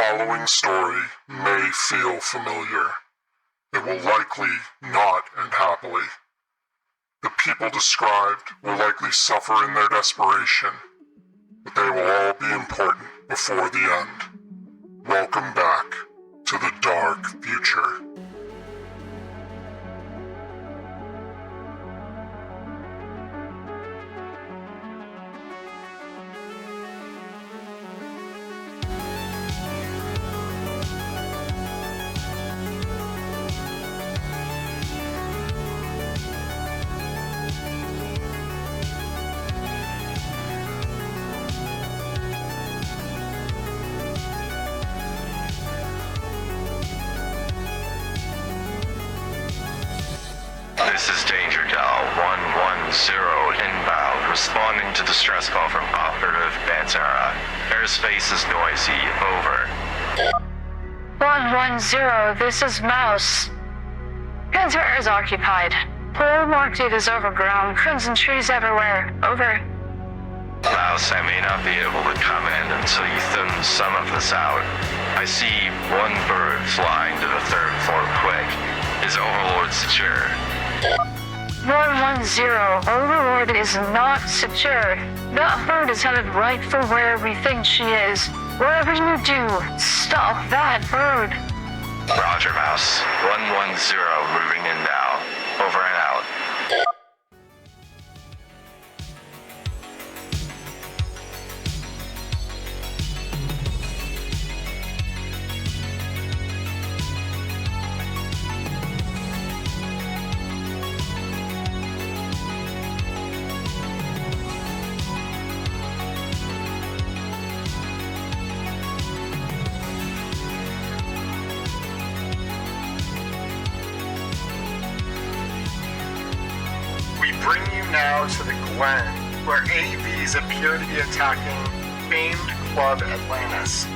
following story may feel familiar. It will likely not end happily. The people described will likely suffer in their desperation, but they will all be important before the end. Welcome back to the dark future. This is Danger Dial 110 inbound, responding to distress call from Operative Bantara. Airspace is noisy, over. 110, this is Mouse. Bantara is occupied. Whole market is overgrown, crimson trees everywhere, over. Mouse, I may not be able to come in until you thin some of this out. I see one bird flying to the third floor quick. Is Overlord secure? 110, Overlord is not secure. That bird is headed right for where we think she is. Whatever you do, stop that bird. Roger, Mouse. 110 moving in now. Over and out. We bring you now to the Glen, where AVs appear to be attacking famed Club Atlantis.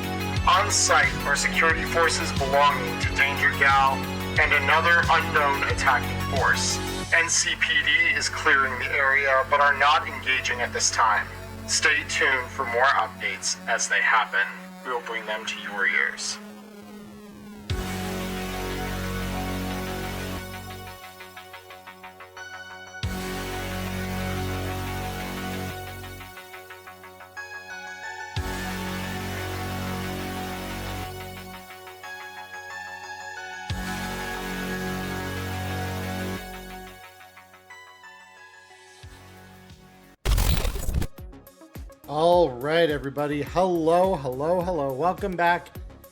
On site are security forces belonging to Danger Gal and another unknown attacking force. NCPD is clearing the area but are not engaging at this time. Stay tuned for more updates as they happen. We will bring them to your ears. All right, everybody. Hello. Welcome back.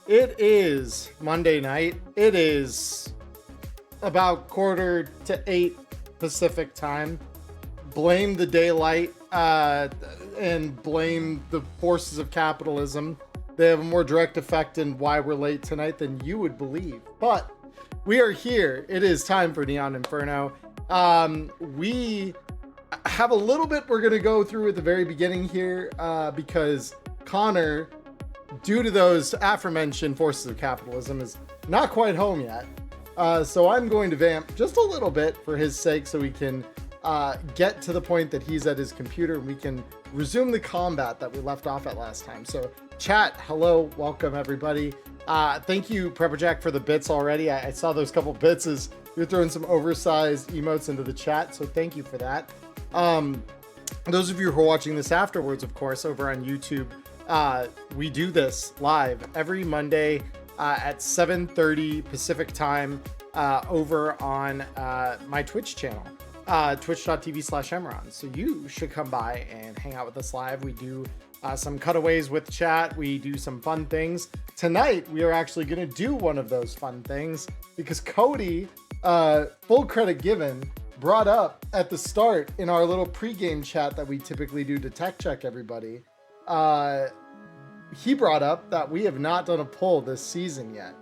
It is Monday night. It is about 7:45 Pacific time. Blame the daylight and blame the forces of capitalism. They have a more direct effect in why we're late tonight than you would believe. But we are here. It is time for Neon Inferno. We have a little bit we're going to go through at the very beginning here because Connor, due to those aforementioned forces of capitalism, is not quite home yet. So I'm going to vamp just a little bit for his sake so we can get to the point that he's at his computer and we can resume the combat that we left off at last time. So chat, hello, welcome everybody. Thank you, Prepperjack, for the bits already. I saw those couple bits as you're throwing some oversized emotes into the chat, so thank you for that. Those of you who are watching this afterwards, of course, over on YouTube, we do this live every Monday at 7:30 Pacific time over on my Twitch channel, twitch.tv/Emmerron. So you should come by and hang out with us live. We do some cutaways with chat. We do some fun things. Tonight, we are actually going to do one of those fun things because Cody, full credit given, brought up at the start in our little pregame chat that we typically do to tech check everybody. He brought up that we have not done a poll this season yet.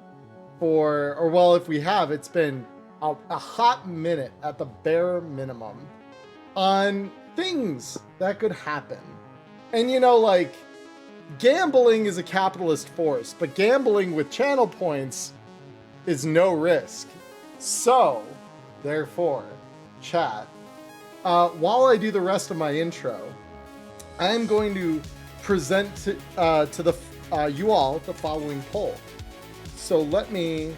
If we have, it's been a hot minute at the bare minimum on things that could happen. And like, gambling is a capitalist force, but gambling with channel points is no risk. So, therefore, chat, while I do the rest of my intro, I am going to present to the you all the following poll. So let me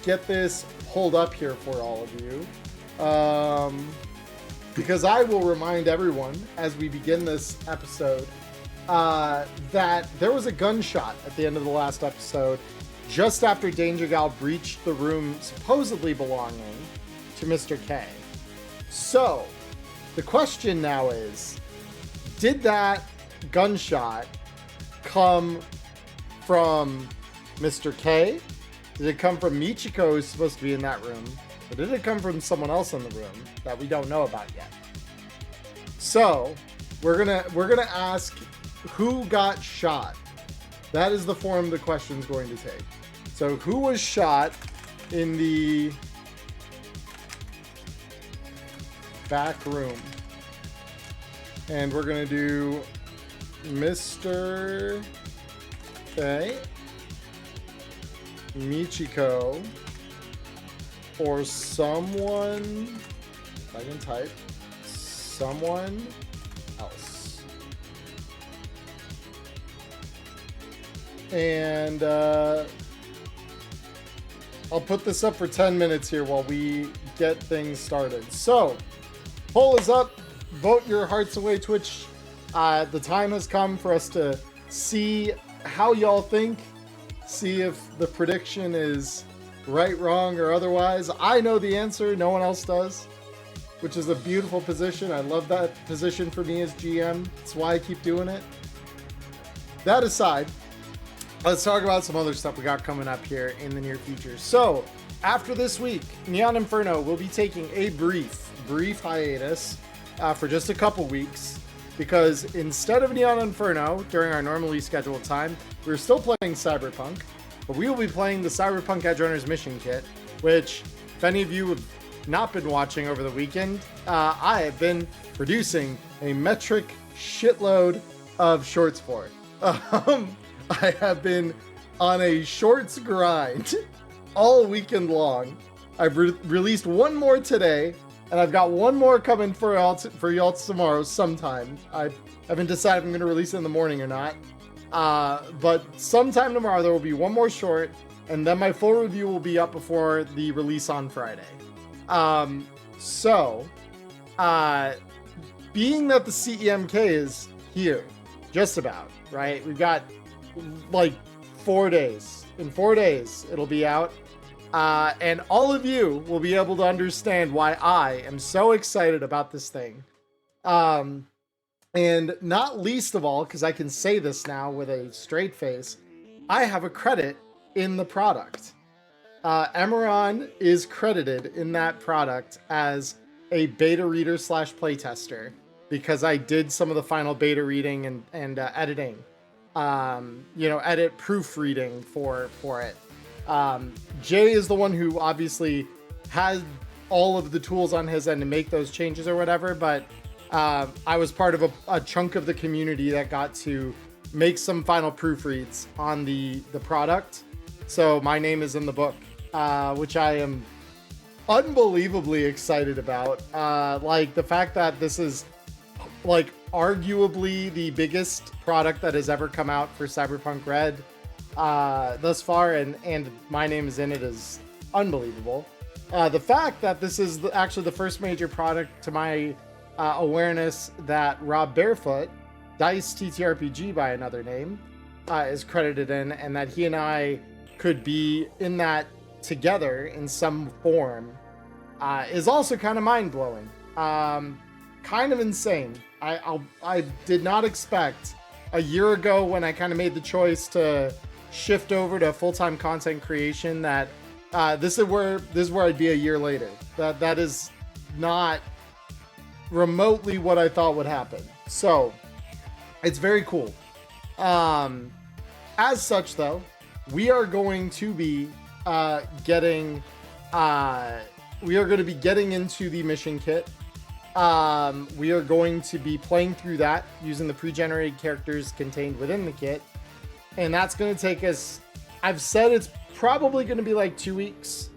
get this pulled up here for all of you. Because I will remind everyone as we begin this episode that there was a gunshot at the end of the last episode just after Danger Gal breached the room supposedly belonging to Mr. K. So, the question now is, did that gunshot come from Mr. K? Did it come from Michiko, who's supposed to be in that room? Or did it come from someone else in the room that we don't know about yet? So, we're gonna ask who got shot. That is the form the question's going to take. So, who was shot in the back room? And we're gonna do Mr. K, Michiko, or someone, if I can type, someone else. And I'll put this up for 10 minutes here while we get things started. So, poll is up. Vote your hearts away, Twitch. The time has come for us to see how y'all think. See if the prediction is right, wrong, or otherwise. I know the answer. No one else does, which is a beautiful position. I love that position for me as GM. That's why I keep doing it. That aside, let's talk about some other stuff we got coming up here in the near future. So, after this week, Neon Inferno will be taking a brief hiatus for just a couple weeks, because instead of Neon Inferno during our normally scheduled time, we're still playing Cyberpunk, but we will be playing the Cyberpunk Edgerunners mission kit, which, if any of you have not been watching over the weekend, I have been producing a metric shitload of shorts for it. I have been on a shorts grind all weekend long. I've released one more today, and I've got one more coming for y'all tomorrow sometime. I haven't decided if I'm going to release it in the morning or not. But sometime tomorrow there will be one more short, and then my full review will be up before the release on Friday. Being that the CEMK is here, just about, right? We've got like 4 days. In 4 days, it'll be out. And all of you will be able to understand why I am so excited about this thing. And not least of all, because I can say this now with a straight face, I have a credit in the product. Emmerron is credited in that product as a beta reader / playtester, because I did some of the final beta reading and editing. Edit proofreading for it. Jay is the one who obviously had all of the tools on his end to make those changes or whatever, but I was part of a chunk of the community that got to make some final proofreads on the product. So my name is in the book, which I am unbelievably excited about. Like the fact that this is like arguably the biggest product that has ever come out for Cyberpunk Red thus far, and my name is in it is unbelievable. The fact that this is actually the first major product to my awareness that Rob Barefoot, Dice TTRPG by another name, is credited in, and that he and I could be in that together in some form, is also kind of mind-blowing. Kind of insane. I did not expect a year ago, when I kind of made the choice to shift over to full-time content creation, that this is where I'd be a year later. That is not remotely what I thought would happen. So it's very cool. As such, though, we are going to be getting into the mission kit. We are going to be playing through that using the pre-generated characters contained within the kit, and that's going to take us, I've said it's probably going to be like 2 weeks.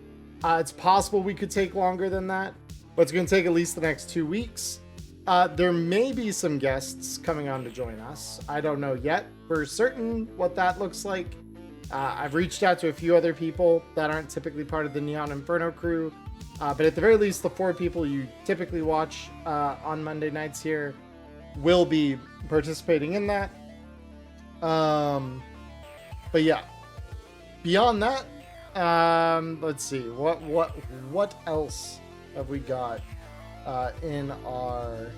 It's possible we could take longer than that, but it's going to take at least the next 2 weeks. There may be some guests coming on to join us. I don't know yet for certain what that looks like. I've reached out to a few other people that aren't typically part of the Neon Inferno crew. But at the very least, the 4 people you typically watch on Monday nights here will be participating in that. But yeah, beyond that, let's see what else have we got in our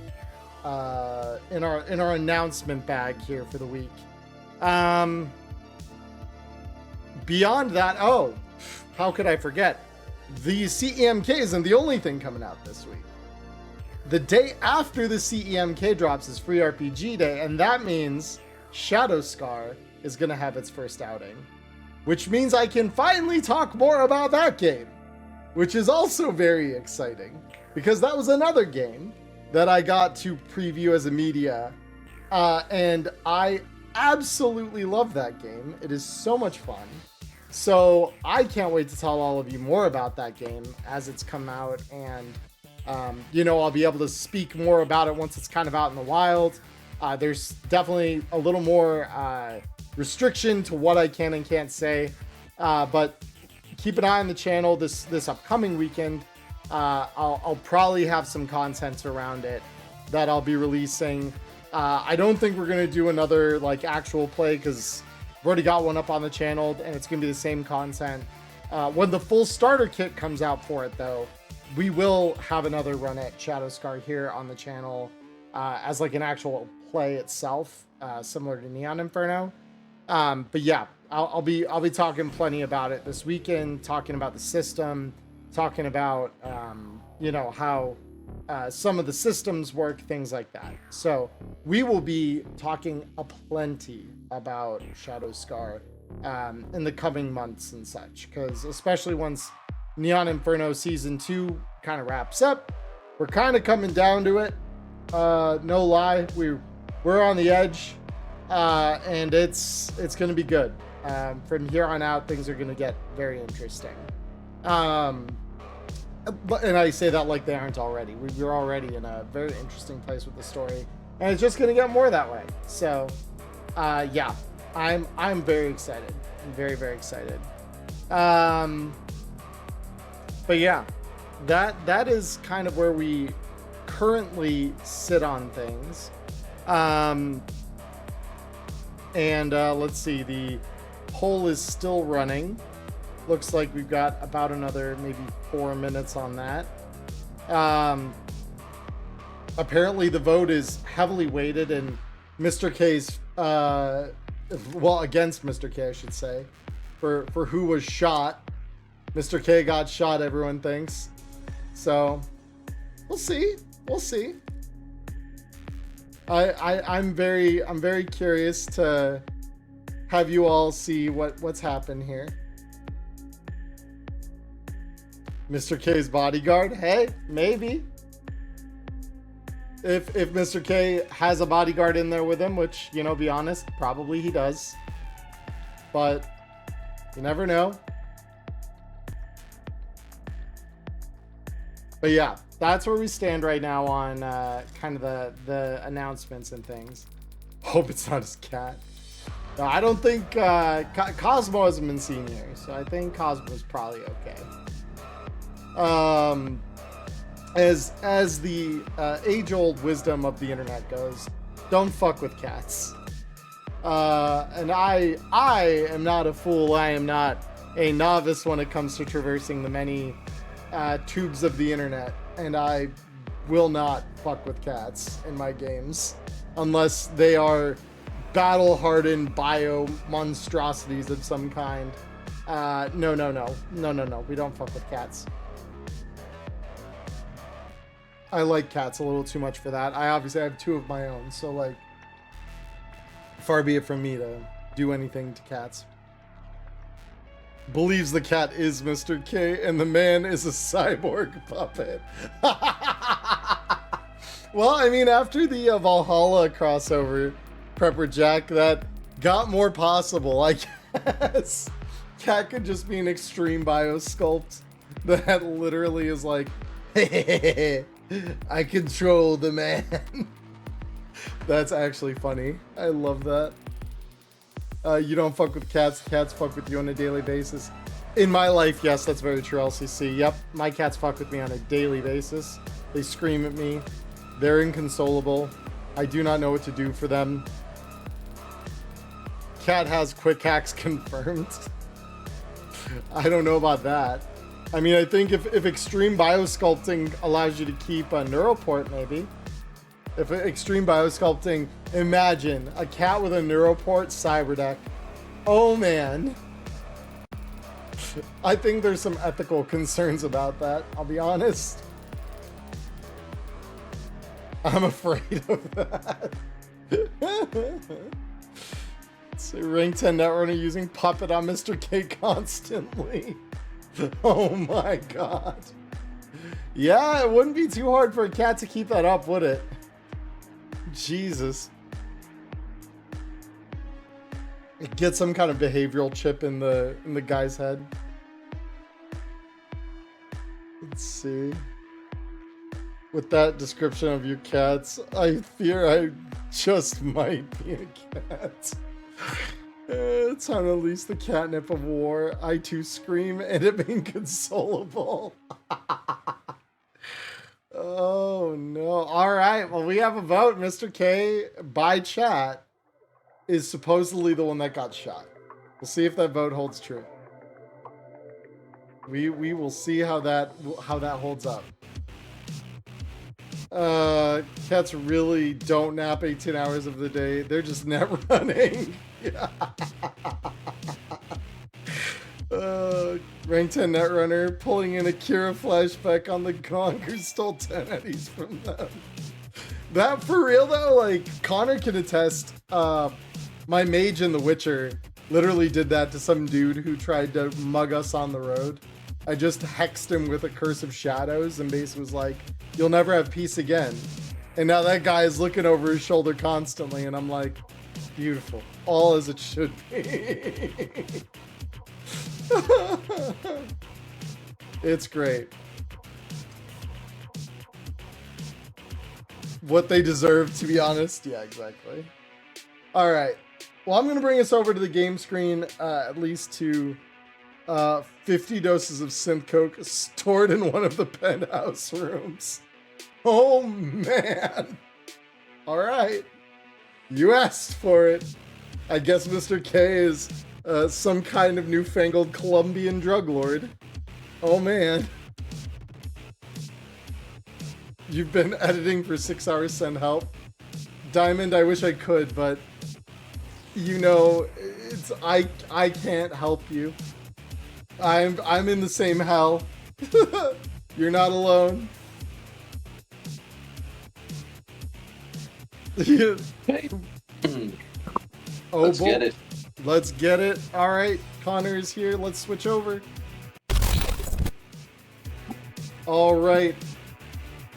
announcement bag here for the week. Beyond that, oh, how could I forget? The CEMK isn't the only thing coming out this week. The day after the CEMK drops is Free RPG Day, and that means Shadow Scar is going to have its first outing, which means I can finally talk more about that game, which is also very exciting, because that was another game that I got to preview as a media, and I absolutely love that game. It is so much fun. So I can't wait to tell all of you more about that game as it's come out, and I'll be able to speak more about it once it's kind of out in the wild. There's definitely a little more restriction to what I can and can't say, but keep an eye on the channel this upcoming weekend. I'll probably have some content around it that I'll be releasing. I don't think we're gonna do another like actual play, because I've already got one up on the channel and it's gonna be the same content. When the full starter kit comes out for it, though, we will have another run at Shadow Scar here on the channel as like an actual play itself, similar to Neon Inferno. But yeah, I'll be talking plenty about it this weekend, talking about the system, talking about how some of the systems work, things like that. So we will be talking plenty about Shadow Scar in the coming months and such, because especially once Neon Inferno Season 2 kind of wraps up, we're kind of coming down to it. No lie, we're on the edge, and it's going to be good. From here on out, things are going to get very interesting. And I say that like they aren't already. We're already in a very interesting place with the story, and it's just going to get more that way. So, yeah, I'm very excited. I'm very, very excited. But yeah, that is kind of where we currently sit on things. Let's see, the poll is still running. Looks like we've got about another maybe 4 minutes on that. Apparently the vote is heavily weighted in Mr. K's, against Mr. K, I should say, for who was shot. Mr. K got shot, everyone thinks. So we'll see. I'm very curious to have you all see what's happened here. Mr. K's bodyguard? Hey, maybe. If Mr. K has a bodyguard in there with him, which, be honest, probably he does. But you never know. But yeah, that's where we stand right now on kind of the announcements and things. Hope it's not his cat. No, I don't think Cosmo hasn't been seen here, so I think Cosmo's probably okay. As the age-old wisdom of the internet goes, don't fuck with cats. And I am not a fool. I am not a novice when it comes to traversing the many tubes of the internet, and I will not fuck with cats in my games unless they are battle-hardened bio monstrosities of some kind. No, we don't fuck with cats. I like cats a little too much for that. I obviously have 2 of my own, so like, far be it from me to do anything to cats. Believes the cat is Mr. K and the man is a cyborg puppet. Well, I mean, after the Valhalla crossover, Prepper Jack, that got more possible, I guess. Cat could just be an extreme bio sculpt that literally is like, I control the man. That's actually funny. I love that. You don't fuck with cats. Cats fuck with you on a daily basis. In my life, yes, that's very true, LCC. Yep, my cats fuck with me on a daily basis. They scream at me. They're inconsolable. I do not know what to do for them. Cat has quick hacks confirmed. I don't know about that. I mean, I think if extreme biosculpting allows you to keep a neuroport, maybe. If extreme biosculpting, imagine a cat with a neuroport cyber deck. Oh man. I think there's some ethical concerns about that, I'll be honest. I'm afraid of that. So rank 10 Netrunner using Puppet on Mr. K constantly. Oh my god. Yeah, it wouldn't be too hard for a cat to keep that up, would it? Jesus. Get some kind of behavioral chip in the guy's head. Let's see. With that description of your cats, I fear I just might be a cat. It's time to unleash the catnip of war. I too scream and it inconsolable. Oh no. Alright, well we have a vote. Mr. K, by chat, is supposedly the one that got shot. We'll see if that vote holds true. We will see how that holds up. Cats really don't nap 18 hours of the day. They're just net running. Yeah. Rank 10 Netrunner pulling in Akira flashback on the Gong who stole 10 eddies from them. That for real though, like Connor can attest, my mage in The Witcher literally did that to some dude who tried to mug us on the road. I just hexed him with a Curse of Shadows and basically was like, you'll never have peace again. And now that guy is looking over his shoulder constantly and I'm like, beautiful. All as it should be. It's great. What they deserve, to be honest. Yeah, exactly. All right. Well, I'm going to bring us over to the game screen, at least to 50 doses of synth coke stored in one of the penthouse rooms. Oh, man. All right. You asked for it. I guess Mr. K is some kind of newfangled Colombian drug lord. Oh, man. You've been editing for 6 hours, send help. Diamond, I wish I could, but you know, I can't help you. I'm in the same hell. You're not alone. Okay. Oh, Let's get it. Let's get it. All right, Connor is here. Let's switch over. All right,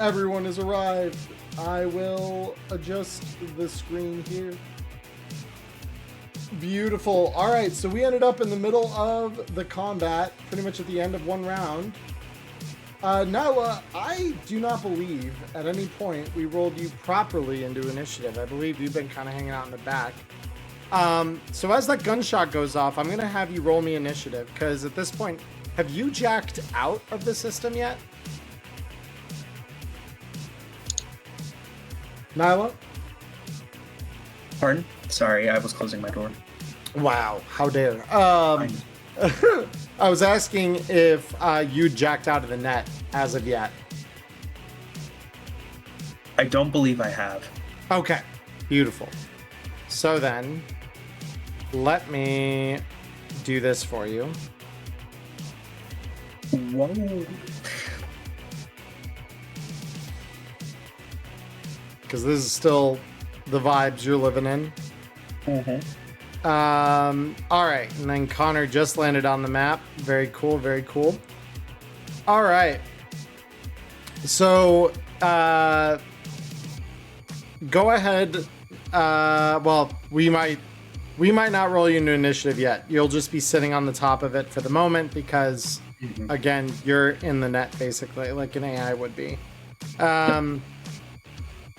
everyone has arrived. I will adjust the screen here. Beautiful. All right, so we ended up in the middle of the combat, pretty much at the end of one round. Nyla, I do not believe at any point we rolled you properly into initiative. I believe you've been kind of hanging out in the back. So as that gunshot goes off, I'm going to have you roll me initiative, because at this point, have you jacked out of the system yet? Nyla? Pardon? Sorry, I was closing my door. Wow, how dare. I was asking if you jacked out of the net as of yet. I don't believe I have. Okay, beautiful. So then, let me do this for you. Whoa. Because this is still the vibes you're living in. Mm-hmm. All right, and then Connor just landed on the map. Very cool, very cool. All right. So, go ahead. Well, we might not roll you into initiative yet. You'll just be sitting on the top of it for the moment because, again, you're in the net basically, like an AI would be.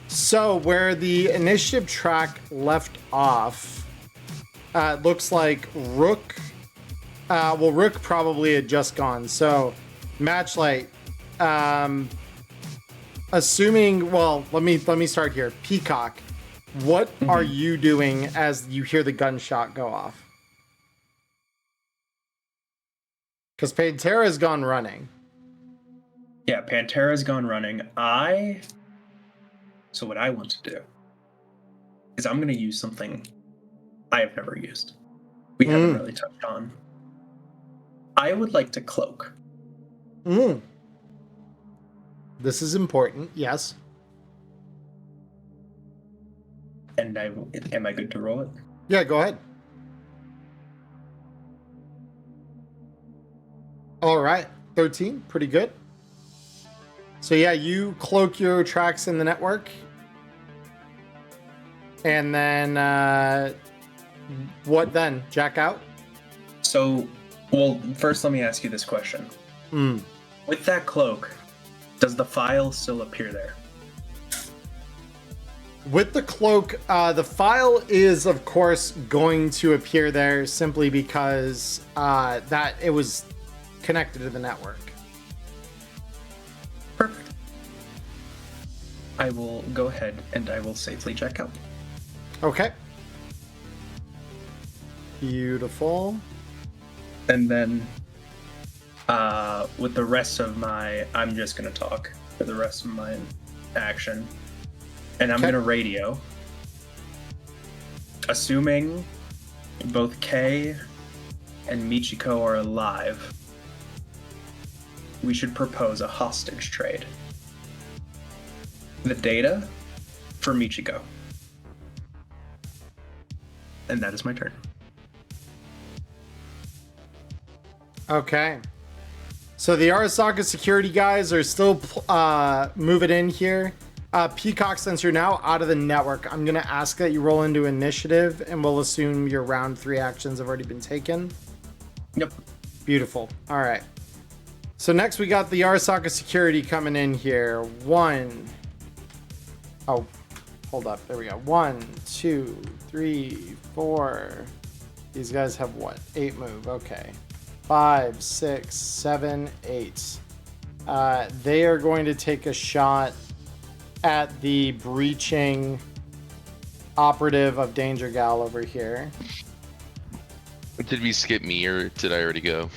So where the initiative track left off, it looks like Rook. Rook probably had just gone. So, Matchlight. Assuming, well, let me start here. Peacock, what are you doing as you hear the gunshot go off? Because Pantera's gone running. Yeah, Pantera's gone running. So what I want to do is I'm going to use something I have never used. We haven't really touched on. I would like to cloak. This is important, yes. And am I good to roll it? Yeah, go ahead. All right, 13, pretty good. So yeah, you cloak your tracks in the network. And then, what then? Jack out? So, well, first let me ask you this question. With that cloak, does the file still appear there? With the cloak, the file is, of course, going to appear there simply because that it was connected to the network. Perfect. I will go ahead and I will safely check out. Okay. Beautiful. And then with the rest of I'm just going to talk for the rest of my action. And I'm going to radio. Assuming both Kei and Michiko are alive, we should propose a hostage trade. The data for Michiko. And that is my turn. Okay. So the Arasaka security guys are still moving in here. Peacock, since you're now out of the network, I'm going to ask that you roll into initiative, and we'll assume your round 3 actions have already been taken. Yep. Beautiful. All right. So next we got the Arasaka security coming in here. Oh, hold up. There we go. 1, 2, 3, 4. These guys have what? 8 move. Okay. 5, 6, 7, 8. They are going to take a shot at the breaching operative of Danger Gal over here. Did we skip me or did I already go?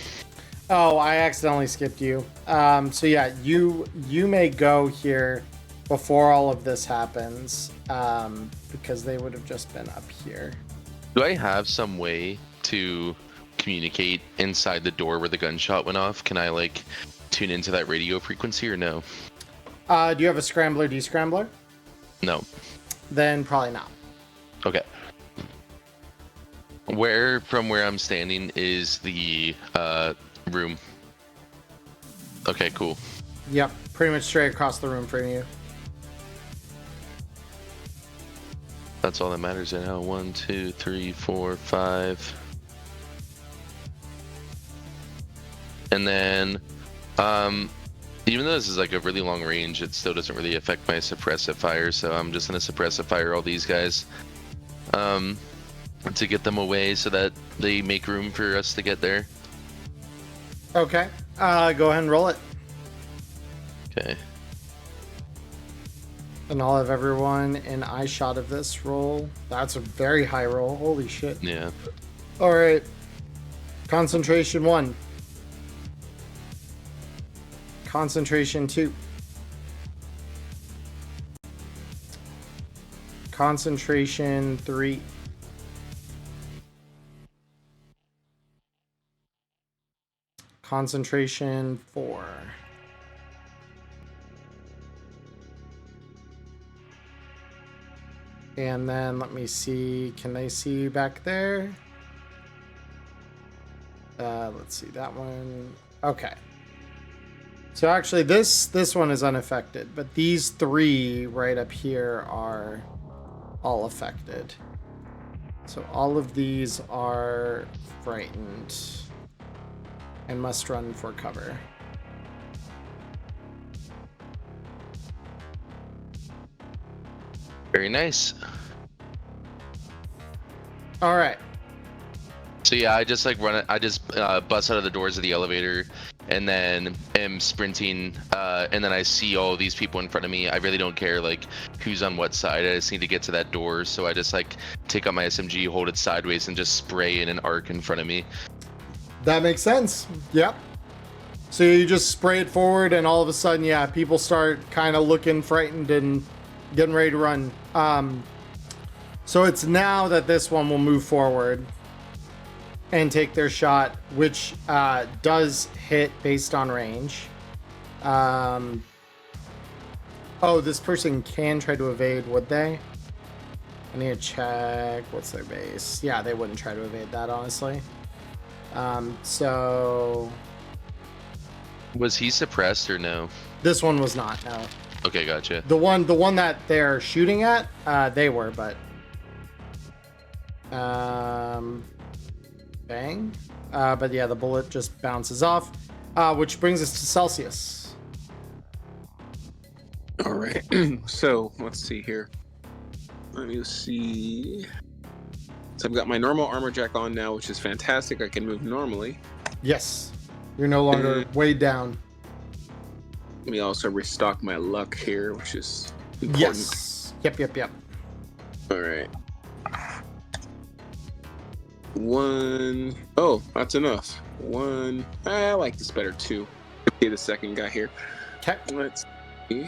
Oh, I accidentally skipped you. So yeah, you may go here before all of this happens, because they would have just been up here. Do I have some way to communicate inside the door where the gunshot went off? Can I like tune into that radio frequency or no? Do you have a scrambler descrambler? No. Then probably not. Okay. From where I'm standing is the room? Okay, cool. Yep, pretty much straight across the room from you. That's all that matters right now. 1, 2, 3, 4, 5. And then, even though this is like a really long range, it still doesn't really affect my suppressive fire, so I'm just gonna suppressive fire all these guys to get them away so that they make room for us to get there. Okay, go ahead and roll it. Okay. And I'll have everyone in eye shot of this roll. That's a very high roll. Holy shit. Yeah. All right. Concentration 1. Concentration 2. Concentration 3. Concentration 4. And then let me see, can they see you back there? Let's see, that one. Okay. So actually this one is unaffected, but these 3 right up here are all affected. So all of these are frightened and must run for cover. Very nice. All right. So yeah, I just like run it. I just bust out of the doors of the elevator, and then am sprinting. And then I see all these people in front of me. I really don't care like who's on what side. I just need to get to that door. So I just like take out my SMG, hold it sideways, and just spray in an arc in front of me. That makes sense. Yep. So you just spray it forward, and all of a sudden, yeah, people start kind of looking frightened and getting ready to run. So it's now that this one will move forward and take their shot, which does hit based on range. Oh, this person can try to evade, would they? I need to check. What's their base? Yeah, they wouldn't try to evade that, honestly. So Was he suppressed or no? this one was not. No, Okay, gotcha. the one that they're shooting at, they were, but bang. But yeah, the bullet just bounces off, which brings us to Celsius. All right. So let's see here. Let me see. So I've got my normal armor jack on now, which is fantastic. I can move normally. Yes, you're no longer weighed down. Let me also restock my luck here, which is important. Yes. Yep. All right. One. Oh, that's enough. One. I like this better too. Okay, the second guy here. Okay. Let's see.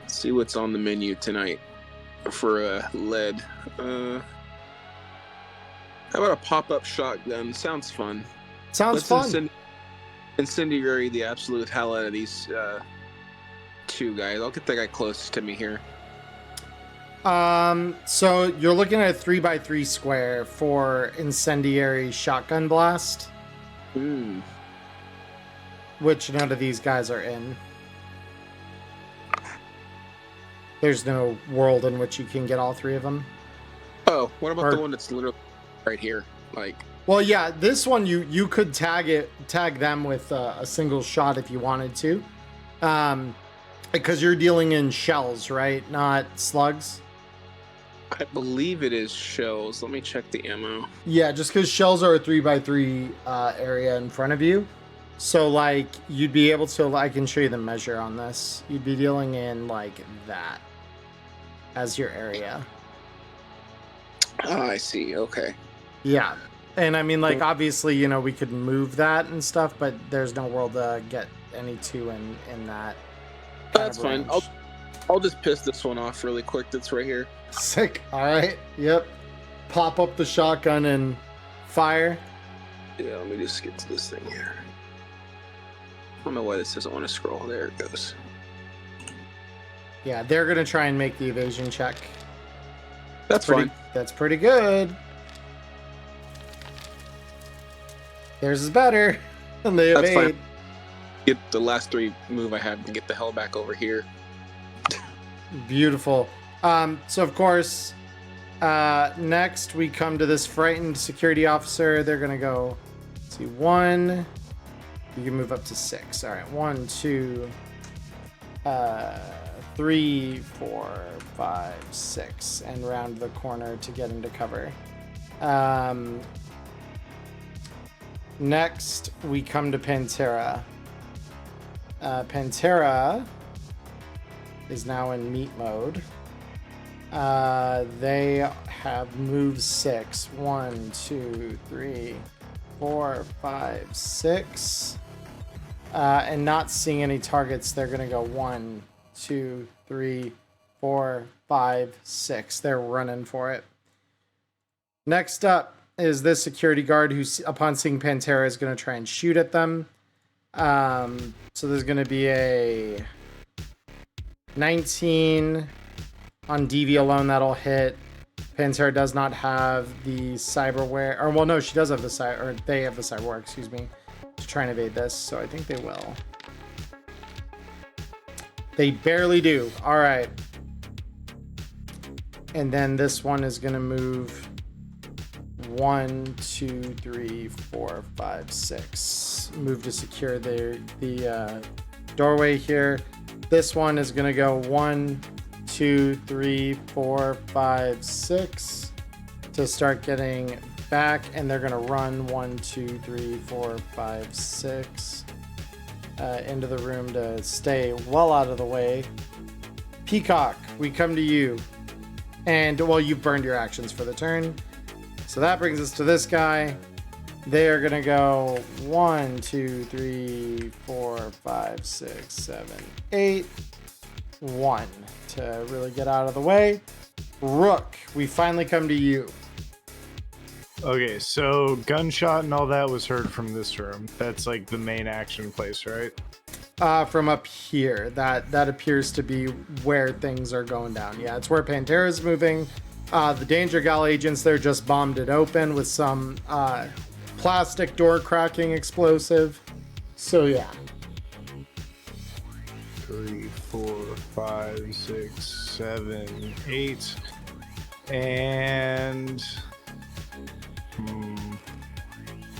Let's see what's on the menu tonight for lead. How about a pop-up shotgun? Sounds fun. Sounds fun. Incendiary the absolute hell out of these two guys. I'll get that guy closest to me here. So you're looking at a 3x3 square for incendiary shotgun blast, which none of these guys are in. There's no world in which you can get all three of them. Oh, what about the one that's literally right here? Like, well, yeah, this one you could tag them with a single shot if you wanted to, because you're dealing in shells, right? Not slugs. I believe it is shells. Let me check the ammo. Yeah, just because shells are a 3x3 area in front of you. So, like, you'd be able to, I can show you the measure on this. You'd be dealing in, like, that as your area. Oh, I see. Okay. Yeah. And, I mean, like, obviously, you know, we could move that and stuff, but there's no world to get any two in that. That's fine. I'll just piss this one off really quick. That's right here. Sick. All right. Yep. Pop up the shotgun and fire. Yeah, let me just get to this thing here. I don't know why this doesn't want to scroll. There it goes. Yeah, they're going to try and make the evasion check. That's fine. That's pretty good. Theirs is better. And they evade. That's fine. Get the last three move I have and get the hell back over here. Beautiful. So, of course, next we come to this frightened security officer. They're going to go, let's see, 1. You can move up to 6. All right, 1, 2, 3, 4, 5, 6, and round the corner to get into cover. Next, we come to Pantera. Pantera is now in meat mode. They have moved 6. 1, 2, 3, 4, 5, 6. And not seeing any targets, they're going to go 1, 2, 3, 4, 5, 6. They're running for it. Next up is this security guard who, upon seeing Pantera, is going to try and shoot at them. So there's going to be a 19 on DV alone. That'll hit. Pantera does not have the cyberware. Or, well, no, she does have the cyber, or they have the cyberware, excuse me, to try and evade this. So I think they will. They barely do. All right. And then this one is going to move 1, 2, 3, 4, 5, 6. Move to secure the doorway here. This one is going to go 1, 2, 3, 4, 5, 6 to start getting back, and they're gonna run 1, 2, 3, 4, 5, 6 into the room to stay well out of the way. Peacock, we come to you. And, well, you've burned your actions for the turn. So that brings us to this guy. They are going to go 1, 2, 3, 4, 5, 6, 7, 8. 1 to really get out of the way. Rook, we finally come to you. Okay, so gunshot and all that was heard from this room. That's like the main action place, right? From up here, that appears to be where things are going down. Yeah, it's where Pantera's moving. The Danger Gal agents there just bombed it open with some plastic door cracking explosive. So yeah. 3, 4, 5, 6, 7, 8. And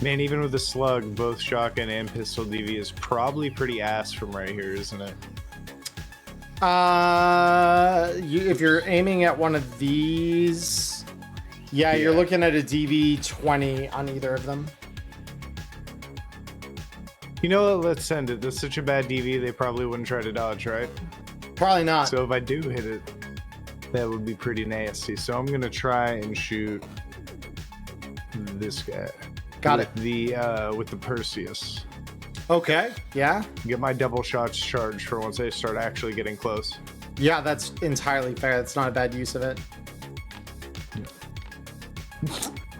man, even with the slug, both shotgun and pistol DV is probably pretty ass from right here, isn't it? If you're aiming at one of these, yeah, you're looking at a DV 20 on either of them. You know what? Let's send it. That's such a bad DV, they probably wouldn't try to dodge, right? Probably not. So if I do hit it, that would be pretty nasty. So I'm gonna try and shoot this guy. Got it. With the Perseus. Okay, yeah. Get my double shots charged for once I start actually getting close. Yeah, that's entirely fair. That's not a bad use of it.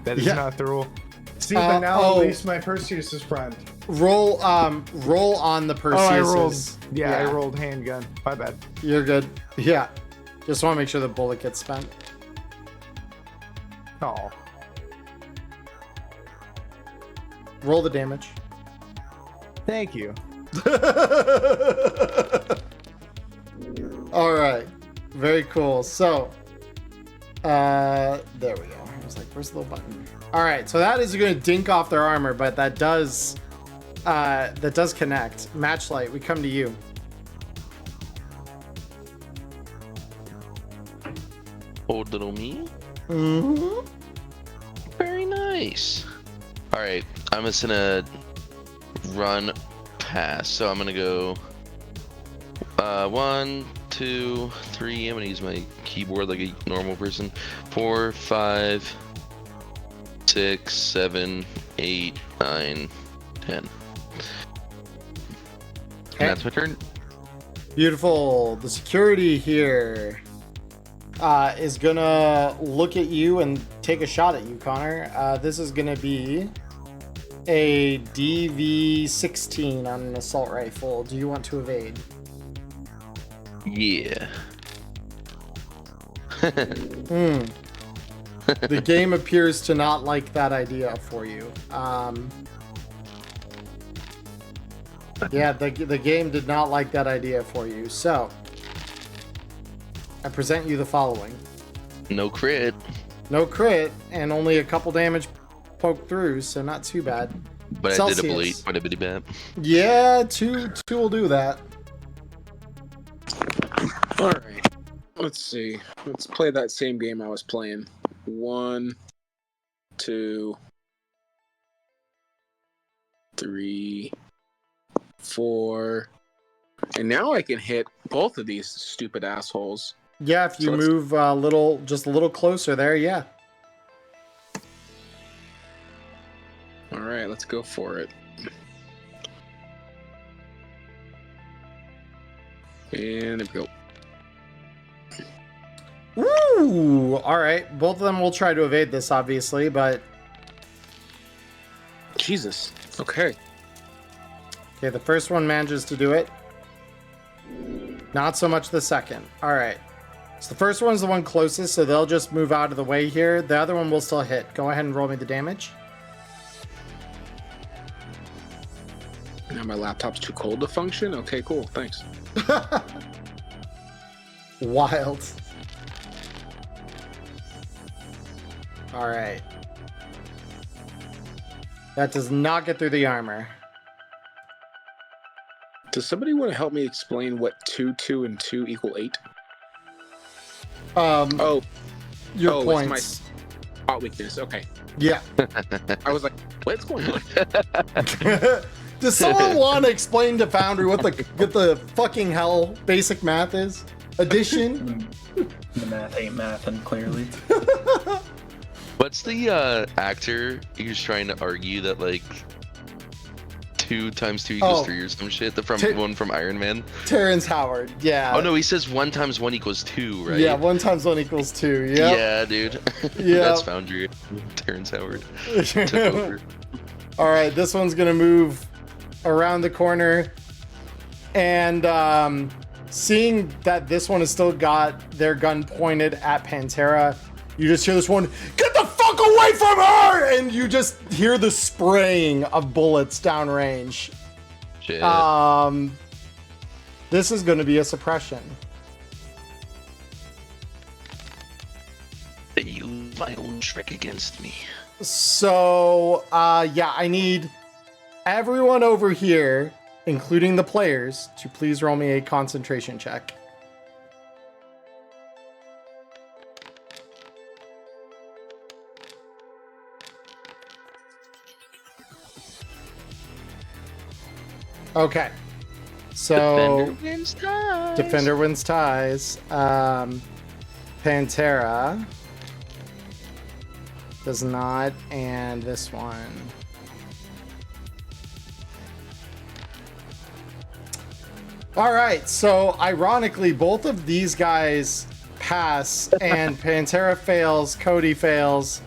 That is not the rule. See, but now at least my Perseus is primed. Roll on the Perseus. Oh, I rolled. Yeah, I rolled handgun. My bad. You're good. Yeah. Just want to make sure the bullet gets spent. Oh. Roll the damage. Thank you. All right. Very cool. So, there we go. I was like, where's the little button? All right. So that is going to dink off their armor, but that does connect. Matchlight, we come to you. Old little me. Mm-hmm. Very nice. All right, I'm just gonna run past. So I'm gonna go 1, 2, 3. I'm gonna use my keyboard like a normal person. 4, 5, 6, 7, 8, 9, 10. And that's my turn. Beautiful. The security here is gonna look at you and take a shot at you, Connor. This is gonna be a DV-16 on an assault rifle. Do you want to evade? Yeah. The game appears to not like that idea for you. Yeah, the game did not like that idea for you. So, I present you the following. No crit. No crit, and only a couple damage poked through, so not too bad. But Celsius. I did a bleed quite a bitty bad. Yeah, two will do that. All right. Let's see. Let's play that same game I was playing. 1, 2, 3, 4. And now I can hit both of these stupid assholes. Yeah, if you move just a little closer there, yeah. All right, let's go for it. And there we go. Ooh, all right. Both of them will try to evade this, obviously, but... Jesus. Okay. Okay, the first one manages to do it. Not so much the second. All right. So the first one's the one closest, so they'll just move out of the way here. The other one will still hit. Go ahead and roll me the damage. Now my laptop's too cold to function? Okay, cool. Thanks. Wild. All right. That does not get through the armor. Does somebody want to help me explain what 2, 2, and 2 equal 8? Oh, your it's points. my spot weakness. Okay. Yeah. I was like, what's going on? Does someone want to explain to Foundry what the fucking hell basic math is? Addition? The math ain't mathin', clearly. What's the actor who's trying to argue that like 2 times 2 equals 3 or some shit? One from Iron Man. Terrence Howard. Yeah. Oh no, he says 1 times 1 equals 2, right? Yeah, 1 times 1 equals 2. Yeah. Yeah, dude. Yeah. That's Foundry. Terrence Howard took over. All right, this one's gonna move around the corner, and seeing that this one has still got their gun pointed at Pantera, you just hear this one, "Get the fuck away from her!" And you just hear the spraying of bullets downrange. Shit. This is going to be a suppression. They use my own trick against me. So, yeah, I need everyone over here, including the players, to please roll me a concentration check. Okay. So Defender wins ties. Pantera does not, and this one. All right, so ironically, both of these guys pass, and Pantera fails, Cody fails.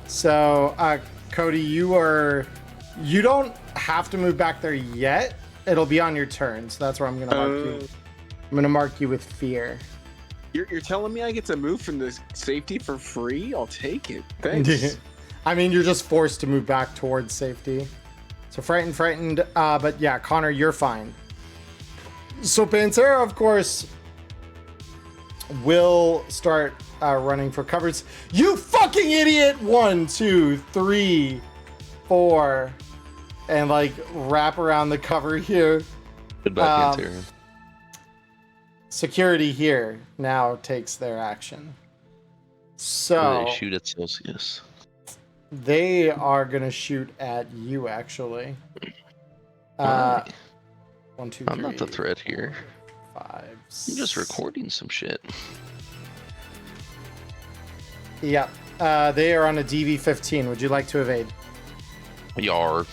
So, Cody, you don't have to move back there yet. It'll be on your turn, so that's where I'm gonna mark you. I'm gonna mark you with fear. You're telling me I get to move from the safety for free? I'll take it. Thanks. I mean, you're just forced to move back towards safety. So frightened, but yeah, Connor, you're fine. So Pantera, of course, will start running for covers. You fucking idiot! 1, 2, 3, 4, and like wrap around the cover here. Goodbye, Pantera. Security here now takes their action. So They shoot at Celsius. they are gonna shoot at you, actually. Alright. 1, 2, 3. I'm not the threat here. 5. I'm just recording some shit. Yeah. They are on a DV-15. Would you like to evade? Yar.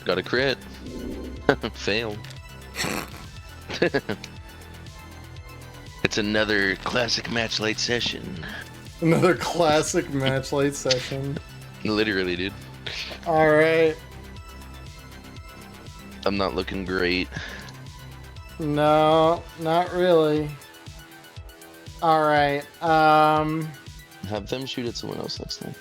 Got a crit. Fail. It's another classic match late session. Another classic match late session. Literally, dude. All right. I'm not looking great. No, not really. All right. Have them shoot at someone else next time.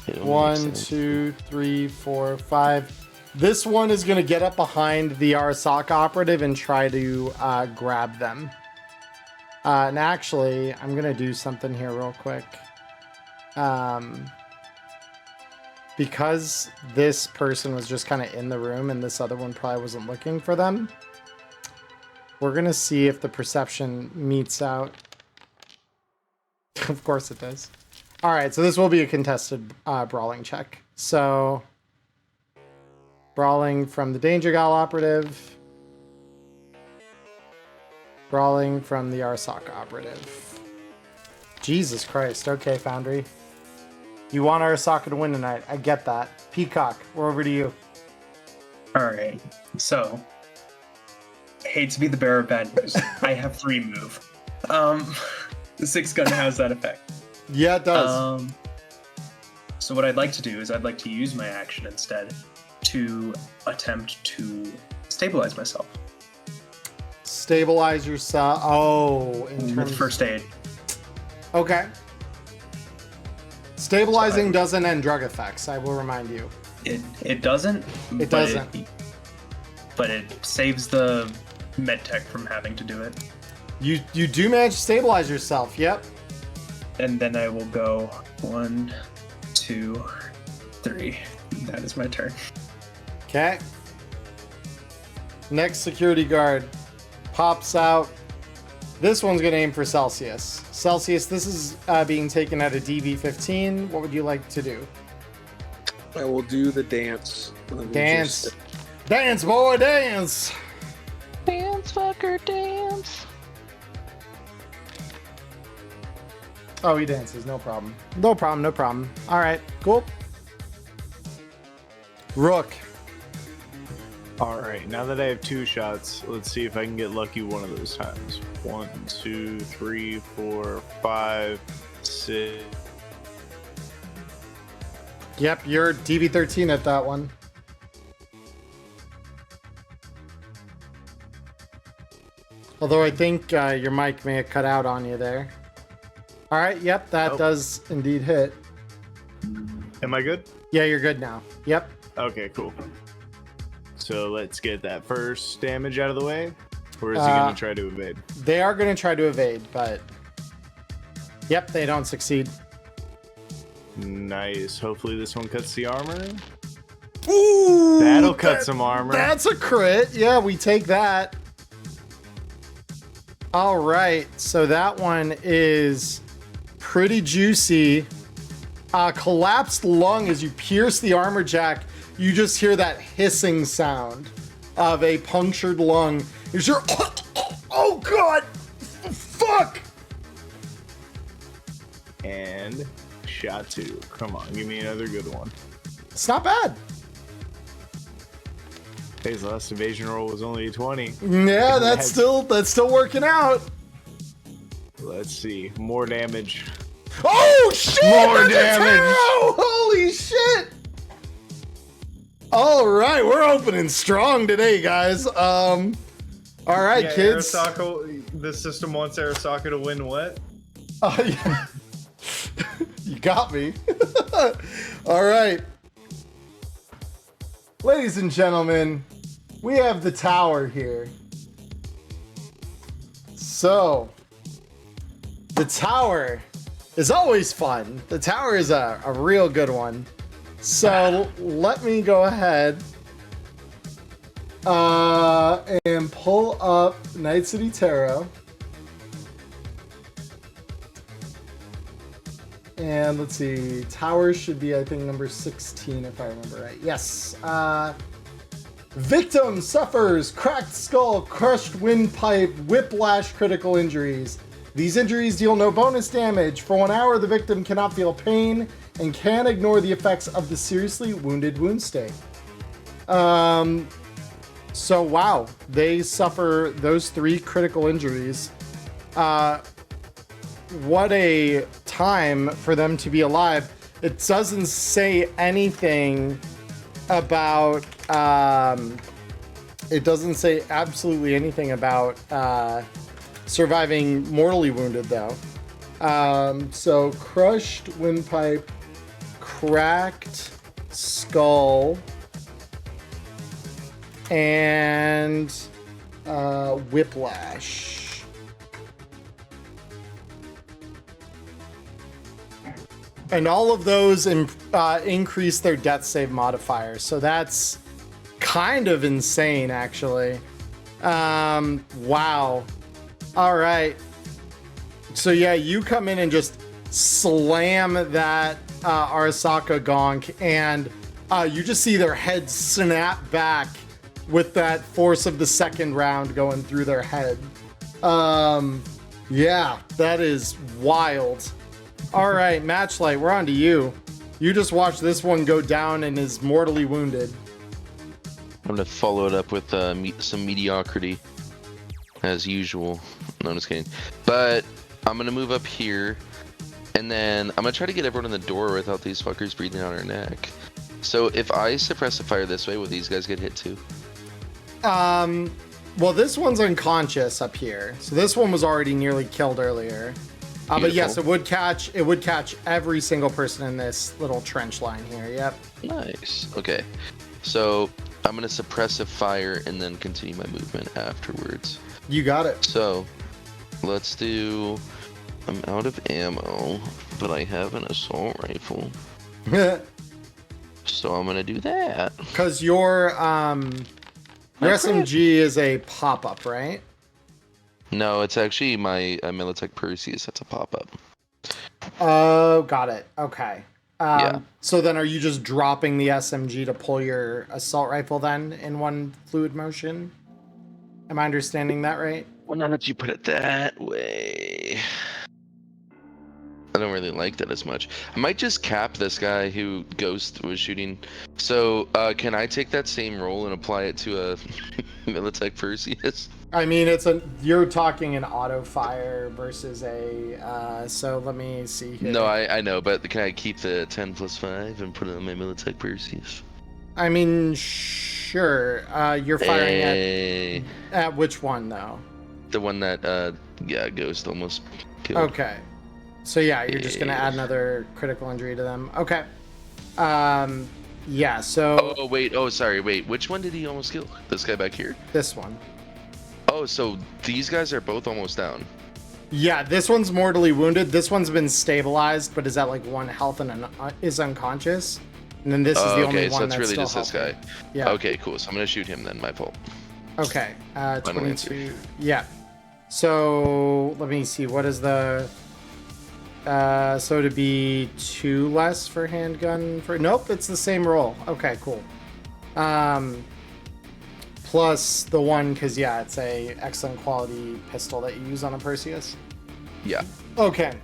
It only 1, makes sense. 2, 3, 4, 5. This one is going to get up behind the Arasaka operative and try to grab them. And actually, I'm going to do something here real quick. Because this person was just kind of in the room and this other one probably wasn't looking for them, we're going to see if the perception meets out. Of course it does. All right, so this will be a contested brawling check. So, brawling from the Danger Gal operative. Brawling from the Arasaka operative. Jesus Christ. Okay, Foundry. You want Arasaka to win tonight. I get that. Peacock, we're over to you. Alright, so. I hate to be the bearer of bad news. I have 3 move. The 6 gun has that effect. Yeah, it does. So what I'd like to do is I'd like to use my action instead to attempt to stabilize myself. Stabilize yourself. Oh, in terms With first aid. Okay. Stabilizing doesn't end drug effects, I will remind you. It doesn't. It doesn't. But it saves the medtech from having to do it. You do manage to stabilize yourself, yep. And then I will go 1, 2, 3. That is my turn. Okay. Next security guard pops out. This one's going to aim for Celsius. Celsius, this is being taken at a DV15. What would you like to do? I will do the dance. Dance. Dance, boy, dance. Dance, fucker, dance. Oh, he dances. No problem. No problem. No problem. All right. Cool. Rook. All right, now that I have 2 shots, let's see if I can get lucky one of those times. 1, 2, 3, 4, 5, 6. Yep, you're DV13 at that one. Although I think your mic may have cut out on you there. All right, yep, that does indeed hit. Am I good? Yeah, you're good now. Yep. Okay, cool. So let's get that first damage out of the way. Or is he going to try to evade? They are going to try to evade, but... Yep, they don't succeed. Nice. Hopefully this one cuts the armor. Ooh! That'll cut some armor. That's a crit. Yeah, we take that. All right, so that one is pretty juicy. Collapsed lung as you pierce the armor jack. You just hear that hissing sound of a punctured lung. Is your oh god, fuck! And shot 2. Come on, give me another good one. It's not bad. His last evasion roll was only a 20. Yeah, that's still working out. Let's see, more damage. Oh shit! More that's damage. A tarot! Holy shit! All right, we're opening strong today, guys. All right, yeah, kids. Arasaka, the system wants Arasaka to win what? Yeah. You got me. All right. Ladies and gentlemen, we have the tower here. So, the tower is always fun. The tower is a real good one. So let me go ahead and pull up Night City Tarot. And let's see, tower should be, I think, number 16, if I remember right. Yes. Victim suffers cracked skull, crushed windpipe, whiplash, critical injuries. These injuries deal no bonus damage. For 1 hour, the victim cannot feel pain and can ignore the effects of the seriously wounded wound state. So wow, they suffer those 3 critical injuries. What a time for them to be alive. It doesn't say anything about it doesn't say absolutely anything about surviving mortally wounded though. So crushed windpipe, cracked skull, and whiplash. And all of those increase their death save modifier. So that's kind of insane, actually. Wow. All right. So yeah, you come in and just slam that Arasaka gonk, and you just see their heads snap back with that force of the second round going through their head. Yeah, that is wild. All right, Matchlight, we're on to you. You just watched this one go down and is mortally wounded. I'm gonna follow it up with some mediocrity, as usual. No, I'm just kidding. But I'm gonna move up here, and then I'm gonna try to get everyone in the door without these fuckers breathing on our neck. So if I suppress the fire this way, will these guys get hit too? Well, this one's unconscious up here, so this one was already nearly killed earlier. But yes, it would catch every single person in this little trench line here. Yep. Nice. Okay. So I'm gonna suppress a fire and then continue my movement afterwards. You got it. So let's do. I'm out of ammo, but I have an assault rifle. So I'm gonna do that. Because you're Your SMG is a pop-up, right? No, it's actually my Militech Perseus. That's a pop-up. Oh, got it. Okay. Yeah. So then are you just dropping the SMG to pull your assault rifle then in one fluid motion? Am I understanding that right? Well, now that you put it that way, I don't really like that as much. I might just cap this guy who Ghost was shooting. So, can I take that same roll and apply it to a Militech Perseus? I mean, you're talking an auto fire versus a, so let me see here. No, I know, but can I keep the 10 plus 5 and put it on my Militech Perseus? I mean, sure. You're firing at which one, though? The one that, Ghost almost killed. Okay. So yeah, you're just gonna add another critical injury to them. Okay. Yeah, so... Oh, wait. Oh, sorry. Wait. Which one did he almost kill? This guy back here? This one. Oh, so these guys are both almost down. Yeah, this one's mortally wounded. This one's been stabilized, but is at like 1 health and is unconscious. And then this is the only one that's really still just this healthy. guy. Yeah. Okay, cool. So I'm gonna shoot him then. My fault. Okay. Final 22. answer. Yeah. So let me see. What is the... so to be 2 less for handgun for... Nope, it's the same roll. Okay, cool. Plus the 1, because yeah, it's a excellent quality pistol that you use on a Perseus. Yeah. Okay.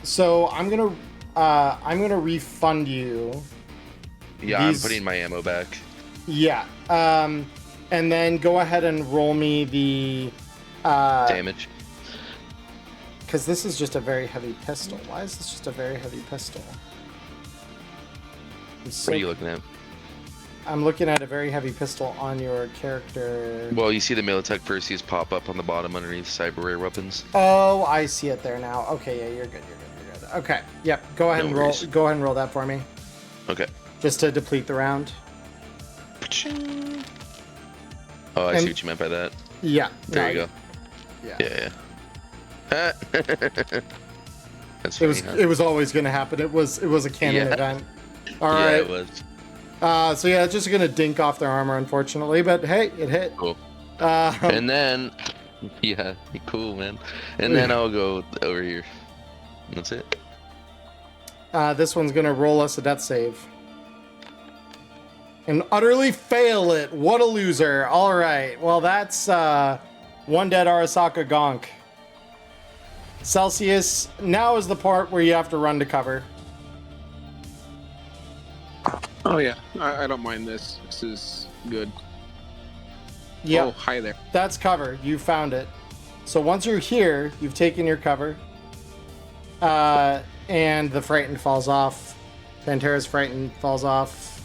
So I'm gonna refund you. Yeah, these... I'm putting my ammo back. Yeah. And then go ahead and roll me the Damage. Because this is just a very heavy pistol. Why is this just a very heavy pistol? What are you looking at? I'm looking at a very heavy pistol on your character. Well, you see the Militech Perseus pop up on the bottom underneath cyberware weapons. Oh, I see it there now. Okay, yeah, you're good. Okay, yep. Go ahead and roll. worries. Go ahead and roll that for me. Okay. Just to deplete the round. Oh, I see what you meant by that. Yeah. There you go. Yeah. Yeah. That's It was. funny, huh? It was always going to happen. It was a canon event. All Yeah, right. it was. So yeah, it's just gonna dink off their armor, unfortunately. But hey, it hit. Cool. Um, And then, yeah, cool, man. And then I'll go over here. That's it. This one's gonna roll us a death save. And utterly fail it. What a loser. All right. Well, that's 1 dead Arasaka Gonk. Celsius, now is the part where you have to run to cover. Oh yeah, I don't mind this. This is good. Yeah. Oh, hi there. That's cover. You found it. So once you're here, you've taken your cover. And the Frightened falls off. Pantera's Frightened falls off.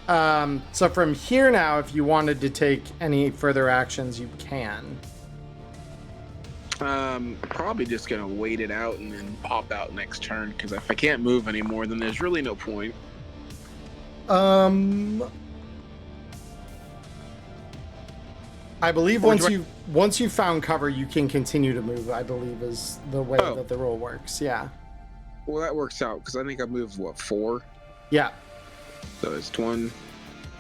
So from here now, if you wanted to take any further actions, you can. Probably just gonna wait it out and then pop out next turn, because if I can't move anymore, then there's really no point. I believe once you found cover, you can continue to move. I believe is the way that the rule works. Yeah. Well, that works out because I think I moved 4. Yeah. So it's 1,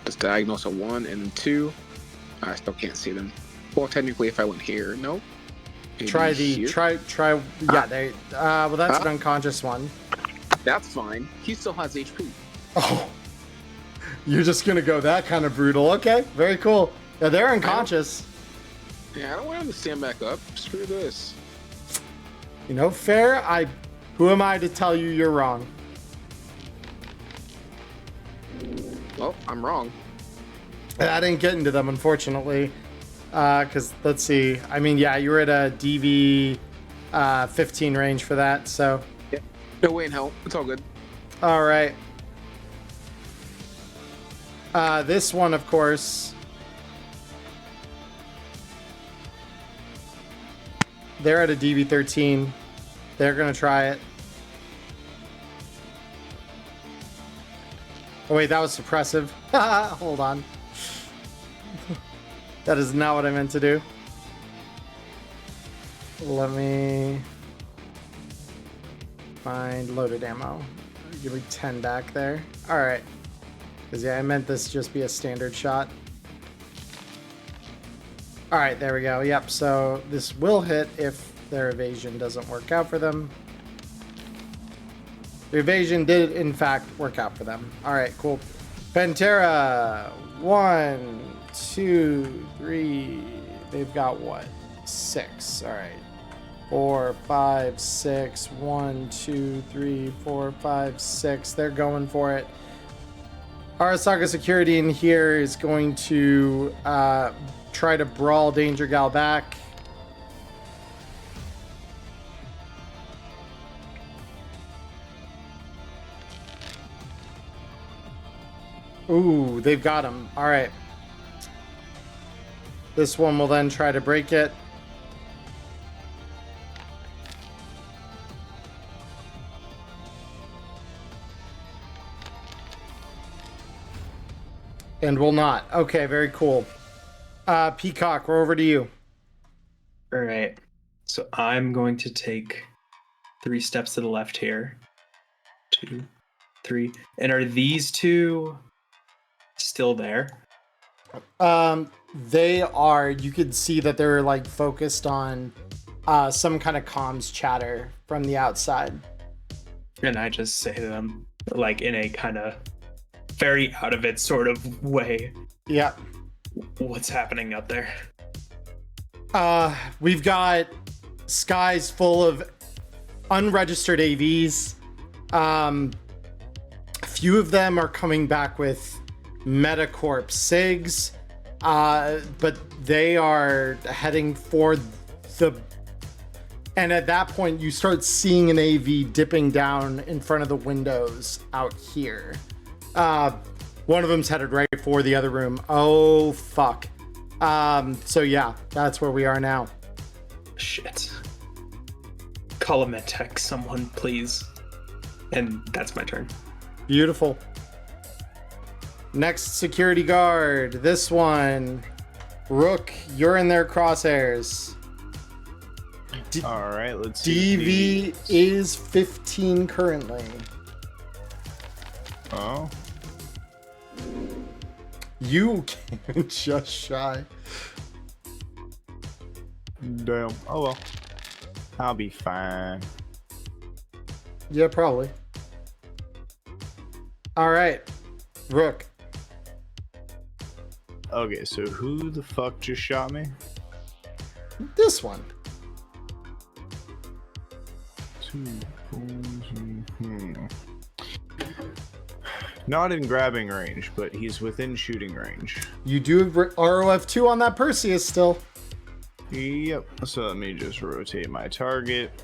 it's diagonal, so 1 and 2. I still can't see them. Well, technically, if I went here, no. Maybe Try here? Yeah. They. Well, that's an unconscious one. That's fine. He still has HP. Oh. You're just gonna go that kind of brutal. Okay. Very cool. Yeah, they're unconscious. Yeah, I don't want him to stand back up. Screw this. You know, fair. Who am I to tell you you're wrong? Well, I'm wrong. I didn't get into them, unfortunately. Because, let's see. I mean, yeah, you were at a DV 15 range for that, so. Yeah. No way in hell. It's all good. All right. This one, of course. They're at a DV 13. They're going to try it. Oh, wait, that was suppressive. Hold on. That is not what I meant to do. Let me find loaded ammo. Give me 10 back there. All right. Because, yeah, I meant this just be a standard shot. All right, there we go. Yep. So this will hit if their evasion doesn't work out for them. The evasion did, in fact, work out for them. All right, cool. Pantera, 1, 2, 3. They've got what? 6. All right. 4, 5, 6. 1, 2, 3, 4, 5, 6. They're going for it. Arasaka security in here is going to try to brawl Danger Gal back. Ooh, they've got him. All right. This one will then try to break it. And will not. Okay, very cool. Peacock, we're over to you. All right. So I'm going to take 3 steps to the left here. 2, 3. And are these two still there? They are. You could see that they're like focused on some kind of comms chatter from the outside. And I just say to them, like in a kind of very out of it sort of way, Yeah. what's happening out there? We've got skies full of unregistered AVs. A few of them are coming back with Metacorp SIGs, but they are heading for the... And at that point, you start seeing an AV dipping down in front of the windows out here. One of them's headed right for the other room. Oh, fuck. So yeah, that's where we are now. Shit. Call a med tech, someone, please. And that's my turn. Beautiful. Next security guard. This one. Rook, you're in their crosshairs. All right, let's see. DV is 15 currently. Oh. You came just shy. Damn. Oh well. I'll be fine. Yeah, probably. All right, Rook. Okay, so who the fuck just shot me? This one. Not in grabbing range, but he's within shooting range. You do have ROF2 on that Perseus still. Yep. So let me just rotate my target.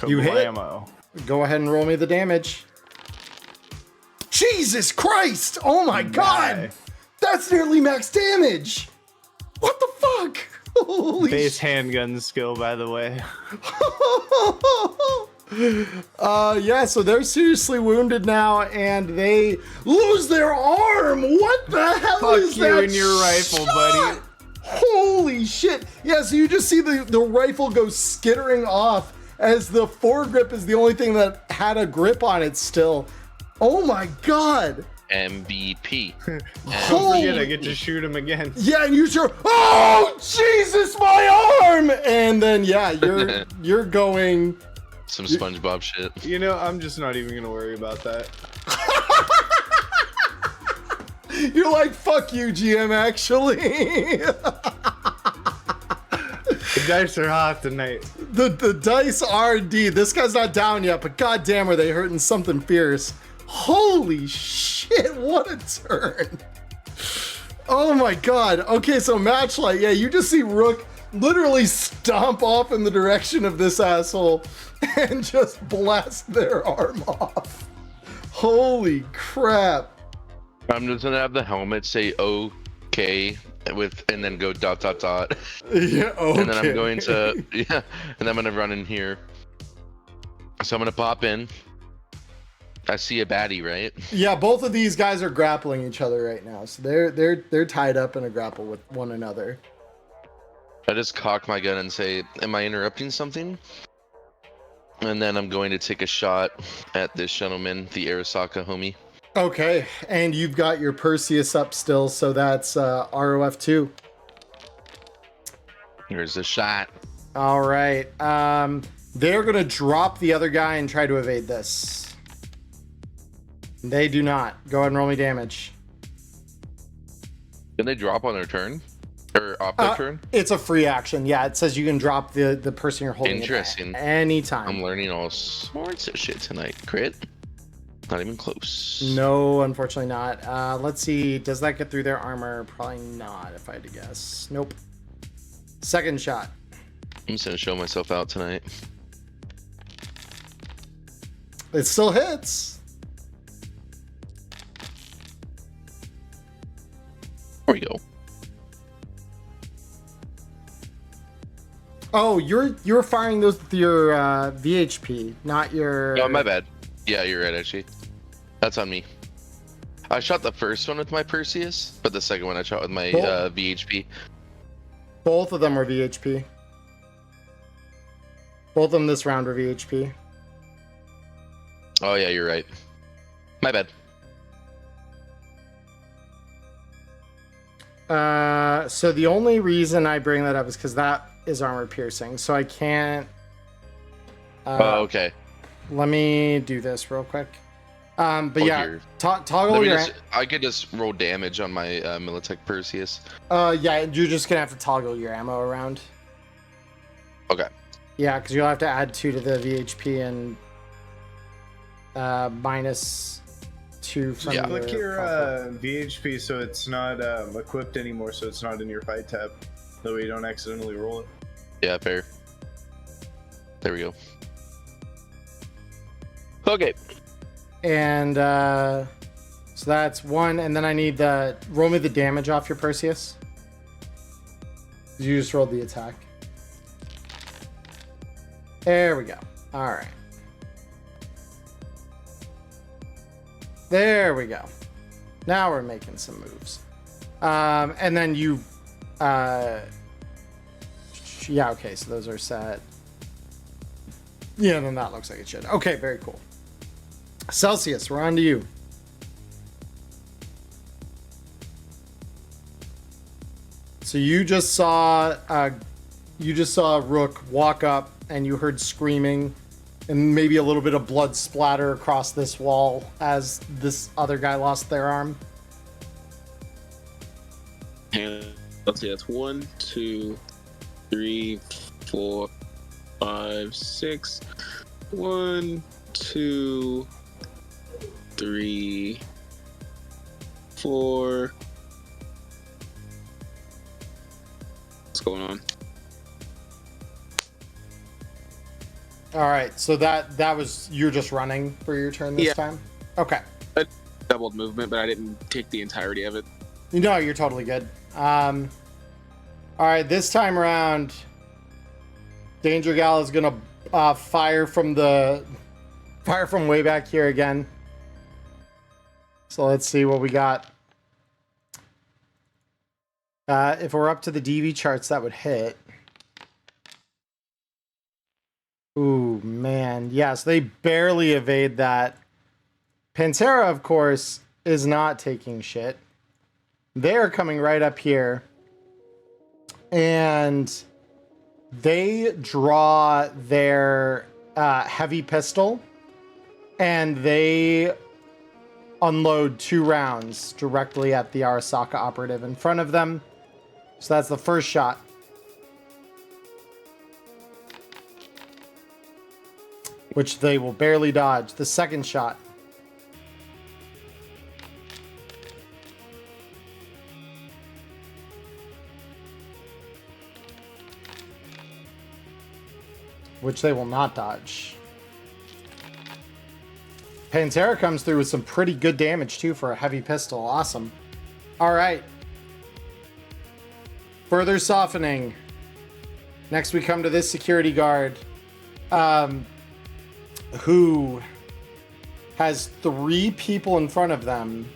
You hit. Kablamo. Go ahead and roll me the damage. Jesus Christ! Oh my god! That's nearly max damage! What the fuck? Holy Base handgun skill, by the way. Yeah, so they're seriously wounded now, and they lose their arm. What the hell Fuck is you that and your rifle, shot? buddy. Holy shit! Yeah, so you just see the rifle go skittering off as the foregrip is the only thing that had a grip on it still. Oh my god! MVP. Don't forget, I get to shoot him again. Yeah, and you sure. Oh Jesus, my arm! And then yeah, you're going. Some SpongeBob shit. You know, I'm just not even gonna worry about that. You're like, fuck you, GM. Actually, the dice are hot tonight. the dice are indeed. This guy's not down yet, but goddamn, are they hurting something fierce? Holy shit! What a turn! Oh my god. Okay, so Matchlight. Yeah, you just see Rook literally stomp off in the direction of this asshole and just blast their arm off. Holy crap. I'm just gonna have the helmet say okay and then go ... Yeah, okay. And then I'm going to and then I'm gonna run in here. So I'm gonna pop in. I see a baddie, right? Yeah, both of these guys are grappling each other right now. So they're tied up in a grapple with one another. I just cock my gun and say, am I interrupting something? And then I'm going to take a shot at this gentleman, the Arasaka homie. Okay, and you've got your Perseus up still, so that's ROF2. Here's a shot. All right. They're going to drop the other guy and try to evade this. They do not. Go ahead and roll me damage. Can they drop on their turn? Or off their turn? It's a free action. Yeah, it says you can drop the person you're holding Interesting. at anytime. I'm learning all sorts of shit tonight. Crit? Not even close. No, unfortunately not. Let's see. Does that get through their armor? Probably not, if I had to guess. Nope. Second shot. I'm just gonna show myself out tonight. It still hits. There we go. Oh, you're firing those with your VHP, not your. Oh, my bad. Yeah, you're right. Actually, that's on me. I shot the first one with my Perseus, but the second one I shot with my VHP. Both of them were VHP. Both of them this round were VHP. Oh yeah, you're right. My bad. So the only reason I bring that up is because that is armor piercing, so I can't. Oh, okay. Let me do this real quick. But yeah, Here. toggle your. I could just roll damage on my Militech Perseus. Yeah, you're just gonna have to toggle your ammo around. Okay. Yeah, because you'll have to add 2 to the VHP and minus 2 from your. Click your VHP so it's not equipped anymore, so it's not in your fight tab. That way you don't accidentally roll it. Yeah, fair. There we go. Okay. And so that's 1, and then I need the roll me the damage off your Perseus. You just rolled the attack. There we go. All right. There we go. Now we're making some moves. And then you, yeah, okay, so those are set. Yeah, then that looks like it should. Okay, very cool. Celsius, we're on to you. So you just saw Rook walk up, and you heard screaming, and maybe a little bit of blood splatter across this wall as this other guy lost their arm. And let's see, that's 1, 2, 3, 4, 5, 6. 1, 2, 3, 4. What's going on? All right, so that was you're just running for your turn this time. Okay. I doubled movement, but I didn't take the entirety of it. No, you're totally good. All right, this time around, Danger Gal is gonna fire from way back here again. So let's see what we got. If we're up to the DV charts, that would hit. Ooh, man. Yeah, so they barely evade that. Pantera, of course, is not taking shit. They're coming right up here. And they draw their heavy pistol. And they unload 2 rounds directly at the Arasaka operative in front of them. So that's the first shot. Which they will barely dodge. The second shot. Which they will not dodge. Pantera comes through with some pretty good damage too for a heavy pistol. Awesome. All right. Further softening. Next we come to this security guard. Who has 3 people in front of them.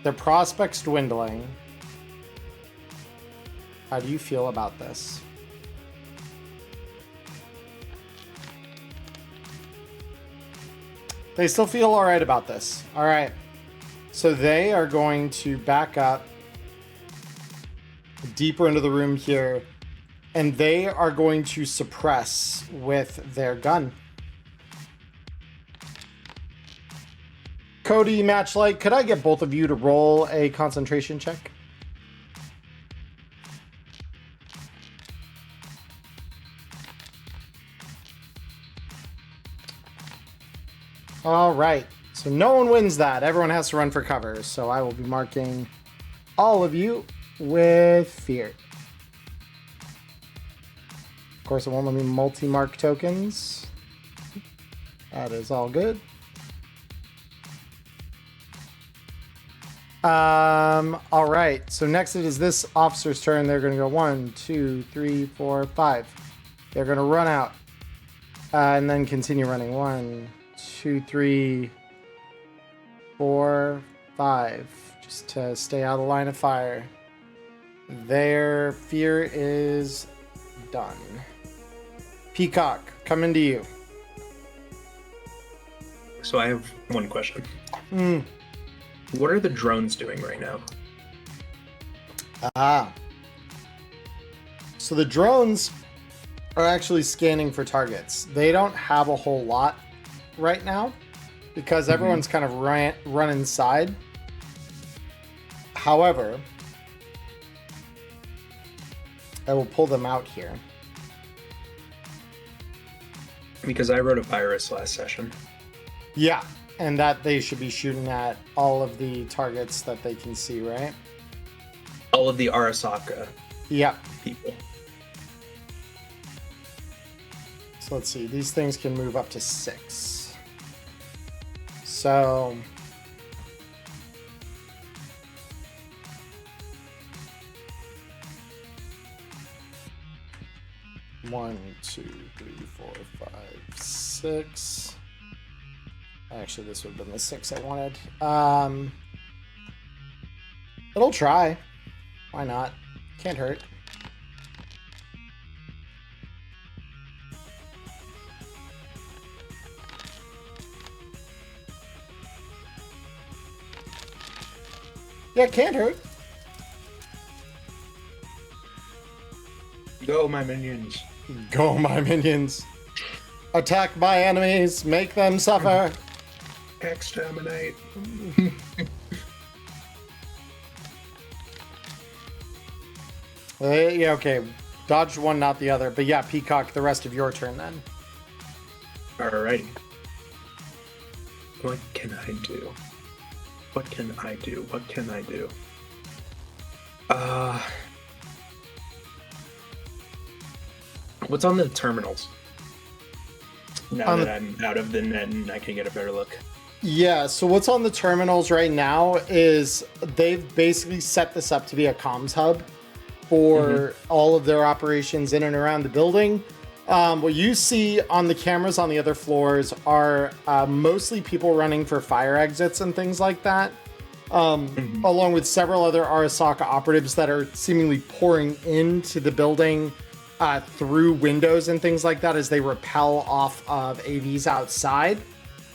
Their prospects dwindling. How do you feel about this? They still feel all right about this. All right. So they are going to back up deeper into the room here, and they are going to suppress with their gun. Cody, Matchlight, could I get both of you to roll a concentration check? All right. So no one wins that. Everyone has to run for cover. So I will be marking all of you with fear. Of course, it won't let me multi-mark tokens. That is all good. All right. So next it is this officer's turn. They're going to go 1, 2, 3, 4, 5. They're going to run out and then continue running. 1, 2, 3, 4, 5. Just to stay out of the line of fire. Their fear is done. Peacock, coming to you. So I have one question. What are the drones doing right now? So the drones are actually scanning for targets. They don't have a whole lot right now because everyone's kind of run inside. However, I will pull them out here. Because I wrote a virus last session. Yeah, and that they should be shooting at all of the targets that they can see, right? All of the Arasaka people. So let's see. These things can move up to 6. So... One, 2, 3, 4, 5, 6. Actually, this would have been the 6 I wanted. It'll try. Why not? Can't hurt. Yeah, can't hurt. Go, my minions. Go, my minions. Attack my enemies. Make them suffer. Exterminate. Yeah, okay. Dodged one, not the other. But yeah, Peacock, the rest of your turn then. Alrighty. What can I do? What can I do? What can I do? What's on the terminals? Now that I'm out of the net and I can get a better look. Yeah, so what's on the terminals right now is they've basically set this up to be a comms hub for all of their operations in and around the building. What you see on the cameras on the other floors are mostly people running for fire exits and things like that, along with several other Arasaka operatives that are seemingly pouring into the building through windows and things like that as they rappel off of AVs outside.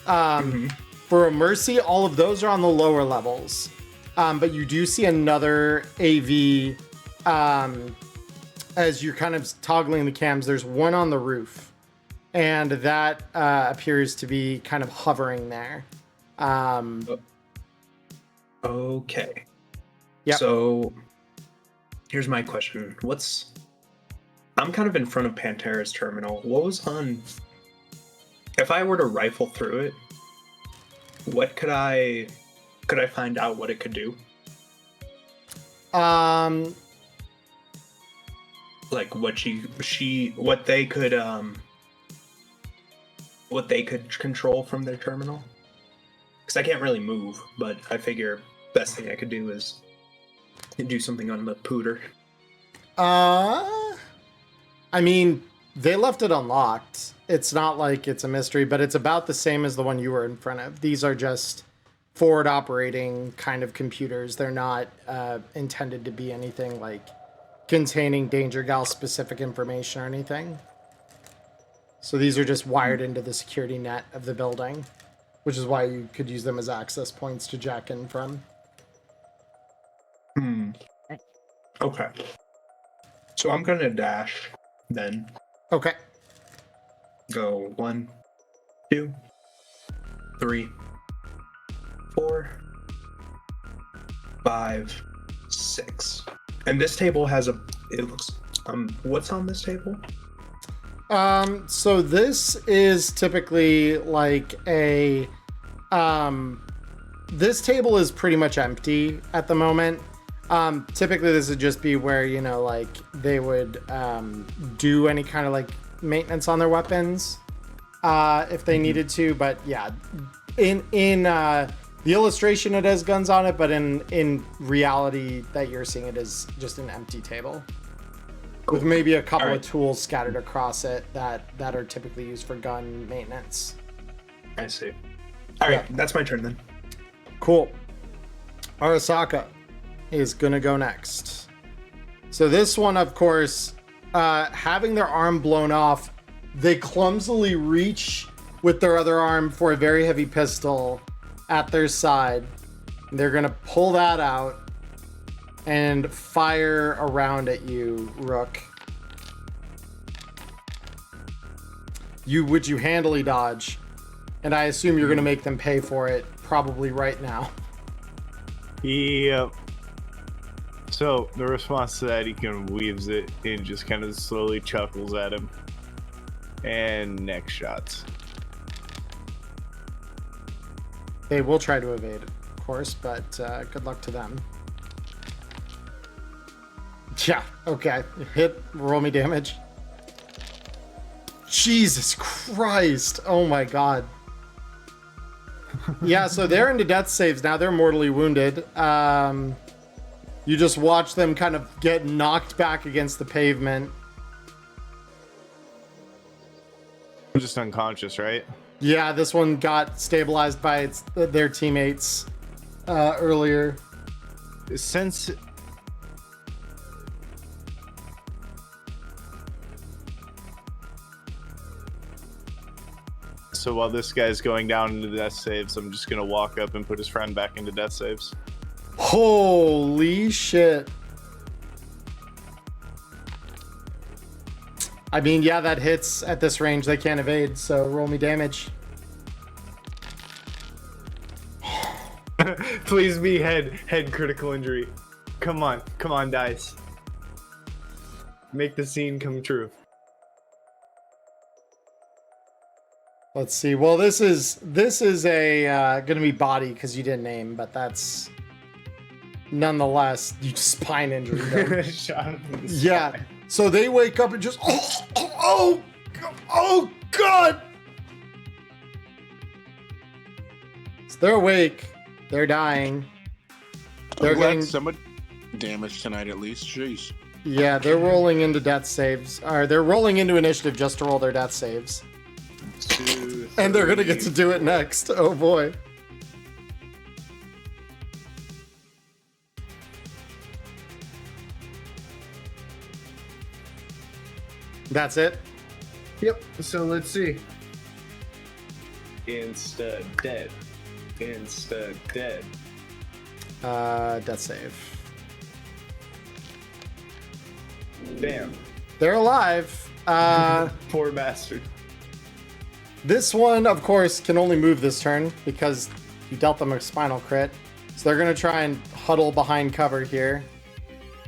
For a Mercy, all of those are on the lower levels. But you do see another AV as you're kind of toggling the cams. There's one on the roof, and that appears to be kind of hovering there. Okay. Yep. So here's my question. I'm kind of in front of Pantera's terminal. What was on... If I were to rifle through it, what could I find out what it could do? Like what they could control from their terminal? Because I can't really move, but I figure best thing I could do is do something on the pooter. I mean, they left it unlocked. It's not like it's a mystery, but it's about the same as the one you were in front of. These are just forward operating kind of computers. They're not intended to be anything like containing Danger Gal specific information or anything. So these are just wired into the security net of the building. which is why you could use them as access points to jack in from. Okay. So I'm gonna dash then. Okay. Go 1, 2, 3, 4, 5, 6. And this table has it looks, what's on this table? So this is typically like a, this table is pretty much empty at the moment. Typically this would just be where, you know, like they would, do any kind of like maintenance on their weapons, if they needed to. But yeah, in the illustration it has guns on it, but in reality that you're seeing it is just an empty table with maybe a couple of tools scattered across it that are typically used for gun maintenance. I see. All right, that's my turn then. Cool. Arasaka is gonna go next. So this one, of course, having their arm blown off, they clumsily reach with their other arm for a very heavy pistol at their side. They're gonna pull that out and fire around at you, Rook. You handily dodge, and I assume you're gonna make them pay for it probably right now. Yep. So the response to that, he kind of weaves it and just kind of slowly chuckles at him. And next shots. They will try to evade, of course, but good luck to them. Yeah, okay. Hit, roll me damage. Jesus Christ. Oh my god. Yeah, so they're into death saves now. They're mortally wounded. You just watch them kind of get knocked back against the pavement. I'm just unconscious, right? Yeah, this one got stabilized by their teammates earlier. Since so while this guy's going down into death saves, I'm just gonna walk up and put his friend back into death saves. Holy shit. I mean, yeah, that hits at this range. They can't evade, so roll me damage. Please be head critical injury. Come on, dice. Make the scene come true. Let's see. Well, this is a gonna be body because you didn't aim, but that's nonetheless you spine injury. Shot him in the Yeah. spine. So they wake up and just oh god. So they're awake. They're dying. They're getting somebody damage tonight at least. Jeez. Yeah, they're rolling into death saves. Or they're rolling into initiative just to roll their death saves. 2, And they're gonna get to do it next. Oh boy. That's it? Yep. So let's see. Insta dead. Death save. Damn. They're alive. Poor bastard. This one, of course, can only move this turn because you dealt them a spinal crit. So they're gonna try and huddle behind cover here.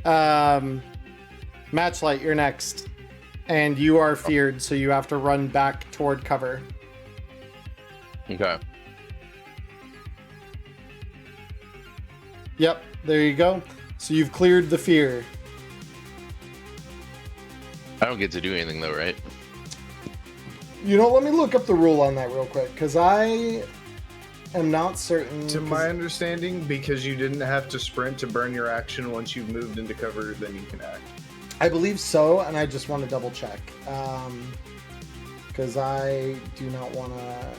Matchlight, you're next. And you are feared, so you have to run back toward cover. Okay. Yep, there you go. So you've cleared the fear. I don't get to do anything though, right? You know, let me look up the rule on that real quick, because I am not certain. To my understanding, because you didn't have to sprint to burn your action once you've moved into cover, then you can act. I believe so, and I just want to double check. Because I do not want to...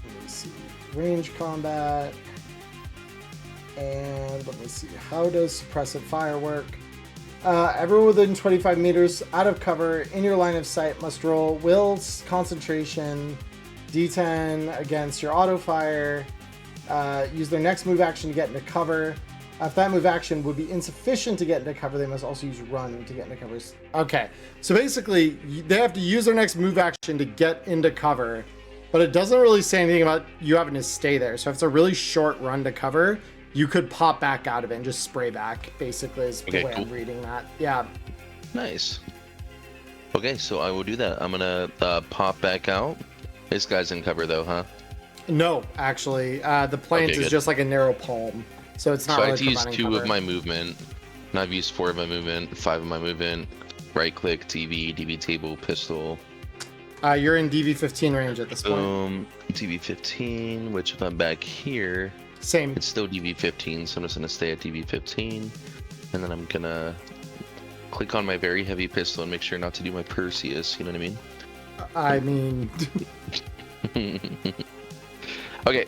Let me see. Range combat. And let me see. How does suppressive fire work? Everyone within 25 meters out of cover in your line of sight must roll will, concentration, D10 against your auto fire. Use their next move action to get into cover. If that move action would be insufficient to get into cover, they must also use run to get into cover. Okay, so basically, they have to use their next move action to get into cover, but it doesn't really say anything about you having to stay there. So if it's a really short run to cover, you could pop back out of it and just spray back, basically, is the way I'm reading that. Yeah. Nice. Okay, so I will do that. I'm gonna pop back out. This guy's in cover though, huh? No, actually. The plant is just like a narrow palm. So it's not so really I have to use 2 cover. of my movement, and I've used 4 of my movement, 5 of my movement, right click, TV, DV table, pistol. You're in DV15 range at this point. Boom, DV15, which if I'm back here, same. It's still DV15, so I'm just gonna stay at DV15, and then I'm gonna click on my very heavy pistol and make sure not to do my Perseus, you know what I mean? Okay.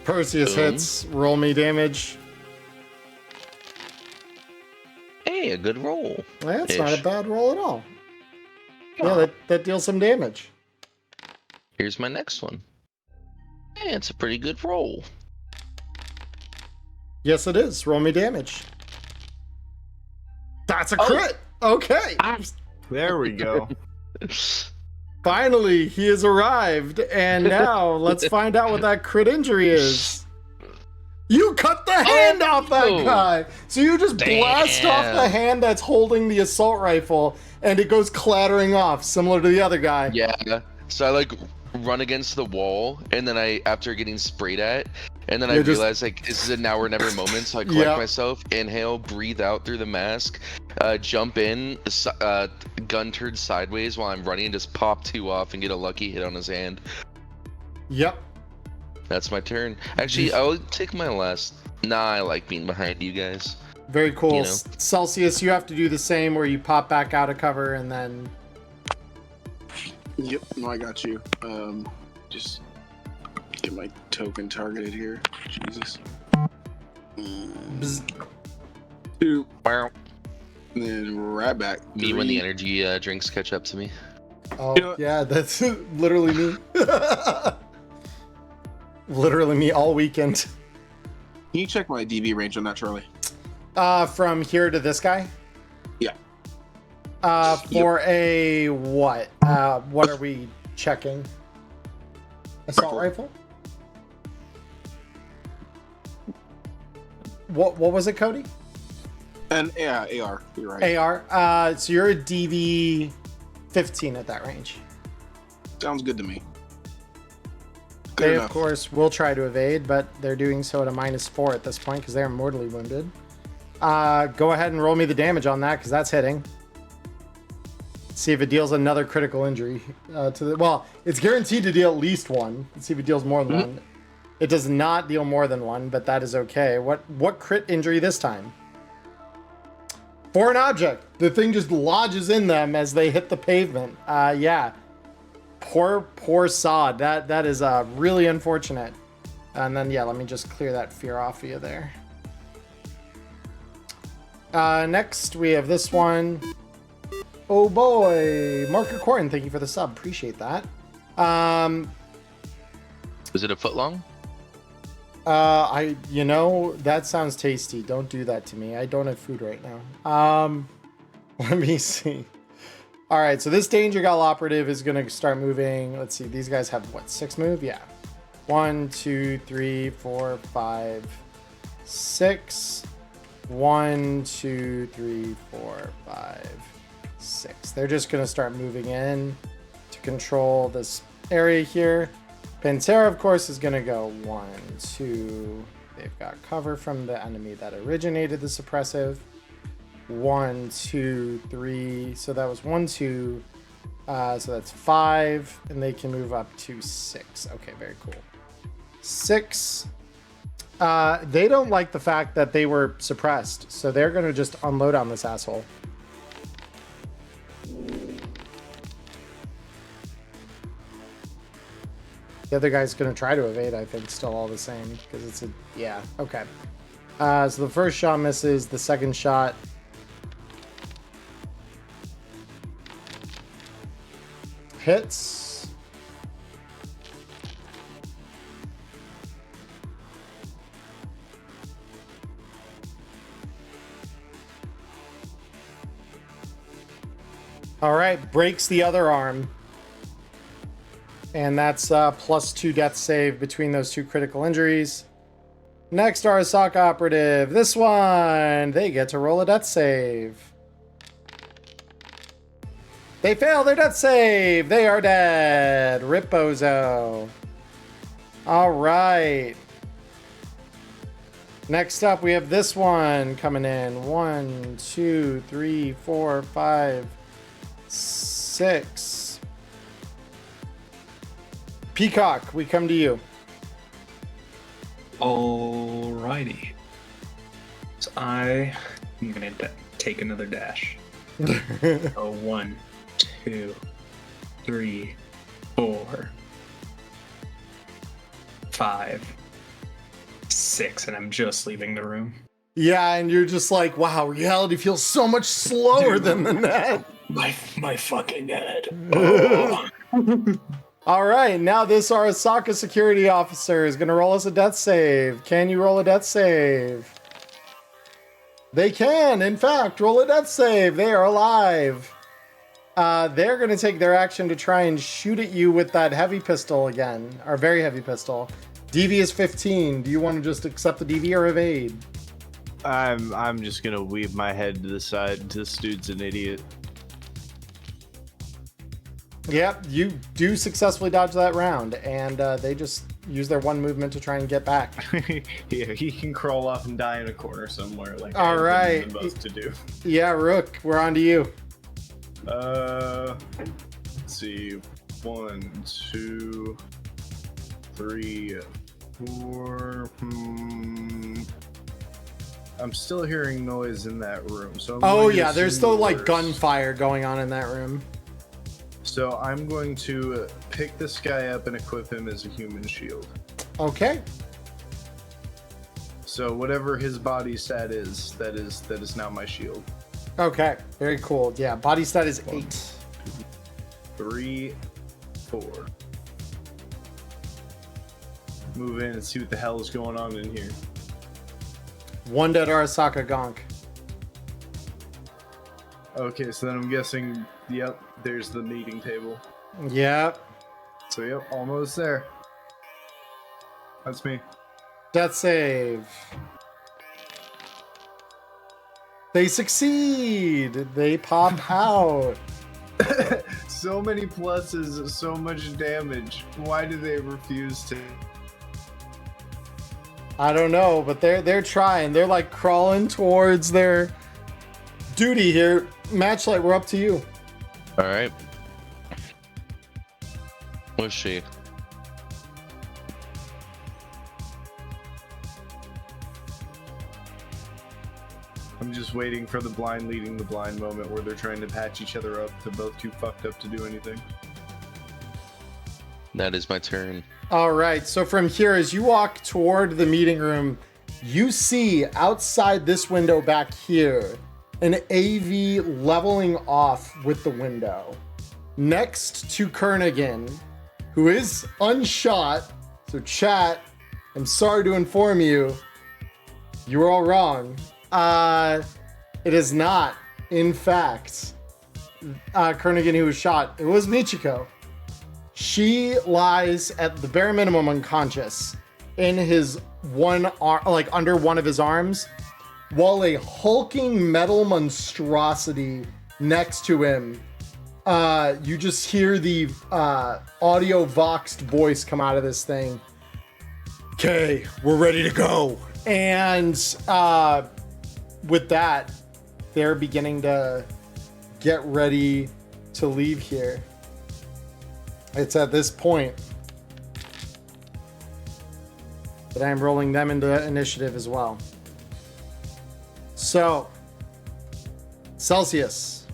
Perseus hits, roll me damage. Hey, a good roll. That's not a bad roll at all. Yeah, that deals some damage. Here's my next one. Hey, it's a pretty good roll. Yes, it is. Roll me damage. That's a crit. Okay. There we go. Finally, he has arrived, and now let's find out what that crit injury is. You cut the hand off that guy! So you just blast off the hand that's holding the assault rifle, and it goes clattering off, similar to the other guy. Yeah. So I like run against the wall, and then after getting sprayed at, and then I realize like this is a now or never moment, so I collect myself, inhale, breathe out through the mask, jump in, gun turned sideways while I'm running, and just pop 2 off and get a lucky hit on his hand. Yep. That's my turn. Actually, I'll take my last. Nah, I like being behind you guys. Very cool. You know? Celsius, you have to do the same where you pop back out of cover and then. Yep, no, I got you. Just get my token targeted here. Jesus. 2. Wow. And then right back. Me when the energy drinks catch up to me. Oh, yeah, that's literally me. Literally me all weekend. Can you check my DV range on that, Charlie? From here to this guy? Yeah. For a what? What are we checking? Assault rifle? What was it, Cody? And yeah, AR. You're right. AR. So you're a DV 15 at that range. Sounds good to me. Good they, enough. Of course, will try to evade, but they're doing so at a -4 at this point because they're mortally wounded. Go ahead and roll me the damage on that because that's hitting. See if it deals another critical injury to the. Well, it's guaranteed to deal at least one. Let's see if it deals more than one. It does not deal more than one, but that is okay. What crit injury this time? For an object, the thing just lodges in them as they hit the pavement. Yeah. Poor sod. That is really unfortunate. And then yeah, let me just clear that fear off of you there. Next we have this one. Oh boy, Marker Corin, thank you for the sub. Appreciate that. Was it a foot long? That sounds tasty. Don't do that to me. I don't have food right now. Let me see. All right, so this Danger Gal operative is going to start moving. Let's see. These guys have what, 6 move? Yeah. 1, 2, 3, 4, 5, 6. 1, 2, 3, 4, 5, 6. They're just going to start moving in to control this area here. Pantera, of course, is going to go 1, 2. They've got cover from the enemy that originated the suppressive. 1, 2, 3. So that was 1, 2. So that's 5. And they can move up to 6. Okay, very cool. 6. They don't like the fact that they were suppressed. So they're going to just unload on this asshole. The other guy's going to try to evade, I think, still all the same. Because it's a... Yeah, okay. So the first shot misses. The second shot... hits. All right, breaks the other arm. And that's +2 death save between those two critical injuries. Next, Arasaka operative. This one, they get to roll a death save. They fail their death save. They are dead. Rip Bozo. All right. Next up, we have this one coming in. 1, 2, 3, 4, 5, 6. Peacock, we come to you. Alrighty. So I'm gonna take another dash. So 1, 2, 3, 4, 5, 6, and I'm just leaving the room. Yeah, and you're just like, wow, reality feels so much slower than the net. My fucking head. Oh. All right, now this Arasaka security officer is going to roll us a death save. Can you roll a death save? They can, in fact, roll a death save. They are alive. They're going to take their action to try and shoot at you with that heavy pistol again, or very heavy pistol. DV is 15. Do you want to just accept the DV or evade? I'm just gonna weave my head to the side. This dude's an idiot. Yep, you do successfully dodge that round, and they just use their one movement to try and get back. Yeah, he can crawl off and die in a corner somewhere. Like all right, supposed to do. Yeah, Rook, we're on to you. Let's see, 1, 2, 3, 4. I'm still hearing noise in that room, so there's still like gunfire going on in that room. So I'm going to pick this guy up and equip him as a human shield. Okay. So whatever his body stat is, that is now my shield. Okay, very cool. Yeah, body stat is 8. 3, 4. Move in and see what the hell is going on in here. One dead Arasaka gonk. Okay, so then I'm guessing, yep, there's the meeting table. Yep. So yep, almost there. That's me. Death save. They succeed. They pop out. So many pluses, so much damage. Why do they refuse to? I don't know, but they're trying. They're like crawling towards their duty here. Matchlight, we're up to you. All right. Where's she? I'm just waiting for the blind leading the blind moment where they're trying to patch each other up. They're both too fucked up to do anything. That is my turn. All right, so from here, as you walk toward the meeting room, you see outside this window back here an AV leveling off with the window next to Kernigan, who is unshot. So chat, I'm sorry to inform you, you were all wrong. It is not, in fact, Kernigan who was shot. It was Michiko. She lies at the bare minimum unconscious in his one arm, like under one of his arms, while a hulking metal monstrosity next to him. You just hear the audio voxed voice come out of this thing. Okay, we're ready to go. And with that, they're beginning to get ready to leave here. It's at this point that I'm rolling them into initiative as well. So, Celsius.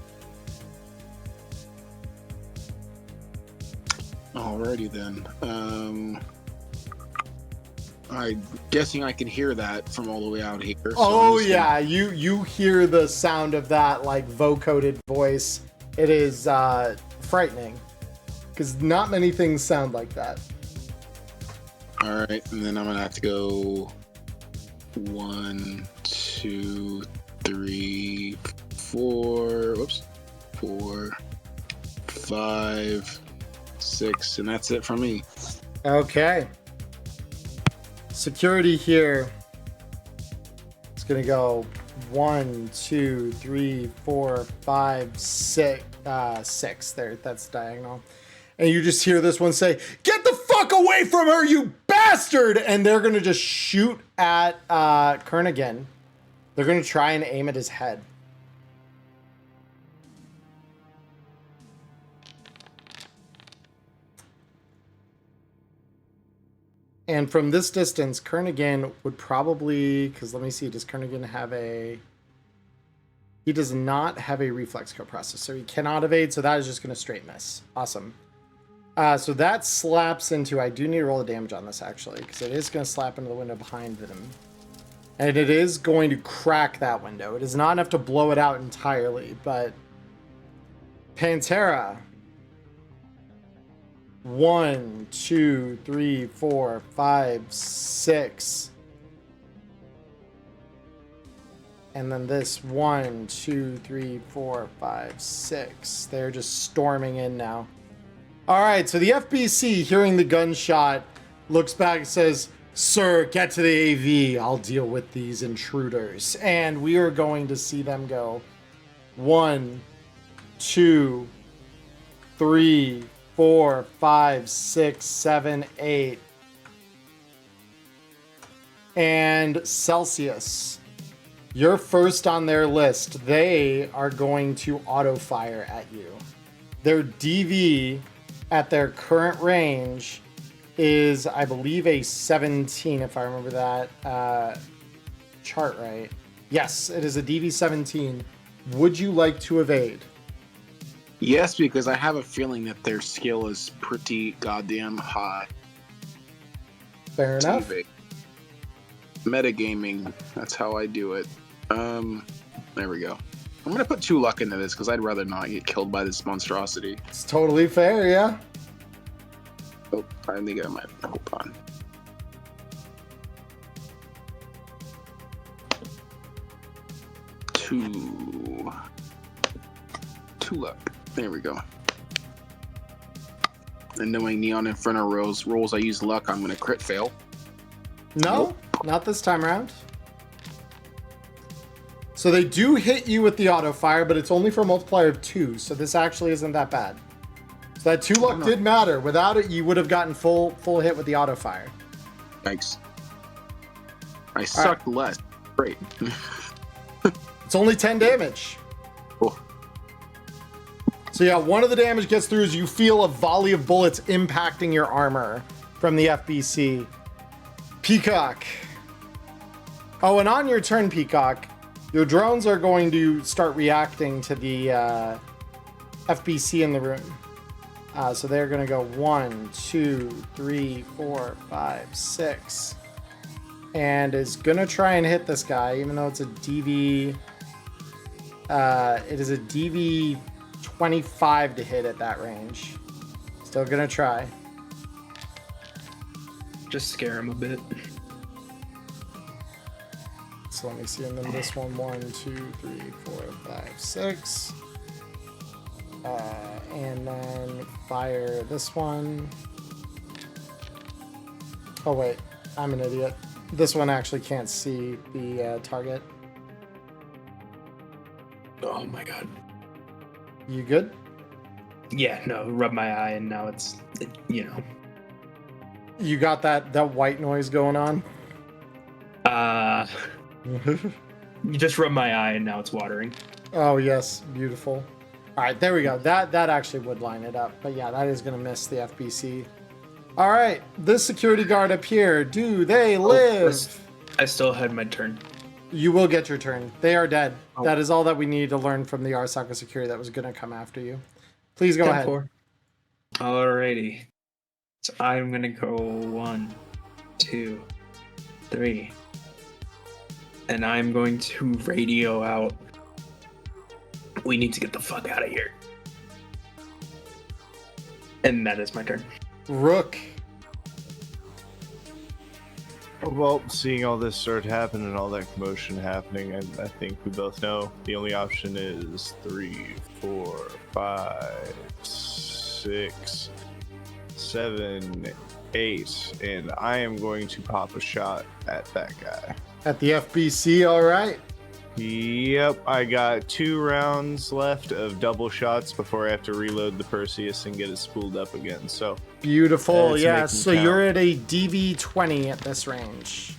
Alrighty then. I'm guessing I can hear that from all the way out here. So Oh yeah, you hear the sound of that like vocoded voice. It is frightening. because not many things sound like that. All right, and then I'm gonna have to go 1, 2, 3, 4. Whoops, 4, 5, 6, and that's it from me. Okay. Security here. It's gonna go 1, 2, 3, 4, 5, 6. 6 there. That's diagonal. And you just hear this one say, "Get the fuck away from her, you bastard!" And they're gonna just shoot at Kernigan. They're gonna try and aim at his head. And from this distance, Kernigan would probably, because let me see, does Kernigan have a... He does not have a reflex copressor, so he cannot evade, so that is just going to straight miss. Awesome. So that slaps into... I do need to roll the damage on this, actually, because it is going to slap into the window behind them. And it is going to crack that window. It is not enough to blow it out entirely, but... Pantera... 1, 2, 3, 4, 5, 6. And then this 1, 2, 3, 4, 5, 6. They're just storming in now. All right, so the FBC, hearing the gunshot, looks back and says, "Sir, get to the AV. I'll deal with these intruders." And we are going to see them go 1, 2, 3, 4, 5, 6, 7, 8. And Celsius, you're first on their list. They are going to auto fire at you. Their DV at their current range is, I believe, a 17, if I remember that chart right. Yes, it is a DV 17. Would you like to evade? Yes, because I have a feeling that their skill is pretty goddamn high. Fair enough. TV. Metagaming, that's how I do it. There we go. I'm gonna put 2 luck into this because I'd rather not get killed by this monstrosity. It's totally fair, yeah. Oh, I think I might. Hold on. Two luck. There we go. And knowing Neon Inferno rolls I use luck, I'm gonna crit fail. No, not this time around. So they do hit you with the auto fire, but it's only for a multiplier of 2, so this actually isn't that bad. So that 2 luck did matter. Without it, you would have gotten full hit with the auto fire. Thanks. I sucked less. Great. It's only 10 damage. Oh. So yeah, one of the damage gets through as you feel a volley of bullets impacting your armor from the FBC. Peacock. Oh, and on your turn, Peacock, your drones are going to start reacting to the FBC in the room. So they're going to go 1, 2, 3, 4, 5, 6. And is going to try and hit this guy, even though it's a DV... it is a DV 25 to hit at that range. Still going to try. Just scare him a bit. So let me see. And then this one, 1, 2, 3, 4, 5, 6. And then fire this one. Oh, wait. I'm an idiot. This one actually can't see the target. Oh my god. You good? Yeah, no, rub my eye and now it's, you know. You got that white noise going on? You just rub my eye and now it's watering. Oh, yes. Beautiful. All right, there we go. That actually would line it up. But yeah, that is going to miss the FBC. All right, this security guard up here, do they live? I still had my turn. You will get your turn. They are dead. Oh. That is all that we need to learn from the Arasaka security that was going to come after you. Please go ahead. Alrighty. So I'm going to go 1, 2, 3. And I'm going to radio out. We need to get the fuck out of here. And that is my turn. Rook. Well, seeing all this start happening and all that commotion happening, I think we both know the only option is 3, 4, 5, 6, 7, 8, and I am going to pop a shot at that guy. At the FBC, all right. Yep, I got 2 rounds left of double shots before I have to reload the Perseus and get it spooled up again. So Beautiful, let's yeah. make 'em So count. you're at a DV20 at this range.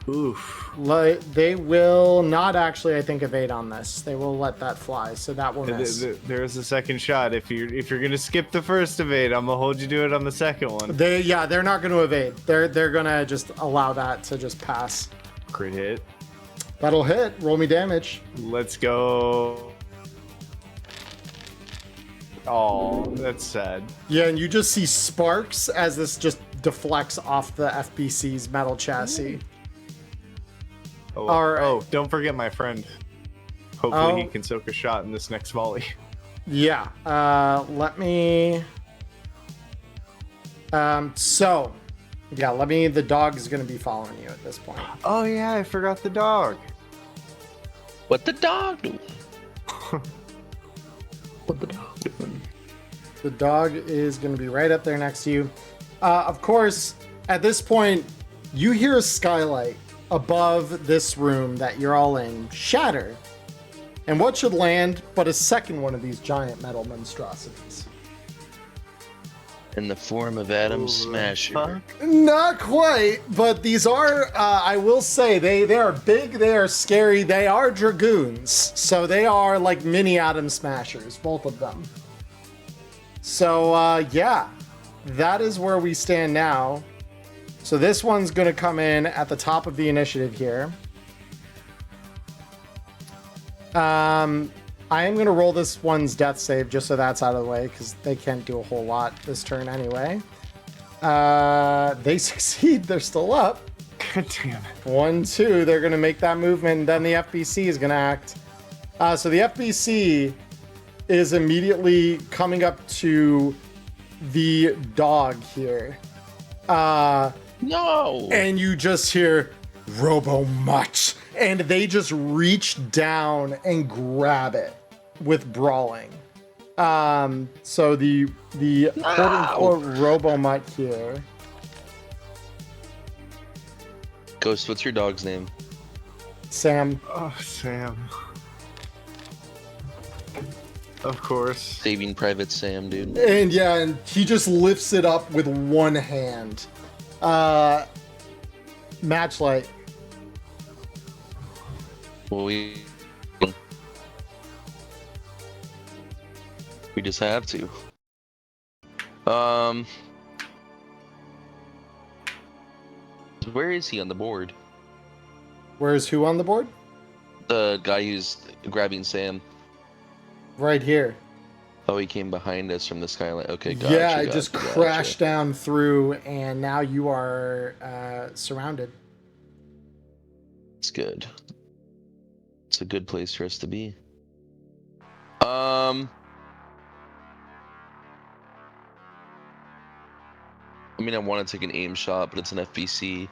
Oof. They will not actually, I think, evade on this. They will let that fly, so that will miss. There's a second shot. If you're gonna skip the first evade, I'm gonna hold you to it on the second one. They're not going to evade. They're gonna just allow that to just pass. Crit hit. That'll hit. Roll me damage. Let's go. Oh, that's sad. Yeah, and you just see sparks as this just deflects off the FBC's metal chassis. Oh, All right. oh, don't forget my friend. Hopefully he Oh. can soak a shot in this next volley. Yeah. Let me. The dog is going to be following you at this point. Oh yeah, I forgot the dog. What the dog do? What the dog doing? The dog is going to be right up there next to you. Of course, at this point, you hear a skylight above this room that you're all in shatter. And what should land but a second one of these giant metal monstrosities? In the form of Adam Smasher. Not quite, but these are, I will say, they are big, they are scary, they are dragoons. So they are like mini Atom Smashers, both of them. So, yeah, that is where we stand now. So this one's going to come in at the top of the initiative here. I am going to roll this one's death save just so that's out of the way because they can't do a whole lot this turn anyway. They succeed. They're still up. God damn it. 1, 2. They're going to make that movement, and then the FBC is going to act. So the FBC is immediately coming up to the dog here. No! And you just hear Robo Much. And they just reach down and grab it with brawling. So the quote unquote Robo Mutt here. Ghost, what's your dog's name? Sam. Oh, Sam. Of course. Saving Private Sam, dude. And yeah, and he just lifts it up with one hand. Matchlight. Well, we just have to. Where is he on the board? Where's who on the board? The guy who's grabbing Sam. Right here. Oh, he came behind us from the skylight. Okay, gotcha. Yeah, it just crashed down through, and now you are surrounded. It's good. It's a good place for us to be. I mean, I want to take an aim shot, but it's an FBC.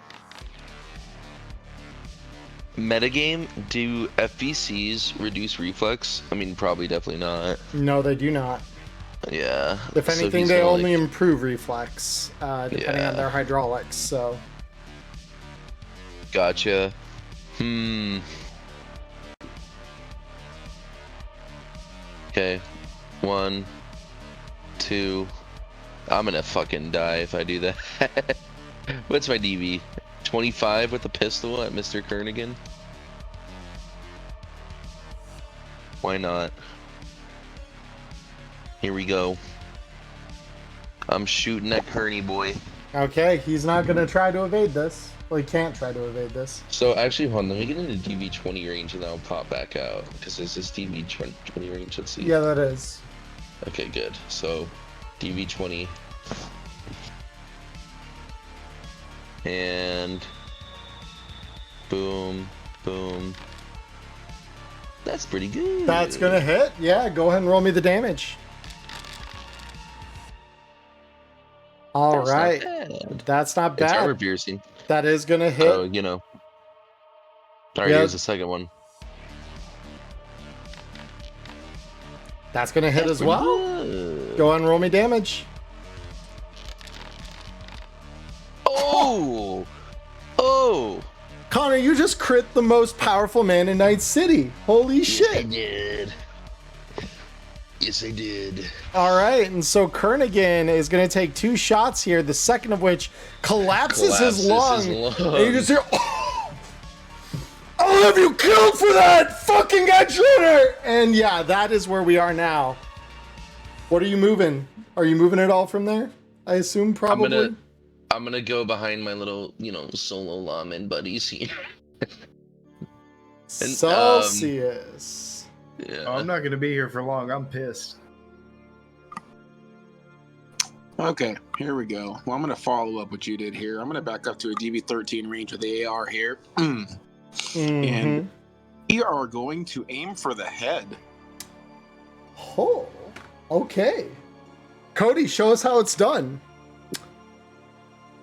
Metagame, do FBCs reduce reflex? I mean, probably, definitely not. No, they do not. Yeah. If so anything, he's they gonna, only like, improve reflex, depending on their hydraulics, so. Gotcha. Okay. 1, 2. I'm gonna fucking die if I do that. What's my DV? 25 with a pistol at Mr. Kernigan? Why not? Here we go. I'm shooting at Kearney boy. Okay, he's not going to try to evade this. Well, he can't try to evade this. So actually, hold on, let me get into DV20 range and then I'll pop back out. Because this is DV20 range, let's see. Yeah, that is. Okay, good. So, DV20. And... boom, boom. That's pretty good. That's going to hit. Yeah, go ahead and roll me the damage. All That's not right. bad. That's not It's armor bad. piercing. That is going to hit. So, you know. Alright, Yeah. here's the second one. That's going to hit as Pretty well. good. Go on, roll me damage. Oh! Oh! Connor, you just crit the most powerful man in Night City. Holy Yes, I shit. did. Yes, I did. All right, and so Kernigan is going to take 2 shots here, the second of which collapses his lung. And you just hear, oh, I'll have you killed for that, fucking intruder! And yeah, that is where we are now. What are you moving? Are you moving at all from there? I assume probably. I'm gonna go behind my little, solo lawman buddies here. Celsius. Yeah. Oh, I'm not gonna be here for long. I'm pissed. Okay, here we go. Well, I'm going to follow up what you did here. I'm going to back up to a DV13 range with the AR here. And we are going to aim for the head. Oh, okay. Cody, show us how it's done.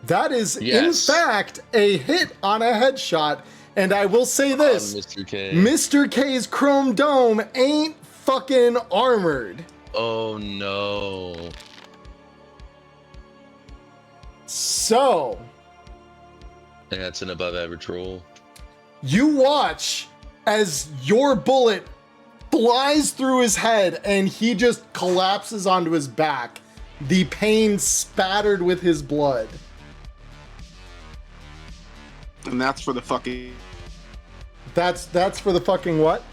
That is, Yes. in fact, a hit on a headshot. And I will say this, Mr. K. Mr. K's chrome dome ain't fucking armored. Oh no. So, That's an above average roll. you watch as your bullet flies through his head and he just collapses onto his back, the pain spattered with his blood. And that's for the fucking... That's for the fucking what?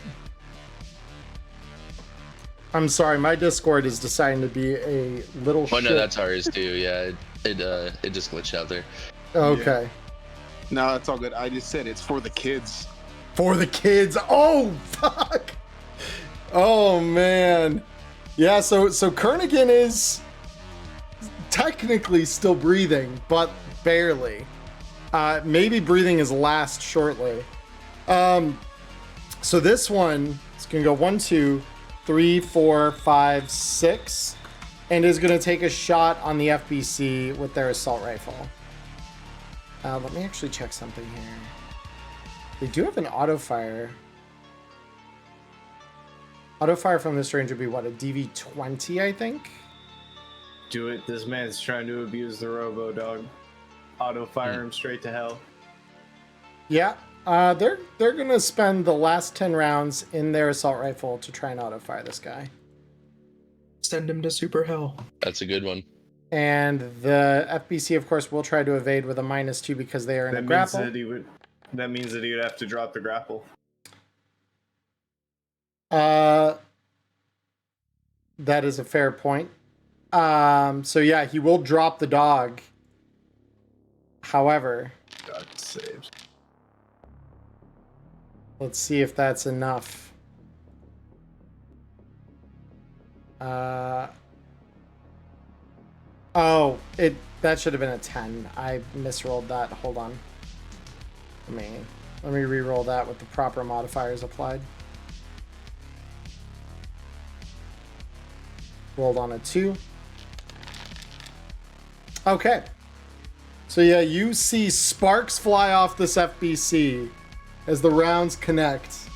I'm sorry, my Discord is deciding to be a little shit. Oh no, that's ours too. Yeah, it just glitched out there. Okay. Yeah. No, that's all good. I just said it's for the kids. For the kids. Oh, fuck. Oh, man. Yeah, so Kernigan is technically still breathing, but barely. Maybe breathing his last shortly. So this one is going to go 1, 2, 3, 4, 5, 6, and is going to take a shot on the FBC with their assault rifle. Let me actually check something here. They do have an auto fire. Auto fire from this range would be what, a DV20, I think? Do it. This man's trying to abuse the robo dog. Auto fire him straight to hell. Yeah. They're gonna spend the last 10 rounds in their assault rifle to try and auto fire this guy. Send him to super hell. That's a good one. And the FBC, of course, will try to evade with a -2 because they are in a grapple. That means that he would have to drop the grapple. That is a fair point. So yeah, he will drop the dog. However, God saved. Let's see if that's enough. That should have been a 10. I misrolled that. Hold on. Let me re-roll that with the proper modifiers applied. Rolled on a 2. Okay. So yeah, you see sparks fly off this FBC as the rounds connect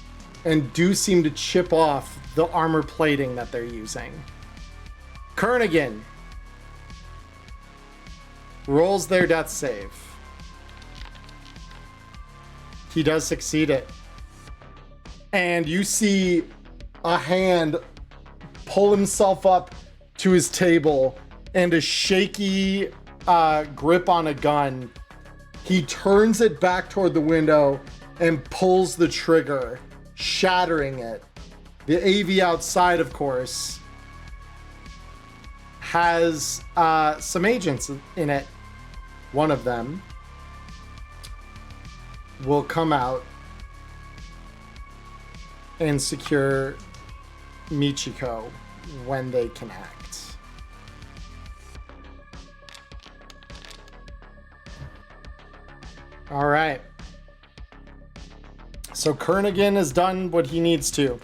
and do seem to chip off the armor plating that they're using. Kernigan rolls their death save. He does succeed it. And you see a hand pull himself up to his table and a shaky grip on a gun. He turns it back toward the window and pulls the trigger, shattering it. The AV outside, of course, has some agents in it. One of them will come out and secure Michiko when they can act. All right. So Kernigan has done what he needs to.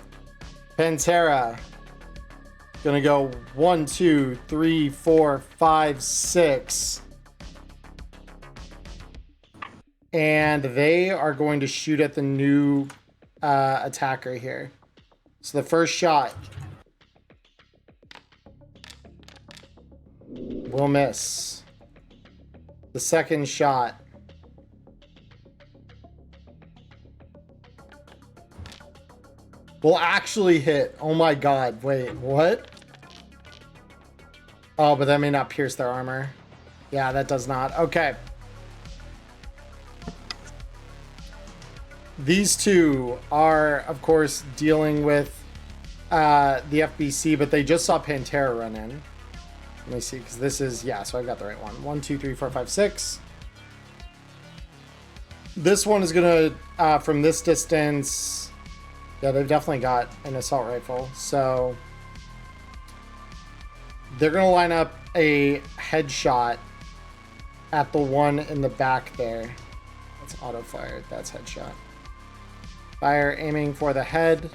Pantera, Gonna go 1, 2, 3, 4, 5, 6. And they are going to shoot at the new attacker here. So the first shot will miss. The second shot will actually hit. Oh my god, wait, what? Oh, but that may not pierce their armor. Yeah, that does not. Okay. These two are, of course, dealing with the FBC, but they just saw Pantera run in. Let me see, because this is, yeah, so I got the right one. 1, 2, 3, 4, 5, 6. This one is going to, from this distance, yeah, they've definitely got an assault rifle. So they're going to line up a headshot at the one in the back there. That's auto fired. That's headshot. Fire, aiming for the head.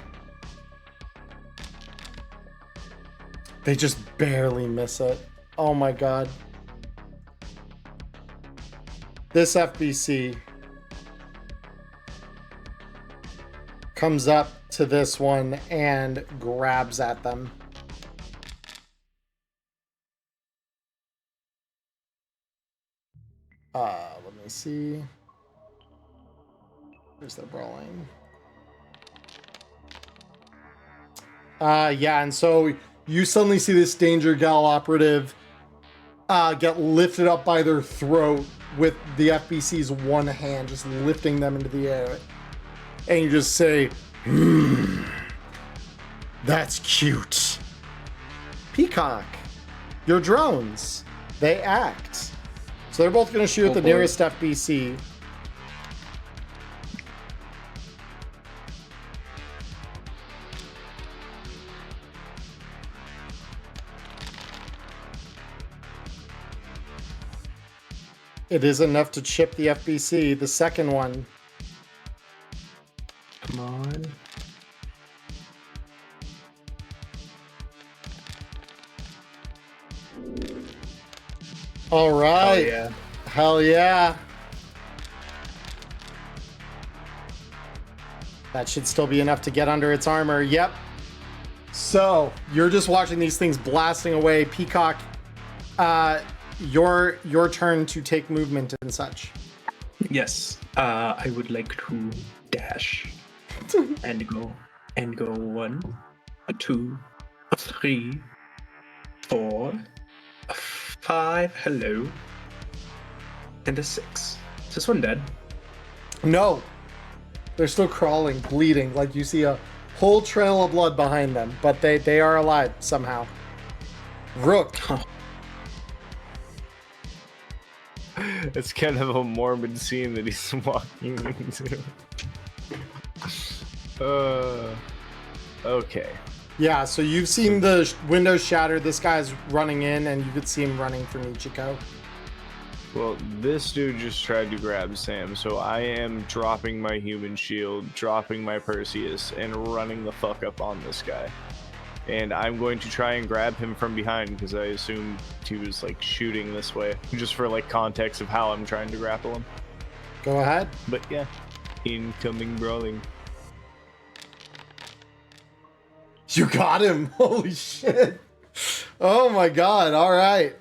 They just barely miss it. Oh my god. This FBC comes up to this one and grabs at them. Let me see. Where's the brawling? Yeah, and so you suddenly see this Danger Gal operative get lifted up by their throat with the FBC's one hand just lifting them into the air. And you just say, that's cute. Peacock, your drones, they act. So they're both going to shoot at the nearest FBC. It is enough to chip the FBC. The second one. Come on. All right. Oh, yeah. Hell yeah. That should still be enough to get under its armor. Yep. So you're just watching these things blasting away. Peacock, your turn to take movement and such. Yes. I would like to dash and go 1, 2, 3, 4, 5. Hello. And a 6. Is this one dead? No. They're still crawling, bleeding. Like you see a whole trail of blood behind them, but they are alive somehow. Rook. Huh. It's kind of a morbid scene that he's walking into. Okay. Yeah, so you've seen the windows shatter. This guy's running in, and you could see him running for Michiko. Well, this dude just tried to grab Sam, so I am dropping my human shield, dropping my Perseus, and running the fuck up on this guy. And I'm going to try and grab him from behind, because I assumed he was, like, shooting this way. Just for, like, context of how I'm trying to grapple him. Go ahead. But, yeah. Incoming brawling. You got him. Holy shit. Oh my god. All right.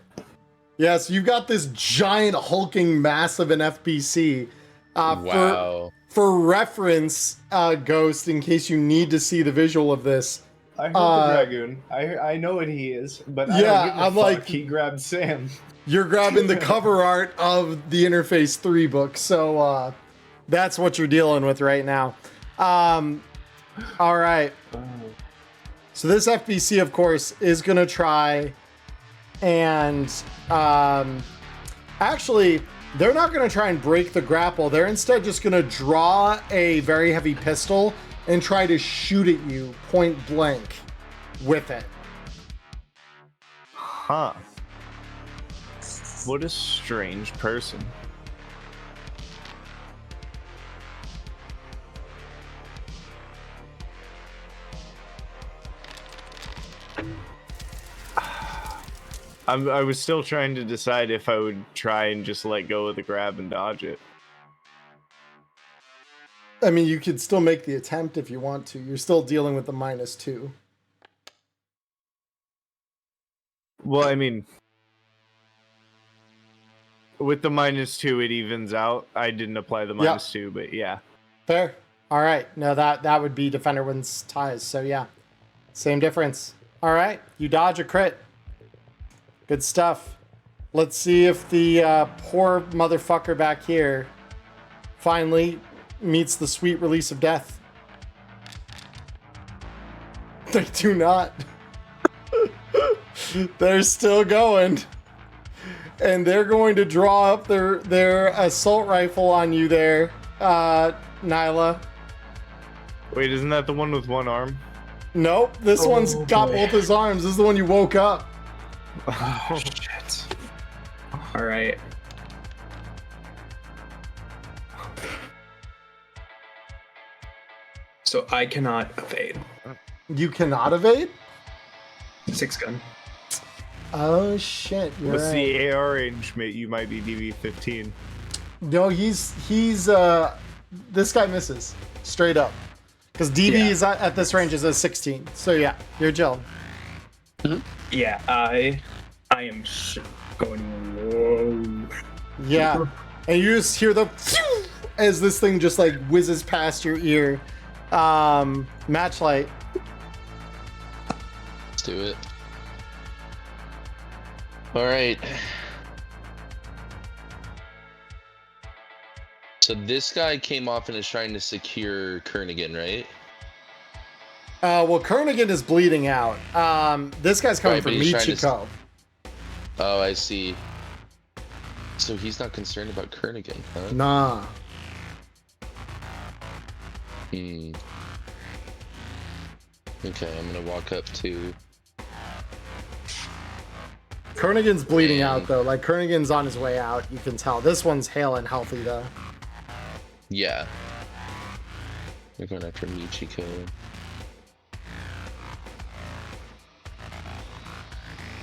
Yeah, so you've got this giant hulking mass of an FBC. Wow. For reference, Ghost, in case you need to see the visual of this. I heard the Dragoon. I know what he is, but I don't give a fuck. Like, he grabbed Sam. You're grabbing the cover art of the Interface 3 book, so that's what you're dealing with right now. All right. So this FBC, of course, is going to try and actually, they're not going to try and break the grapple. They're instead just going to draw a very heavy pistol and try to shoot at you point blank with it. Huh. What a strange person. I was still trying to decide if I would try and just let go of the grab and dodge it. I mean, you could still make the attempt if you want to. You're still dealing with the -2. Well, I mean, with the -2, it evens out. I didn't apply the -2, but yeah. Fair. All right. No, that would be defender wins ties. So yeah, same difference. All right. You dodge a crit. Good stuff. Let's see if the poor motherfucker back here finally meets the sweet release of death. They do not. They're still going. And they're going to draw up their assault rifle on you there, Nyla. Wait, isn't that the one with one arm? Nope, this one's got both his arms. This is the one you woke up. Oh, shit. All right. So I cannot evade. You cannot evade? 6 gun. Oh shit! You're What's right. the AR range, mate? You might be DV-15. No, he's this guy misses straight up because DV is at this range is a 16. So yeah, you're Jill. Yeah, I am going. Whoa. Yeah, and you just hear the as this thing just like whizzes past your ear. Matchlight. Let's do it. All right. So this guy came off and is trying to secure Kernigan, right? Well, Kernigan is bleeding out. This guy's coming Right, but from he's trying to Michiko. Oh, I see. So he's not concerned about Kernigan, huh? Nah. Okay, I'm gonna walk up to... Kernigan's bleeding out though. Like Kernigan's on his way out. You can tell. This one's hale and healthy though. Yeah. We're going after Michiko.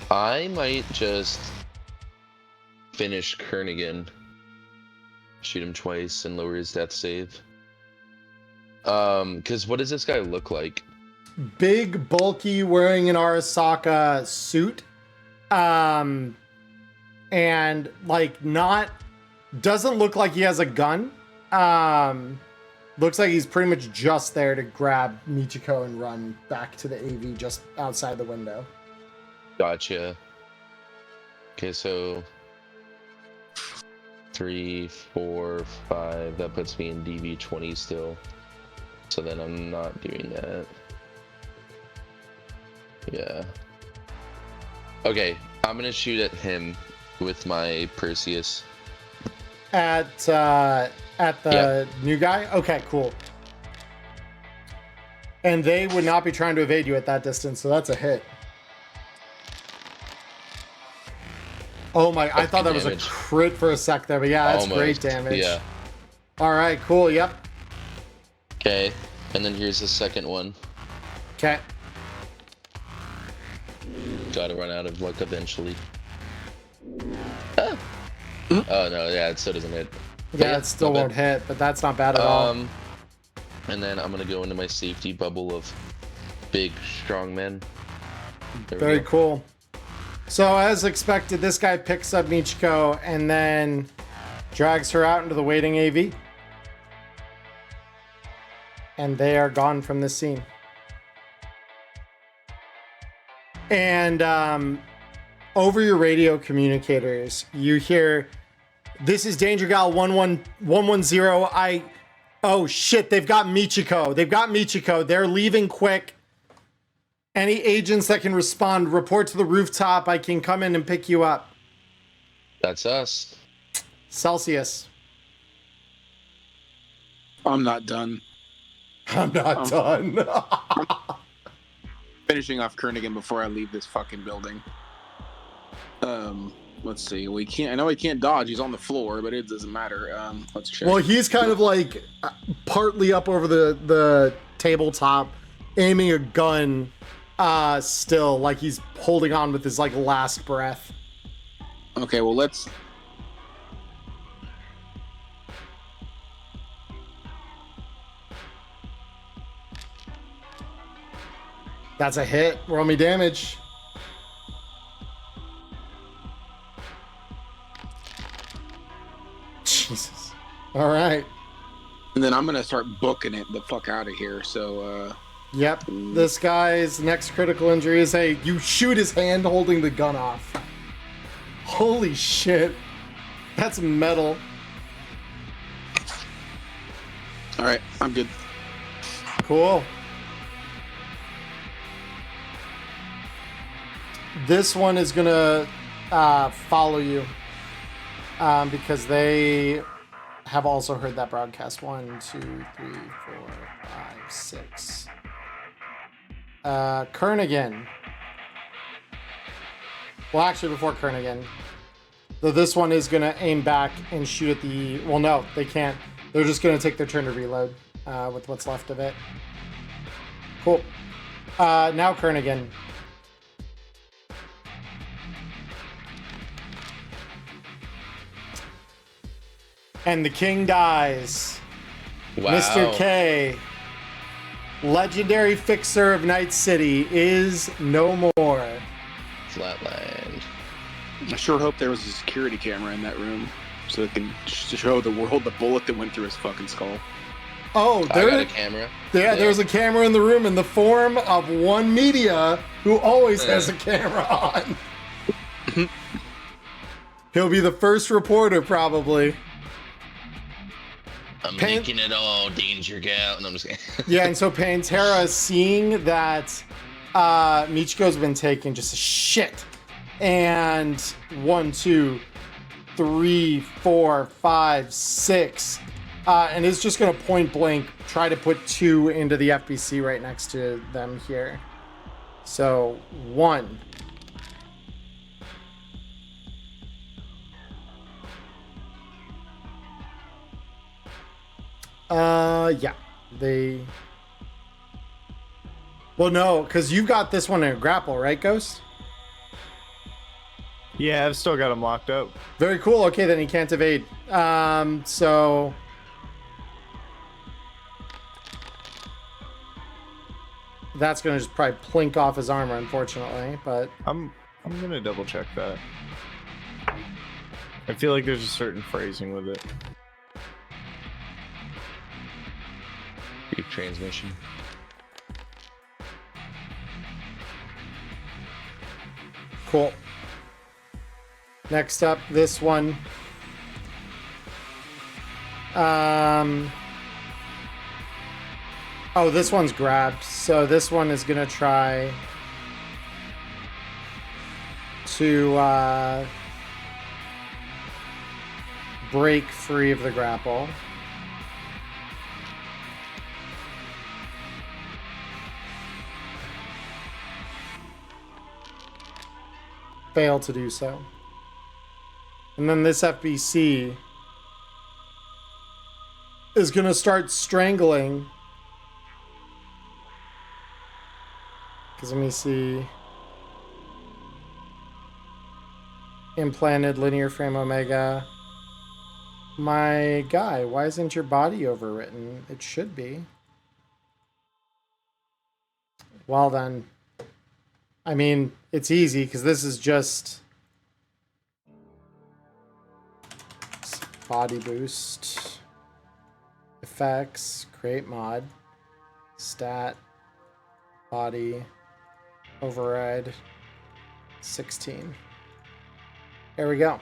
I might just finish Kernigan. Shoot him twice and lower his death save. Because what does this guy look like? Big, bulky, wearing an Arasaka suit. And like doesn't look like he has a gun. Looks like he's pretty much just there to grab Michiko and run back to the AV just outside the window. Gotcha. Okay, so 3, 4, 5. That puts me in DV-20 still. So then I'm not doing that. Yeah. Okay, I'm gonna shoot at him with my Perseus. At the new guy? Okay, cool. And they would not be trying to evade you at that distance, so that's a hit. Oh my, I thought that was a crit for a sec there, but yeah, that's great damage. Yeah. All right, cool, yep. Okay, and then here's the second one. Okay. Gotta run out of luck eventually. Ah. Oh no, yeah, it still doesn't hit. Yeah, it still won't hit, but that's not bad at all. And then I'm gonna go into my safety bubble of big, strong men. Very cool. So as expected, this guy picks up Michiko and then drags her out into the waiting AV. And they are gone from this scene. And over your radio communicators, you hear, "This is Danger Gal 110. Oh shit, they've got Michiko. They've got Michiko. They're leaving quick. Any agents that can respond, report to the rooftop. I can come in and pick you up." That's us. Celsius. I'm not done. I'm not done. Finishing off Kernigan before I leave this fucking building. Let's see. We can't. I know he can't dodge. He's on the floor, but it doesn't matter. Let's check. Well, he's kind of like partly up over the tabletop, aiming a gun still, like he's holding on with his like last breath. Okay, well let's. That's a hit. Roll me damage. Jesus. All right. And then I'm gonna start booking it the fuck out of here. So. Yep. This guy's next critical injury is you shoot his hand holding the gun off. Holy shit. That's metal. All right, I'm good. Cool. This one is gonna follow you because they have also heard that broadcast. 1, 2, 3, 4, 5, 6. Kernigan. Well, actually, before Kernigan, this one is gonna aim back and shoot at the. Well, no, they can't. They're just gonna take their turn to reload with what's left of it. Cool. Now Kernigan. And the king dies. Wow. Mr. K, legendary fixer of Night City, is no more. Flatland. I sure hope there was a security camera in that room so it can show the world the bullet that went through his fucking skull. Oh, I got a camera. Yeah, there's a camera in the room in the form of one media who always has a camera on. He'll be the first reporter, probably. I'm making it all danger gal. No, I'm just kidding. Yeah, and so Pantera, seeing that Michiko's been taking just a shit, and 1, 2, 3, 4, 5, 6, and is just gonna point blank try to put 2 into the FBC right next to them here. So 1. Yeah, they. Well, no, because you've got this one in a grapple, right, Ghost? Yeah, I've still got him locked up. Very cool. Okay, then he can't evade. So. That's gonna just probably plink off his armor, unfortunately, but. I'm gonna double check that. I feel like there's a certain phrasing with it. Deep transmission. Cool. Next up, this one. Oh, this one's grabbed. So this one is gonna try to break free of the grapple. Fail to do so. And then this FBC is going to start strangling. Because let me see. Implanted linear frame omega. My guy, why isn't your body overwritten? It should be. Well then. I mean, it's easy because this is just body boost, effects, create mod, stat, body, override, 16. There we go.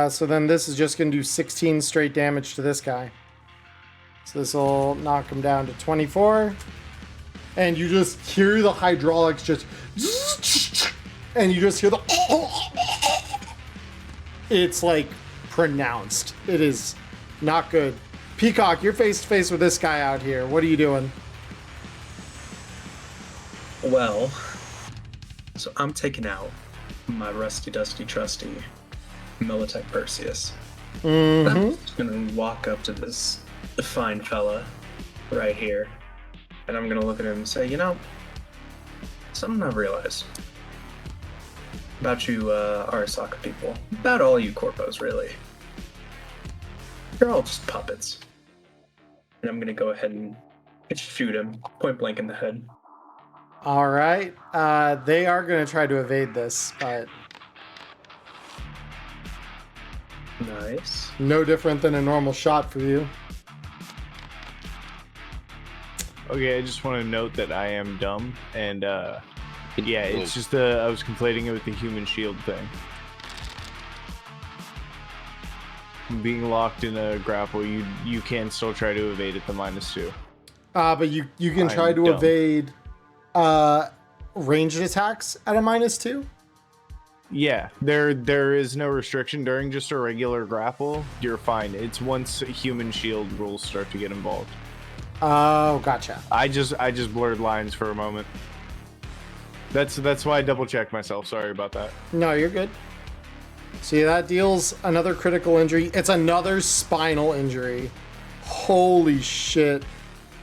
So then this is just going to do 16 straight damage to this guy. So this will knock him down to 24. And you just hear the hydraulics just... And you just hear the... It's like pronounced. It is not good. Peacock, you're face to face with this guy out here. What are you doing? Well, so I'm taking out my rusty, dusty, trusty Militech Perseus. I'm just gonna walk up to this fine fella right here, and I'm gonna look at him and say, you know, Something I've realized about you Arasaka people, about all you corpos really. You're all just puppets. And I'm gonna go ahead and shoot him point blank in the head. All right. They are going to try to evade this, but Nice. no different than a normal shot for you. Okay, I just want to note that I am dumb, and yeah, it's just I was conflating it with the human shield thing. Being locked in a grapple, you can still try to evade at the -2. But you can try I'm to dumb. evade ranged attacks at a -2. Yeah, there is no restriction during just a regular grapple. You're fine. It's once human shield rules start to get involved. Oh, gotcha. I just blurred lines for a moment. That's why I double checked myself. Sorry about that. No, you're good. See, that deals another critical injury. It's another spinal injury. Holy shit.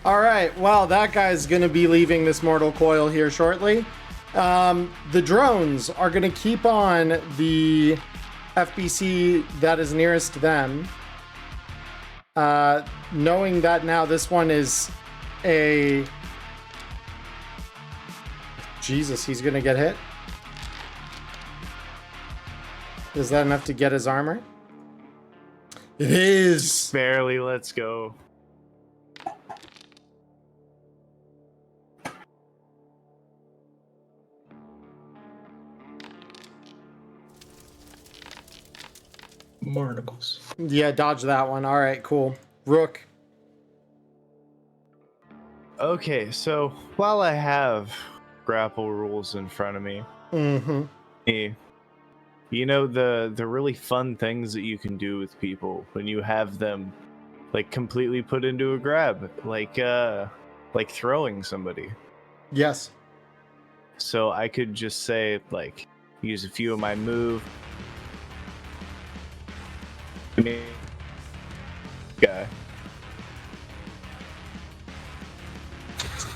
All right, well, that guy's going to be leaving this mortal coil here shortly. The drones are going to keep on the FBC that is nearest to them. Knowing that now this one is a... Jesus, he's going to get hit. Is that enough to get his armor? It is! Barely. Let's go. Barnacles. Yeah, dodge that one. All right, cool. Rook. Okay, so while I have grapple rules in front of me, you know the really fun things that you can do with people when you have them like completely put into a grab, like throwing somebody. Yes. So I could just say like use a few of my move. Guy.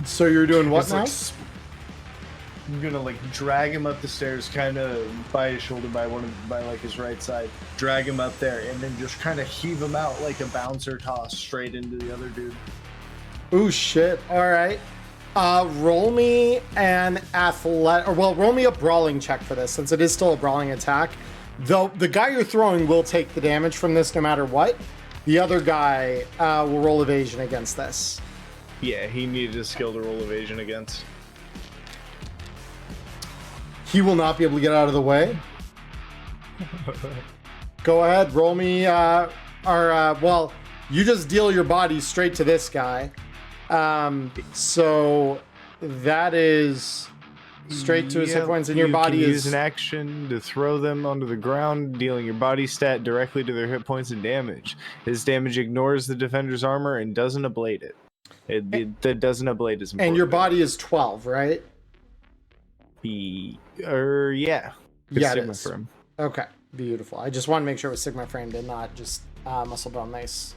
So you're doing what now? I'm gonna like drag him up the stairs, kind of by his shoulder, by like his right side. Drag him up there, and then just kind of heave him out like a bouncer toss straight into the other dude. Ooh, shit. All right. Roll me an roll me a brawling check for this, since it is still a brawling attack. Though the guy you're throwing will take the damage from this no matter what. The other guy will roll evasion against this. Yeah, he needed a skill to roll evasion against. He will not be able to get out of the way. Go ahead, roll me, well, you just deal your body straight to this guy. So that is straight to his hit points, and your body can is... use an action to throw them onto the ground, dealing your body stat directly to their hit points and damage. This damage ignores the defender's armor and doesn't ablate it. That doesn't ablate is important. And your body is 12, right? Yeah. Yeah, it Sigma is. Frame. Okay, beautiful. I just want to make sure it was Sigma framed and not just muscle bone. Nice.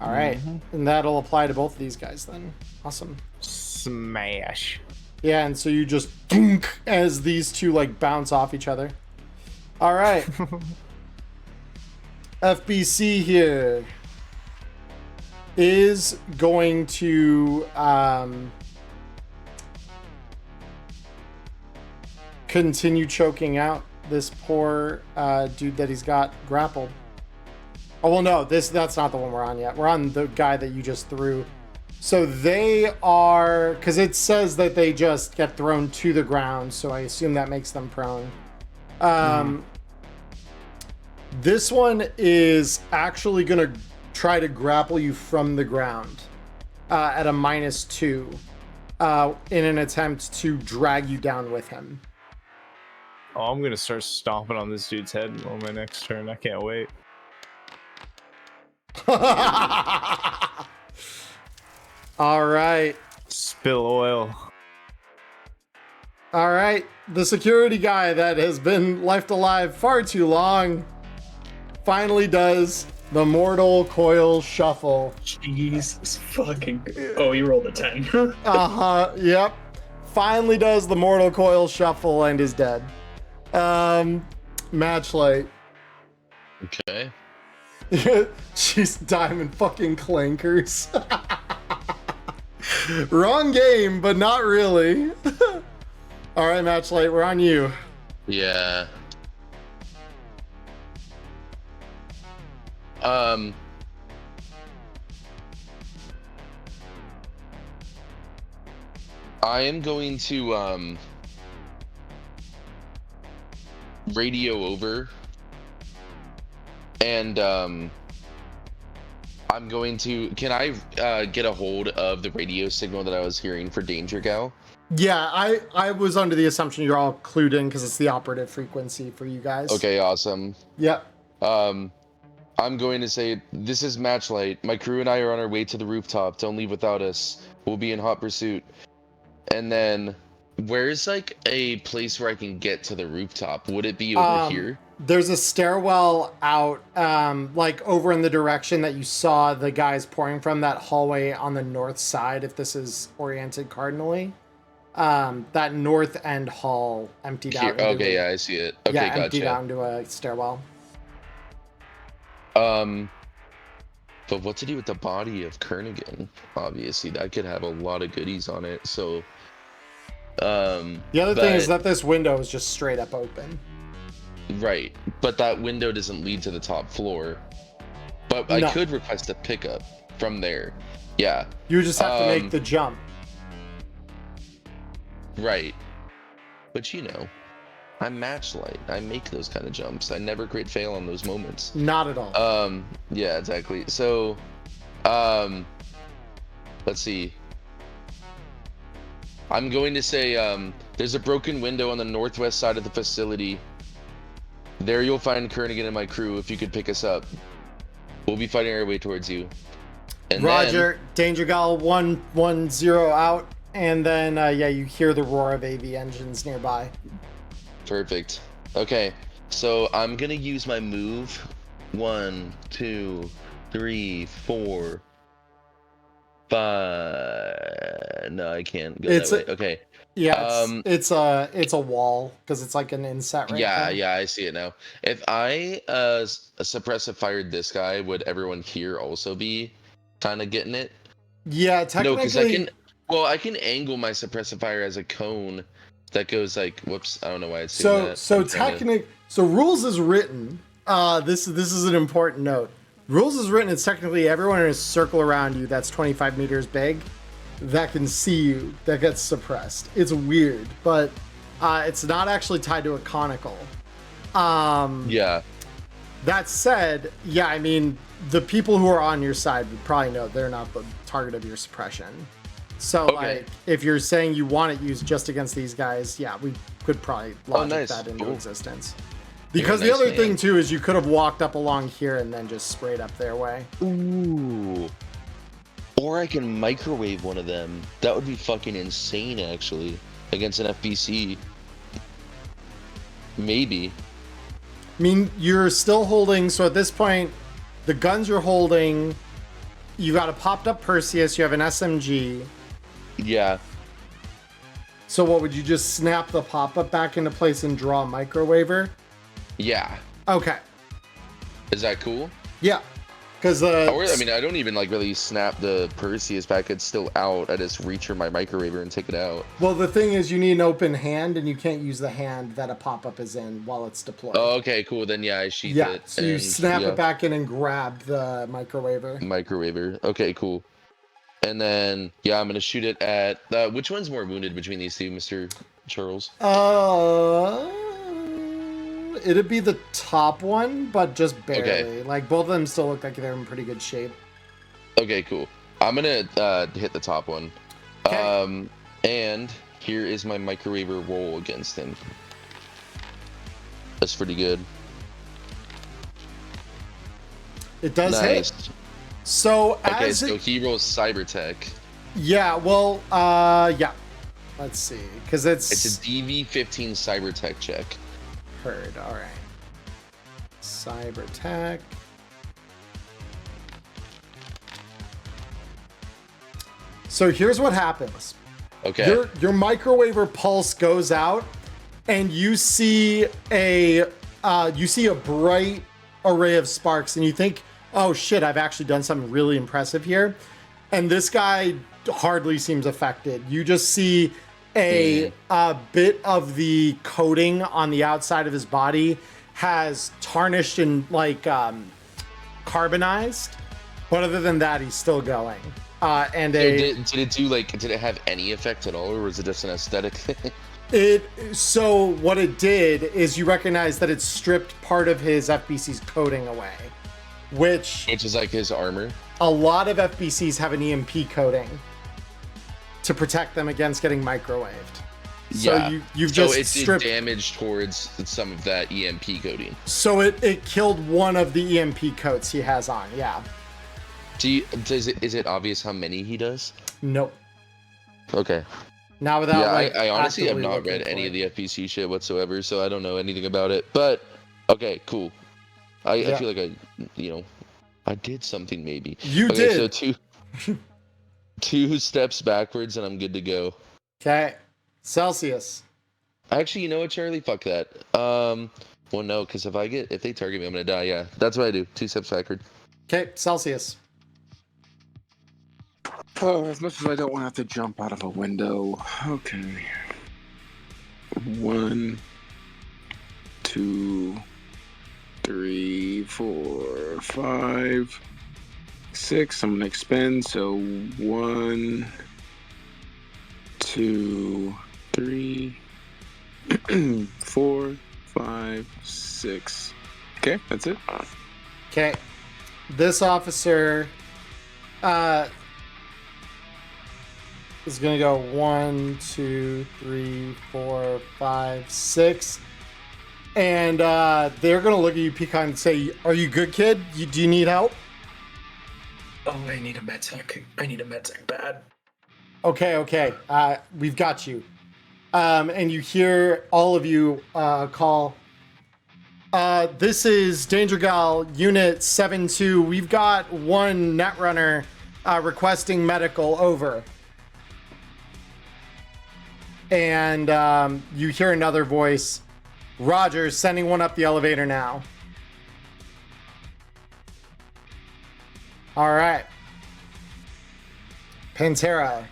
All right, and that'll apply to both of these guys then. Awesome. Smash. Yeah, and so you just dunk as these two like bounce off each other. All right. FBC here is going to continue choking out this poor dude that he's got grappled. Oh, well, no, that's not the one we're on yet. We're on the guy that you just threw. So they are, because it says that they just get thrown to the ground, so I assume that makes them prone. This one is actually going to try to grapple you from the ground at a -2 in an attempt to drag you down with him. Oh, I'm gonna start stomping on this dude's head on my next turn. I can't wait. All right. Spill oil. All right. The security guy that has been left alive far too long finally does the mortal coil shuffle. Jesus fucking... Oh, you rolled a 10. Yep. finally does the Mortal Coil shuffle and is dead. Matchlight. Okay. She's diamond fucking clankers. Wrong game, but not really. All right, Matchlight, we're on you. Yeah. I am going to radio over, and I'm going to. Can I get a hold of the radio signal that I was hearing for Danger Gal? Yeah, I was under the assumption you're all clued in because it's the operative frequency for you guys. Okay, awesome. Yep. I'm going to say, this is Matchlight. My crew and I are on our way to the rooftop. Don't leave without us. We'll be in hot pursuit. And then, where's like a place where I can get to the rooftop? Would it be over here? There's a stairwell out, like over in the direction that you saw the guys pouring from, that hallway on the north side, if this is oriented cardinally. That north end hall emptied out. Okay, yeah, I see it. Okay, yeah, gotcha. emptied out into a stairwell. But what to do with the body of Kernigan? Obviously, that could have a lot of goodies on it. So, the other thing is that this window is just straight up open. Right, but that window doesn't lead to the top floor. But I could request a pickup from there. Yeah. You just have to make the jump. Right. But you know, I'm Matchlight. I make those kind of jumps. I never crit fail on those moments. Not at all. Yeah, exactly. So, let's see. I'm going to say, there's a broken window on the northwest side of the facility. There you'll find Kernigan and my crew if you could pick us up. We'll be fighting our way towards you. And Roger. Danger Gal 110 out. And then, yeah, you hear the roar of AV engines nearby. Perfect. Okay, so I'm gonna use my move. 1, 2, 3, 4, 5. No, I can't go that way. Okay. Yeah, it's a wall because it's like an inset right yeah, there. yeah, I see it now. If I suppressive fired this guy, would everyone here also be kind of getting it? Yeah, technically. No, because I can angle my suppressive fire as a cone that goes like, whoops, I don't know why it's doing that. So rules is written. This is an important note. Rules is written. It's technically everyone in a circle around you that's 25 meters big that can see you that gets suppressed. It's weird, but it's not actually tied to a conical. Yeah. That said, yeah, I mean, the people who are on your side would probably know they're not the target of your suppression. So, like, if you're saying you want it used just against these guys, yeah, we could probably logic that into existence. Because the other thing, too, is you could have walked up along here and then just sprayed up their way. Ooh. Or I can microwave one of them. That would be fucking insane, actually, against an FBC. Maybe. I mean, you're still holding, so at this point, the guns you're holding, you got a popped up Perseus, you have an SMG. Yeah. So what, would you just snap the pop-up back into place and draw a microwaver? Yeah. Okay. Is that cool? Yeah. Because I mean, I don't even like really snap the Perseus back. It's still out. I just reach for my microwaver and take it out. Well, the thing is, you need an open hand, and you can't use the hand that a pop-up is in while it's deployed. Oh, okay, cool. Then yeah, I sheath it. Yeah, so you snap it back in and grab the microwaver. Microwaver. Okay, cool. And then yeah, I'm gonna shoot it at which one's more wounded between these two, Mr. Charles? It'd be the top one, but just barely. Okay. Like, both of them still look like they're in pretty good shape. Okay, cool. I'm gonna hit the top one. Okay. And here is my microwaver roll against him. That's pretty good. It does hit. So okay, so he rolls cyber tech. Yeah, well, yeah. Let's see, because it's a DV-15 cyber tech check. Heard. All right. Cyber tech. So here's what happens. Okay. Your microwaver pulse goes out, and you see a bright array of sparks, and you think, oh shit, I've actually done something really impressive here. And this guy hardly seems affected. You just see a bit of the coating on the outside of his body has tarnished and like carbonized, but other than that, he's still going. Did it have any effect at all, or was it just an aesthetic thing? So what it did is you recognize that it stripped part of his FBC's coating away, which is like his armor. A lot of FBCs have an EMP coating to protect them against getting microwaved. So Yeah. you've so just it stripped did damage towards some of that EMP coating. So it killed one of the EMP coats he has on. Yeah. Is it obvious how many he does? Nope. Okay. Not without. Yeah, like, I honestly have actively not looking read for any it. of the FPC shit whatsoever, so I don't know anything about it. But okay, cool. I feel like I did something maybe. You okay, did. So two steps backwards and I'm good to go. Okay. Celsius. Actually, you know what, Charlie? Fuck that. Well, no, because if they target me, I'm gonna die. Yeah, that's what I do. 2 steps backward. Okay. Celsius. Oh, as much as I don't want to have to jump out of a window. Okay. 1, 2, 3, 4, 5, 6. I'm gonna expend. So 1, 2, 3, 4, 5, 6. Okay, that's it. Okay. This officer is going to go 1, 2, 3, 4, 5, 6. And they're going to look at you, Peacock, and say, are you good, kid? Do you need help? Oh, I need a med tech. I need a med tech bad. Okay. We've got you. And you hear all of you call. This is Danger Gal Unit 7-2. We've got one Netrunner requesting medical, over. And you hear another voice. Roger, sending one up the elevator now. All right. Pantera.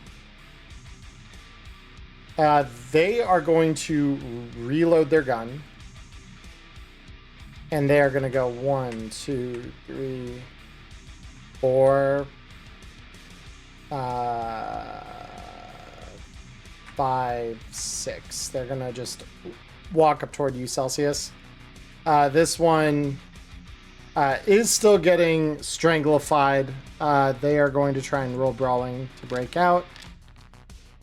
They are going to reload their gun. And they are going to go 1, 2, 3, 4, 5, 6. They're going to just walk up toward you, Celsius. This one is still getting stranglified. They are going to try and roll brawling to break out.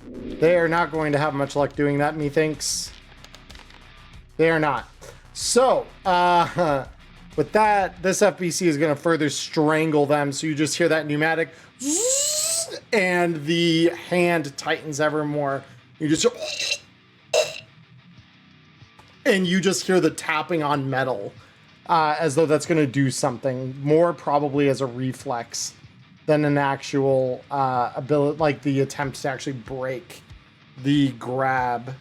They are not going to have much luck doing that, methinks. They are not. So, with that, this FBC is going to further strangle them. So you just hear that pneumatic, and the hand tightens ever more. You just, and you just hear the tapping on metal, as though that's going to do something. More probably as a reflex than an actual ability, like the attempt to actually break the grab.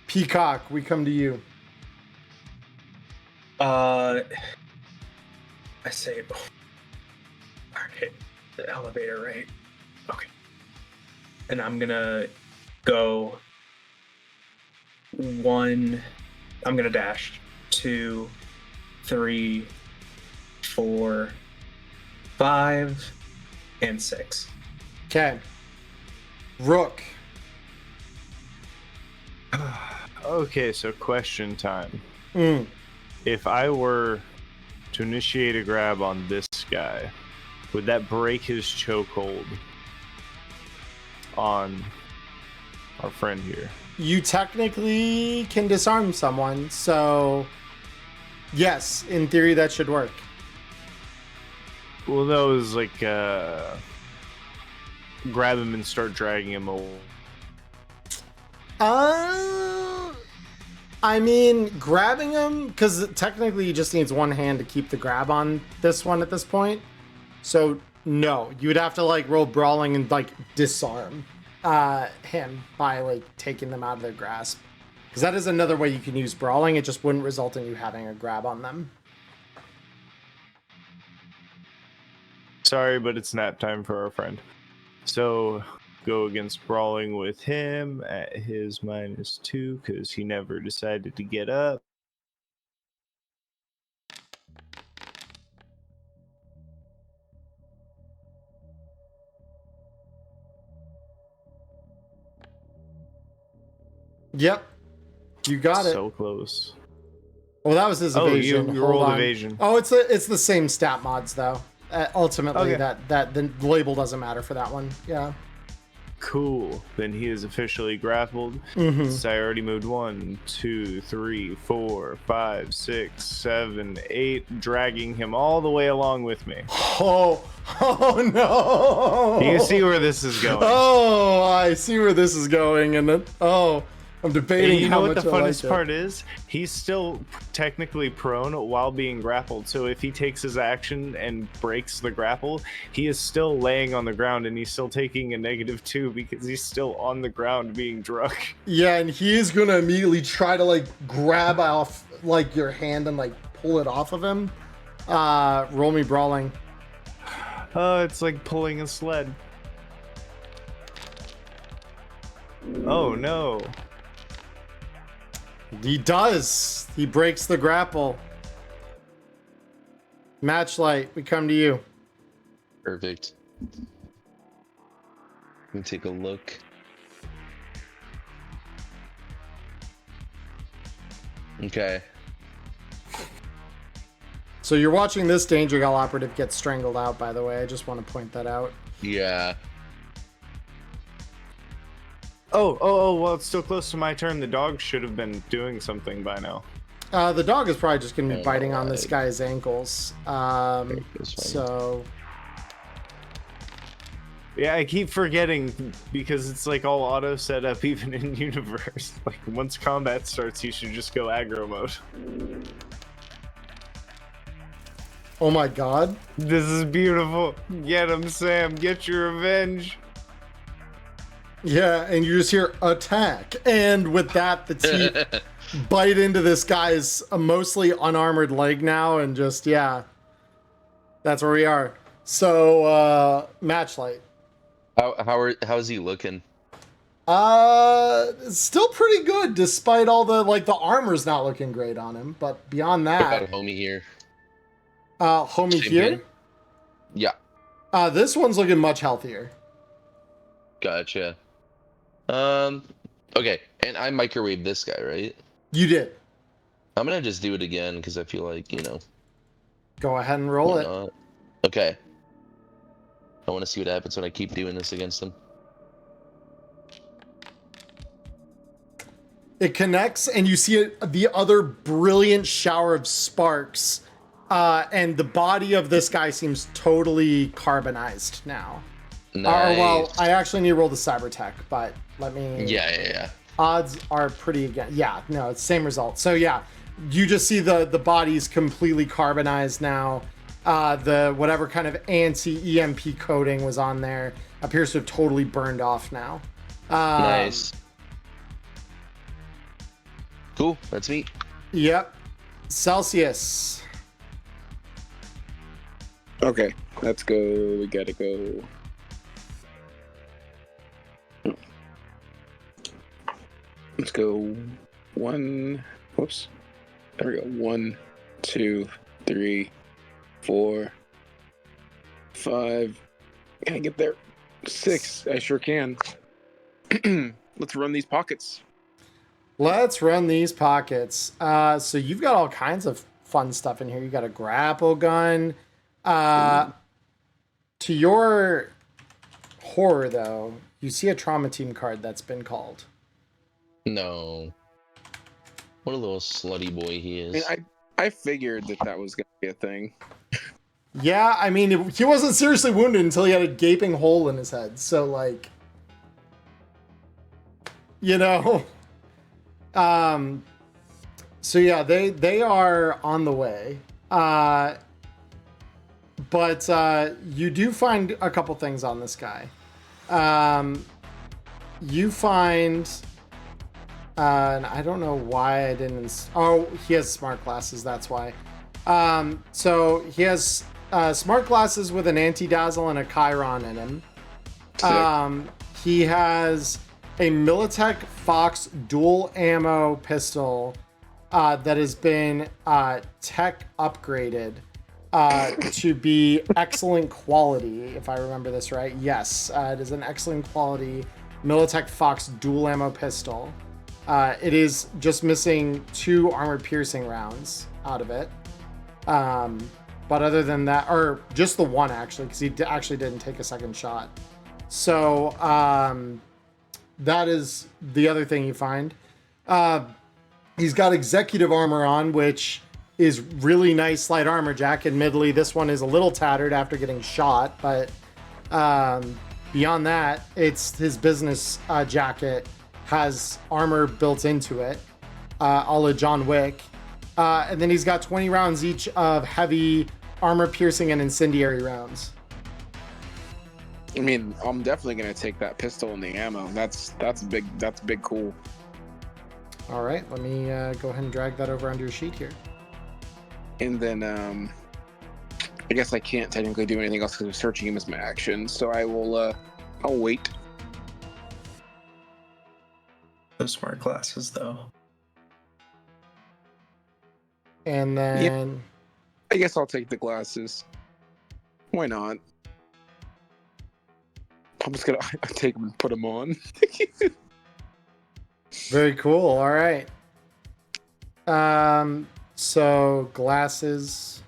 Peacock, we come to you. I say, all right, the elevator, right? Okay. And I'm gonna go 1, I'm gonna dash 2, 3, 4, 5, and 6. Okay. Rook. Okay, so question time. Mm. If I were to initiate a grab on this guy, would that break his chokehold on our friend here? You technically can disarm someone, so yes, in theory that should work. Well, that was like grab him and start dragging him away. I mean, grabbing him, because technically he just needs one hand to keep the grab on this one at this point. So, no. You would have to, like, roll brawling and, like, disarm. him by like taking them out of their grasp. Because that is another way you can use brawling. It just wouldn't result in you having a grab on them. Sorry, but it's nap time for our friend. So go against brawling with him at his -2 because he never decided to get up. Yep. You got it. So close. Well, that was his Oh, evasion. you Hold rolled on. evasion. Oh, it's the same stat mods though. Ultimately, Okay. that the label doesn't matter for that one. Yeah. Cool. Then he is officially grappled. Mhm. So I already moved 1, 2, 3, 4, 5, 6, 7, 8, dragging him all the way along with me. Oh no! You can see where this is going. Oh, I see where this is going, and then I'm debating And you know how what much the I like funnest it. part is? He's still technically prone while being grappled. So if he takes his action and breaks the grapple, he is still laying on the ground and he's still taking a -2 because he's still on the ground being drunk. Yeah, and he is gonna immediately try to like grab off like your hand and like pull it off of him. Roll me brawling. Oh, it's like pulling a sled. Oh no. He does. He breaks the grapple. Matchlight, we come to you. Perfect. Let me take a look. Okay. So you're watching this Danger Gal operative get strangled out, by the way. I just want to point that out. Yeah. Oh, well, it's still close to my turn. The dog should have been doing something by now. The dog is probably just going to be biting on this Alright. guy's ankles. That's fine. So Yeah, I keep forgetting because it's like all auto set up even in universe. Like once combat starts, you should just go aggro mode. oh my god. This is beautiful. Get him, Sam. Get your revenge. Yeah, and you just hear attack. And with that, the teeth bite into this guy's mostly unarmored leg now, and just, yeah. That's where we are. So, Matchlight. How is he looking? Still pretty good, despite all the, like, the armor's not looking great on him, but beyond What that. about homie here? Homie Same here? thing? Yeah. This one's looking much healthier. Gotcha. Okay, and I microwaved this guy, right? You did. I'm gonna just do it again because I feel like, Go ahead and roll why it. not? Okay. I want to see what happens when I keep doing this against him. It connects, and you see the other brilliant shower of sparks. And the body of this guy seems totally carbonized now. Nice. Well, I actually need to roll the cyber tech, but let me. Yeah. Odds are pretty again. Yeah, no, it's same result. So yeah, you just see the body's completely carbonized now. The whatever kind of anti-EMP coating was on there appears to have totally burned off now. Nice. Cool. That's me. Yep. Celsius. Okay, let's go. We gotta go. Let's go. One. Whoops. There we go. 1, 2, 3, 4, 5. Can I get there? 6. I sure can. Let's run these pockets. Let's run these pockets. So you've got all kinds of fun stuff in here. You got a grapple gun. To your horror, though, you see a trauma team card that's been called. No. What a little slutty boy he I is. mean, I figured that was gonna be a thing. Yeah, I mean, he wasn't seriously wounded until he had a gaping hole in his head. So, like, you know. So yeah, they are on the way. But you do find a couple things on this guy. you find, and I don't know why I didn't. Oh, he has smart glasses. That's why. So he has smart glasses with an anti-dazzle and a Chiron in him. He has a Militech Fox dual ammo pistol that has been tech upgraded to be excellent quality, if I remember this right. Yes, it is an excellent quality Militech Fox dual ammo pistol. It is just missing 2 armor-piercing rounds out of it. But other than that, or just the 1 actually, because he actually didn't take a second shot. So that is the other thing you find. He's got executive armor on, which is really nice light armor jack. Admittedly, this one is a little tattered after getting shot, but beyond that, it's his business jacket has armor built into it, a la John Wick. And then he's got 20 rounds each of heavy armor piercing and incendiary rounds. I mean, I'm definitely gonna take that pistol and the ammo. That's big. That's big. Cool. All right, let me go ahead and drag that over onto your sheet here. And then I guess I can't technically do anything else because I'm searching him as my action. So I will. I'll wait. Those smart glasses, though. And then I guess I'll take the glasses. Why not? I'm just gonna take them and put them on. Very cool. All right. So glasses,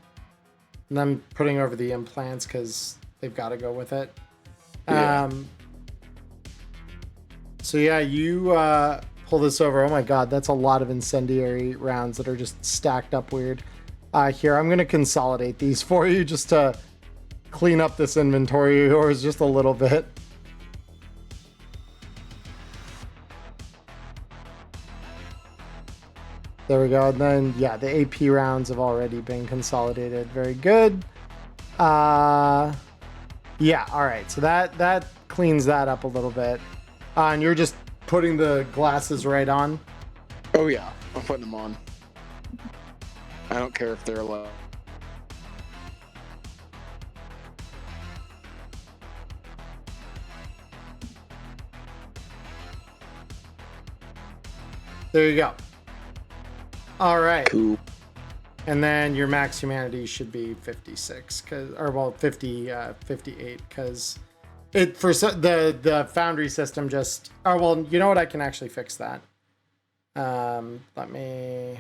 and I'm putting over the implants because they've got to go with it. Yeah. So yeah, you pull this over. Oh my God, that's a lot of incendiary rounds that are just stacked up weird. Here, I'm gonna consolidate these for you just to clean up this inventory of yours just a little bit. There we go. And then, yeah, the AP rounds have already been consolidated. Very good. Yeah, all right. So that cleans that up a little bit. And you're just putting the glasses right on? Oh, yeah. I'm putting them on. I don't care if they're low. There you go. All right. Cool. And then your max humanity should be 56, or 58, because it for the foundry system just. Oh well, you know what? I can actually fix that. Let me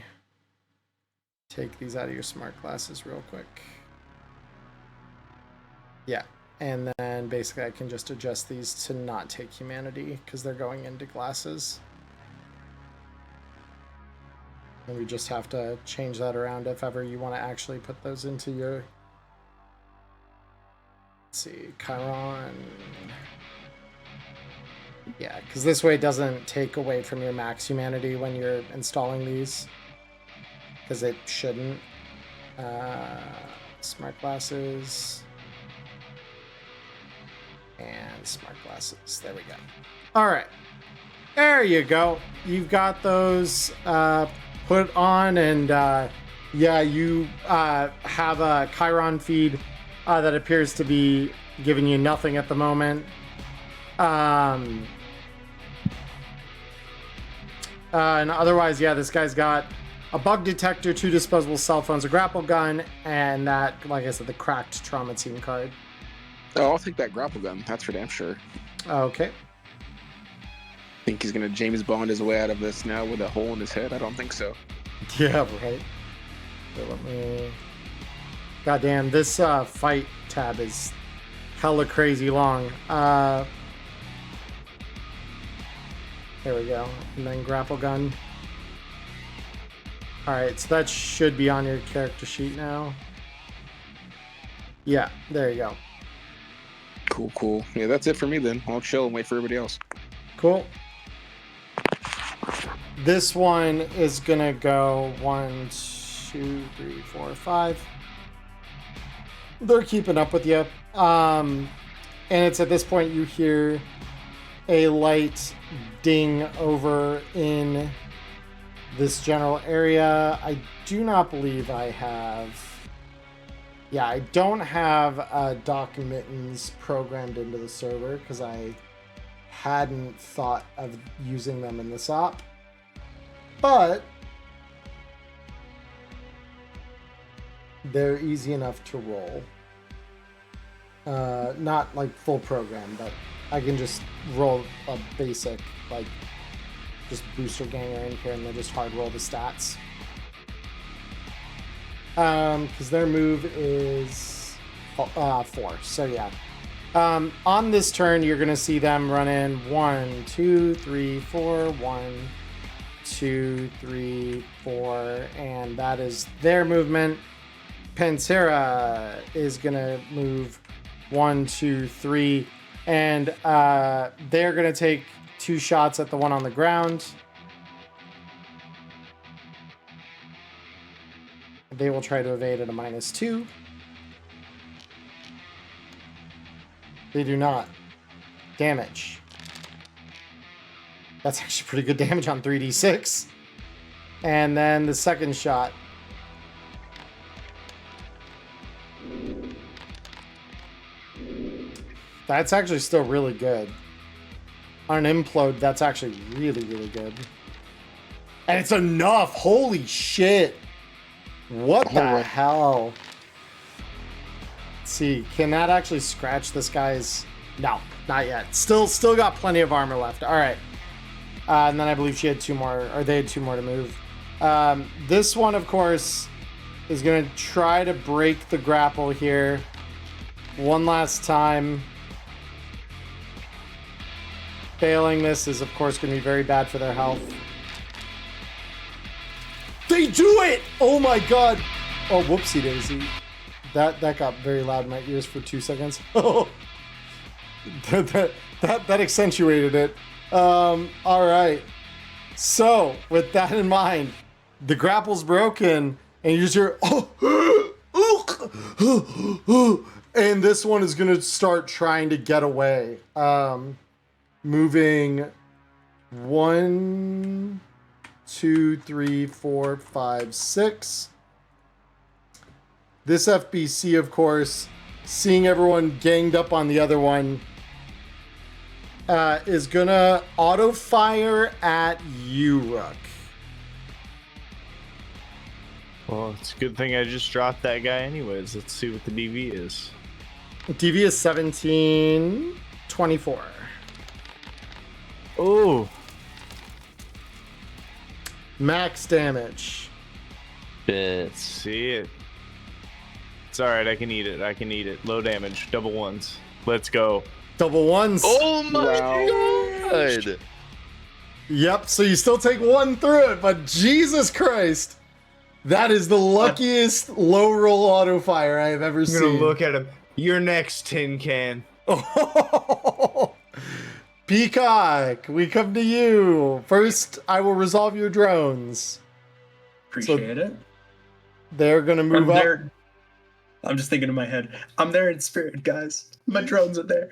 take these out of your smart glasses real quick. Yeah, and then basically I can just adjust these to not take humanity because they're going into glasses. And we just have to change that around if ever you want to actually put those into your... Let's see, Chiron. Yeah, because this way it doesn't take away from your max humanity when you're installing these. Because it shouldn't. Smart glasses. And smart glasses. There we go. All right. There you go. You've got those... put on, and yeah, you have a Chiron feed that appears to be giving you nothing at the moment. And otherwise, yeah, this guy's got a bug detector, 2 disposable cell phones, a grapple gun, and that, like I said, the cracked trauma team card. Oh, I'll take that grapple gun. That's for damn sure. Okay. Think he's gonna James Bond his way out of this now with a hole in his head? I don't think so. Yeah, right. So let me... Goddamn, this fight tab is hella crazy long. There we go. And then grapple gun. Alright, so that should be on your character sheet now. Yeah, there you go. Cool, cool. Yeah, that's it for me then. I'll chill and wait for everybody else. Cool. This one is gonna go 1, 2, 3, 4, 5. They're keeping up with you. And it's at this point you hear a light ding over in this general area. I do not believe I have... Yeah, I don't have Doc Mittens programmed into the server because I hadn't thought of using them in this op. But they're easy enough to roll. Not like full program, but I can just roll a basic, like, just booster ganger in here and then just hard roll the stats. Because their move is 4. So yeah. On this turn, you're gonna see them run in 1, 2, 3, 4, 1, 2, 3, 4, and that is their movement. Pantera is gonna move 1, 2, 3, and they're gonna take 2 shots at the one on the ground. They will try to evade at a -2. They do not. Damage. That's actually pretty good damage on 3d6. And then the second shot. That's actually still really good. On an implode, that's actually really, really good. And it's enough! Holy shit! What the hell? Let's see, can that actually scratch this guy's... No, not yet. Still got plenty of armor left. Alright. And then I believe she had 2 more, or they had 2 more to move. This one, of course, is going to try to break the grapple here. One last time. Failing this is, of course, going to be very bad for their health. They do it! Oh my god! Oh, whoopsie daisy. That got very loud in my ears for 2 seconds. Oh, that accentuated it. All right. So, with that in mind, the grapple's broken, and you just hear, and this one is gonna start trying to get away. Moving 1, 2, 3, 4, 5, 6. This FBC, of course, seeing everyone ganged up on the other one, is gonna auto fire at you, Rook. Well, it's a good thing I just dropped that guy anyways. Let's see what the DV is. DV is 1724. Oh. Max damage. Let's see it. It's alright, I can eat it. I can eat it. Low damage. Double ones. Let's go. Double ones. Oh my god. Yep, so you still take 1 through it, but Jesus Christ. That is the luckiest low roll auto fire I have ever seen. I'm gonna look at him. Your next tin can. Oh, Peacock, we come to you. First, I will resolve your drones. Appreciate it. They're gonna move up. There. I'm just thinking in my head. I'm there in spirit, guys. My drones are there.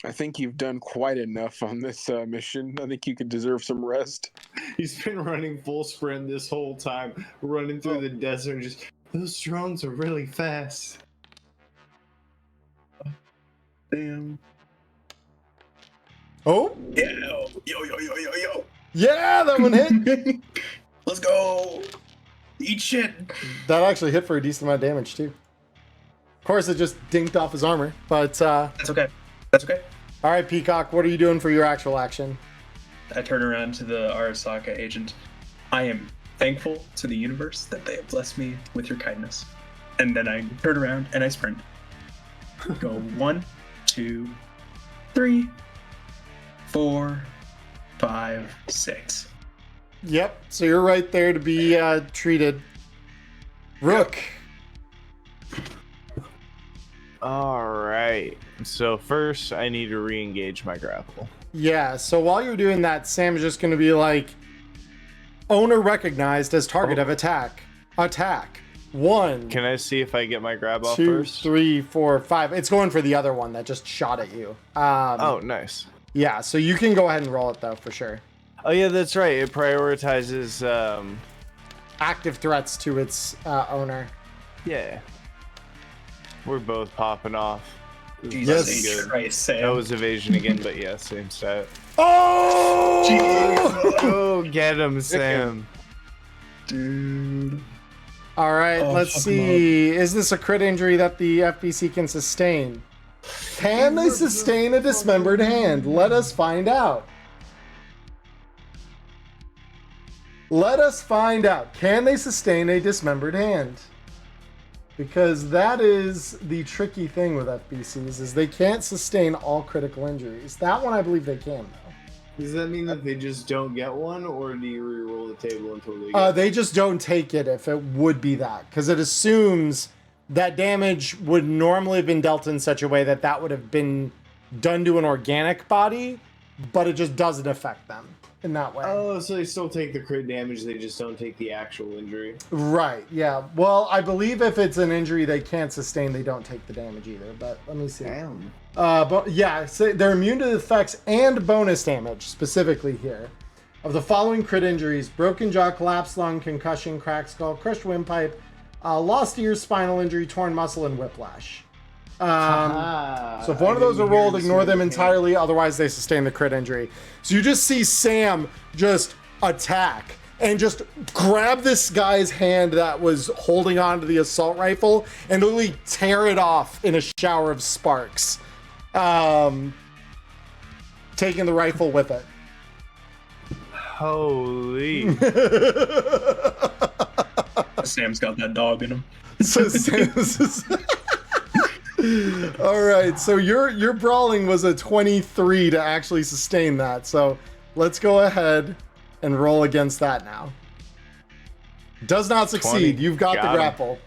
I think you've done quite enough on this mission. I think you could deserve some rest. He's been running full sprint this whole time, running through the desert. Just those drones are really fast. Damn. Oh, Yo. yeah, that one hit. Let's go. Eat shit. That actually hit for a decent amount of damage too. Of course, it just dinked off his armor, but That's okay. That's okay. All right, Peacock, what are you doing for your actual action? I turn around to the Arasaka agent. I am thankful to the universe that they have blessed me with your kindness. And then I turn around and I sprint. Go 1, 2, 3, 4, 5, 6. Yep, so you're right there to be treated. Rook. Alright. So first I need to re-engage my grapple. Yeah, so while you're doing that, Sam's just going to be like, owner recognized as target of attack. Attack. 1. Can I see if I get my grab off 2, first? 3, 4, 5. It's going for the other one that just shot at you. Oh, nice. Yeah, so you can go ahead and roll it though for sure. Oh yeah, that's right. It prioritizes. Active threats to its owner. Yeah. We're both popping off. Jesus Good. Christ, Sam. That was evasion again, but yeah, same stat. Oh! Oh, get him, Sam. Dude. All right, Oh, let's fuck see. Is this a crit injury that the FBC can sustain? Can they sustain a dismembered hand? Let us find out. Let us find out. Can they sustain a dismembered hand? Because that is the tricky thing with FBCs, is they can't sustain all critical injuries. That one I believe they can, though. Does that mean that they just don't get one, or do you re-roll the table until they get They just don't take it if it would be that, because it assumes that damage would normally have been dealt in such a way that that would have been done to an organic body, but it just doesn't affect them in that way. Oh, so they still take the crit damage, they just don't take the actual injury. Right, yeah. Well, I believe if it's an injury they can't sustain, they don't take the damage either, but let me see. Damn. But yeah, so they're immune to the effects and bonus damage, specifically here. Of the following crit injuries: broken jaw, collapsed lung, concussion, cracked skull, crushed windpipe, lost ear, spinal injury, torn muscle, and whiplash. So if one of those are rolled, ignore them entirely, otherwise they sustain the crit injury. So you just see Sam just attack and just grab this guy's hand that was holding on to the assault rifle and literally tear it off in a shower of sparks. Taking the rifle with it. Holy. Sam's got that dog in him. So Sam's all right, so your brawling was a 23 to actually sustain that. So let's go ahead and roll against that now. Does not succeed. 20. You've got the Got him. grapple.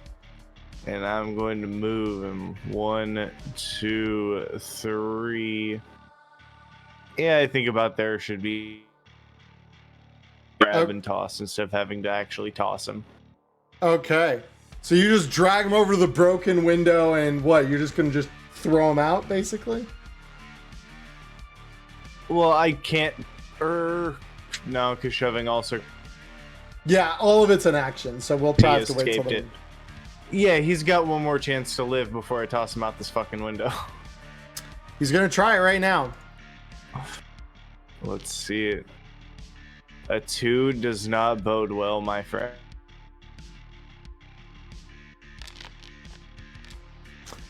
And I'm going to move him 1, 2, 3. Yeah, I think about there should be grab and toss instead of having to actually toss him. Okay. So you just drag him over to the broken window and what? You're just going to just throw him out, basically? Well, I can't. No, because shoving also. Yeah, all of it's an action, so we'll probably have to wait till escaped the... it. Yeah, he's got one more chance to live before I toss him out this fucking window. He's going to try it right now. Let's see it. A 2 does not bode well, my friend.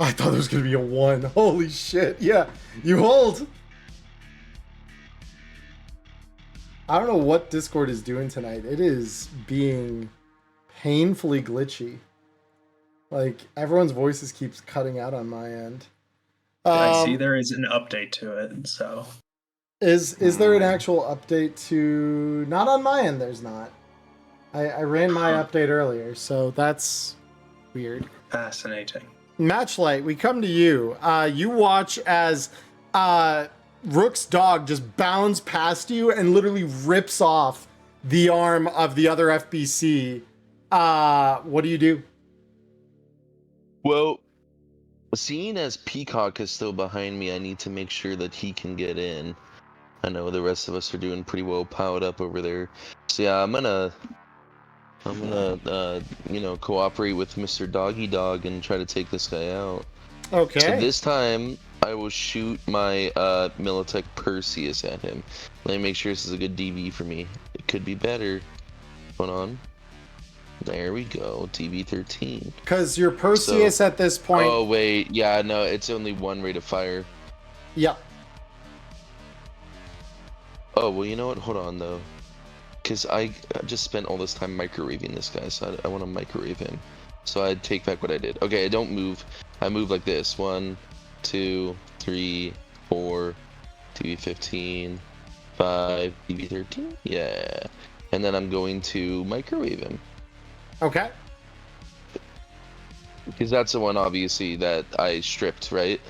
I thought it was going to be a 1. Holy shit. Yeah, you hold. I don't know what Discord is doing tonight. It is being painfully glitchy. Like, everyone's voices keeps cutting out on my end. I see there is an update to it, so... Is there an actual update to... Not on my end, there's not. I ran my update earlier, so that's weird. Fascinating. Matchlight, we come to you. You watch as Rook's dog just bounds past you and literally rips off the arm of the other FBC. What do you do? Well, seeing as Peacock is still behind me, I need to make sure that he can get in. I know the rest of us are doing pretty well piled up over there. So yeah, I'm gonna cooperate with Mr. Doggy Dog and try to take this guy out. Okay. So this time, I will shoot my Militech Perseus at him. Let me make sure this is a good DV for me. It could be better. Hold on. There we go, DV13. Because your Perseus at this point... Oh, wait. Yeah, no, it's only one rate of fire. Yep. Oh, well, you know what? Hold on, though. Because I just spent all this time microwaving this guy, so I want to microwave him. So I'd take back what I did. Okay, I don't move. I move like this. 1, 2, 3, 4, DV15, 5, DV13. Yeah. And then I'm going to microwave him. Okay. Because that's the one, obviously, that I stripped, right?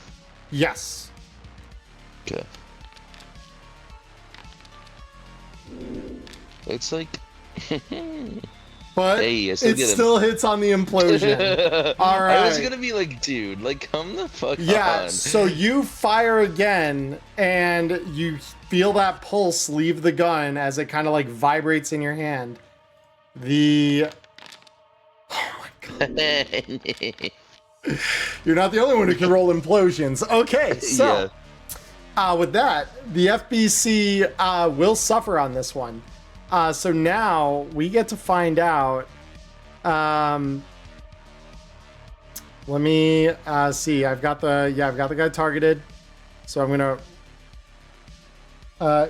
Yes. Okay. It's like... but Hey, I still it get him. still hits on the implosion. All right. I was gonna be like, dude, like, come the fuck Yeah, on. so you fire again, and you feel that pulse leave the gun as it kind of like vibrates in your hand. Oh my god. You're not the only one who can roll implosions. Okay, so with that, the FBC will suffer on this one. So now we get to find out. Let me see. I've got the guy targeted. So I'm gonna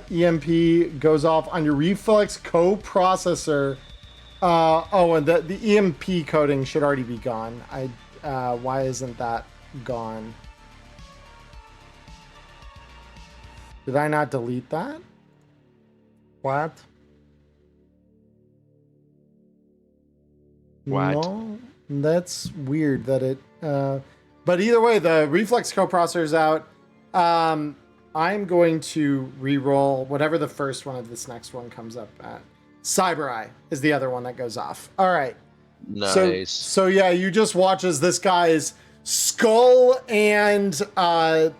EMP goes off on your reflex coprocessor. And the EMP coding should already be gone. Why isn't that gone? Did I not delete that? What? What? No, that's weird that it but either way, the reflex coprocessor is out. I'm going to re-roll whatever the first one of this next one comes up at. Cyber Eye is the other one that goes off. All right. Nice. So yeah, you just watch as this guy's skull and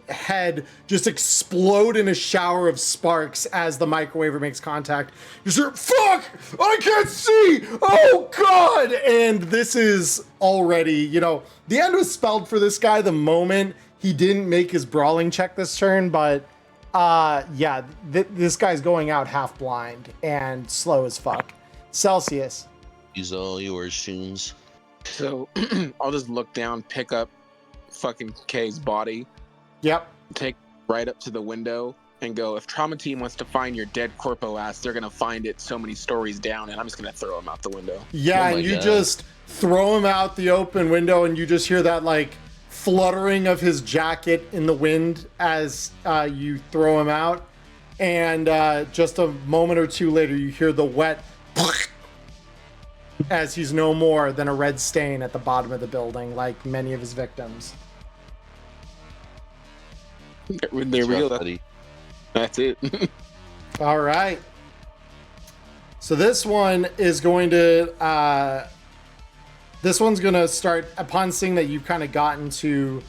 head just explode in a shower of sparks as the microwaver makes contact. You hear, fuck! I can't see! Oh god! And this is already, the end was spelled for this guy the moment he didn't make his brawling check this turn, but this guy's going out half blind and slow as fuck. Celsius. Use all yours, Shoons. So I'll just look down, pick up fucking K's body. Yep. Take right up to the window and go, if Trauma Team wants to find your dead corpo ass, they're going to find it so many stories down, and I'm just going to throw him out the window. Yeah, Oh my and you God. just throw him out the open window, and you just hear that, like, fluttering of his jacket in the wind as you throw him out. And just a moment or two later, you hear the wet as he's no more than a red stain at the bottom of the building, like many of his victims. There we go. Buddy. That's it. All right. So this one is going to... this one's going to start, upon seeing that you've kind of gotten to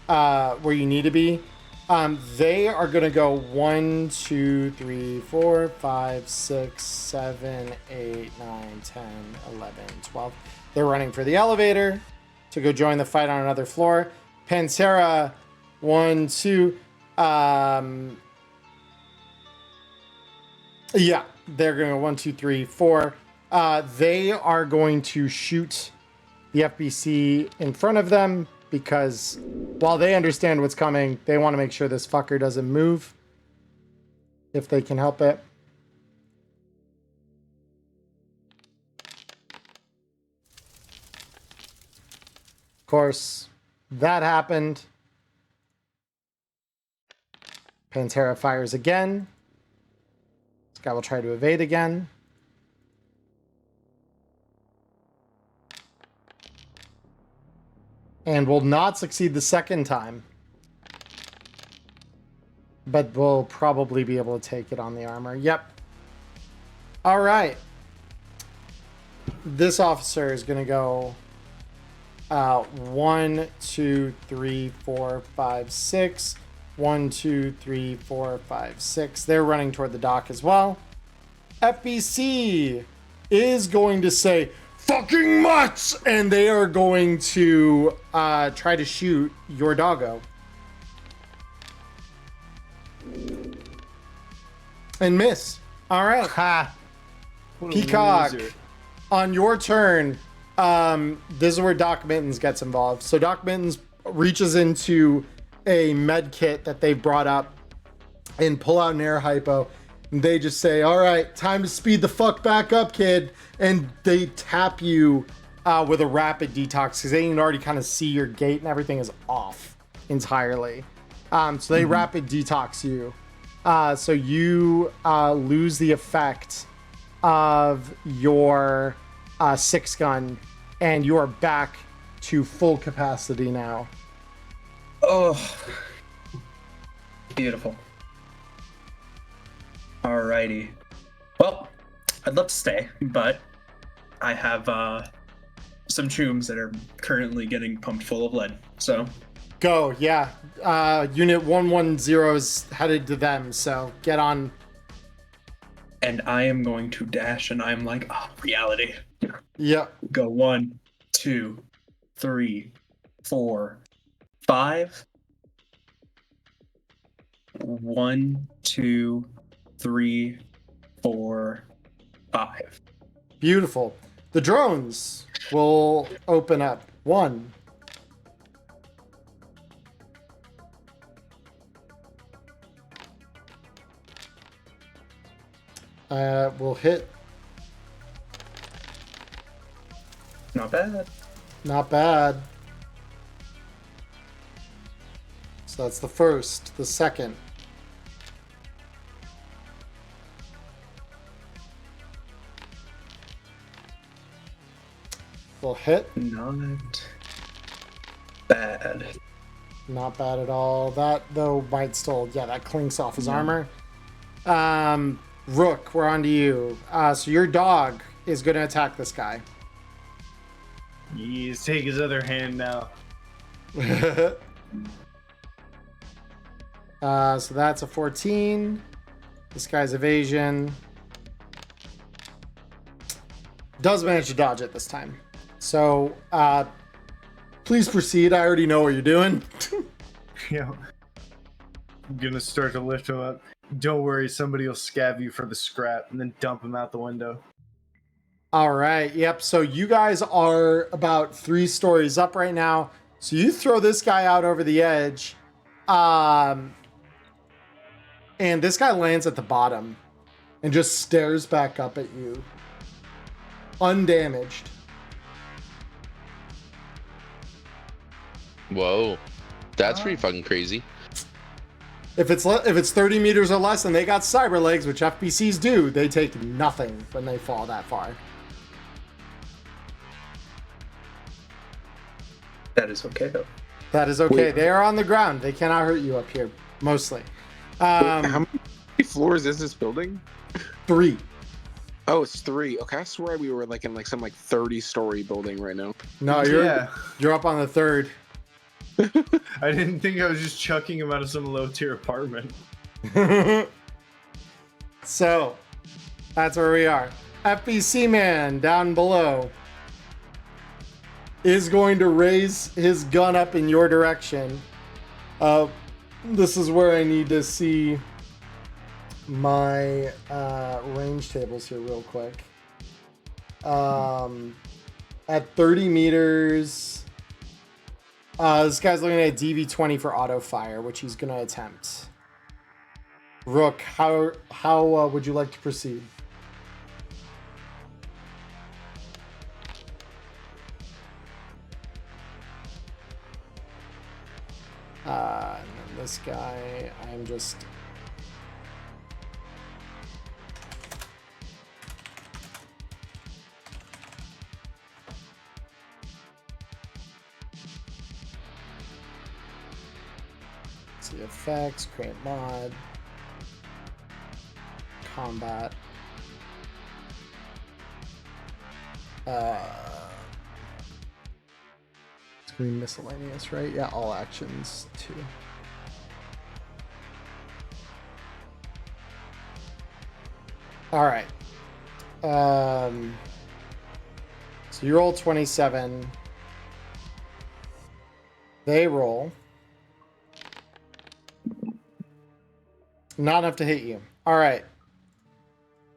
where you need to be, they are going to go 1, 2, 3, 4, 5, 6, 7, 8, 9, 10, 11, 12. They're running for the elevator to go join the fight on another floor. Pantera, 1, 2. Yeah, they're going to go 1, 2, 3, 4. They are going to shoot the FBC in front of them because while they understand what's coming, they want to make sure this fucker doesn't move if they can help it. Of course, that happened. Pantera fires again. This guy will try to evade again. And will not succeed the second time. But will probably be able to take it on the armor. Yep. All right. This officer is going to go 1, 2, 3, 4, 5, 6. 1, 2, 3, 4, 5, 6. They're running toward the dock as well. FBC is going to say, fucking mutts! And they are going to try to shoot your doggo. And miss. All right. Ha! What a Peacock, loser. on your turn, this is where Doc Mittens gets involved. So Doc Mittens reaches into a med kit that they brought up and pull out an air hypo. And they just say, all right, time to speed the fuck back up, kid. And they tap you with a rapid detox because they can already kind of see your gait and everything is off entirely. So they rapid detox you. So you lose the effect of your 6-gun and you are back to full capacity now. Oh, beautiful. Alrighty. Well, I'd love to stay, but I have some chooms that are currently getting pumped full of lead. So Go, yeah. Unit 110 is headed to them, so get on. and I am going to dash, and I'm like, oh, reality. Yep. Go 1, 2, 3, 4, 5. 1, 2, 3, 4, 5. Beautiful. The drones will open up. 1. Will hit. Not bad. Not bad. So that's the first. The second. Will hit. Not bad. Not bad at all. That, though, might still... Yeah, that clinks off his armor. Rook, we're on to you. So your dog is going to attack this guy. He's take his other hand now. So that's a 14. This guy's evasion. Does manage to dodge it this time. So, please proceed. I already know what you're doing. Yeah. I'm gonna start to lift him up. Don't worry, somebody will scab you for the scrap and then dump him out the window. All right. Yep. So you guys are about 3 stories up right now. So you throw this guy out over the edge. And this guy lands at the bottom and just stares back up at you. Undamaged. Whoa. That's pretty fucking crazy. If it's 30 meters or less and they got cyber legs, which FBCs do, they take nothing when they fall that far. That is okay, though. That is okay. They are on the ground. They cannot hurt you up here, mostly. How many floors is this building? 3. Oh, it's 3. Okay, I swear we were like in like some 30-story building right now. No, you're up on the 3rd. I didn't think I was just chucking him out of some low-tier apartment. So, that's where we are. FBC man down below is going to raise his gun up in your direction. This is where I need to see my range tables here real quick. At 30 meters, this guy's looking at DV20 for auto fire, which he's going to attempt. Rook, how would you like to proceed? And then this guy, I'm just... See effects, create mod, combat. It's gonna be miscellaneous, right? Yeah, all actions too. All right. So you roll 27. They roll. Not enough to hit you. All right.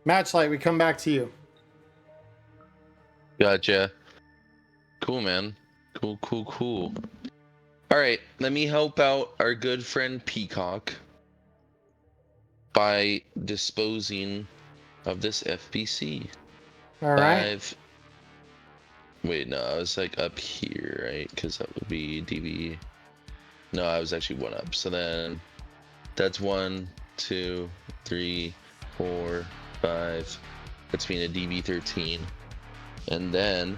Matchlight, we come back to you. Gotcha. Cool, man. Cool. All right, let me help out our good friend Peacock by disposing of this FPC. All right. Wait, no, I was like up here, right? Because that would be DB. No, I was actually 1 up. So then that's 1, 2, 3, 4, 5. That's being a DB13. And then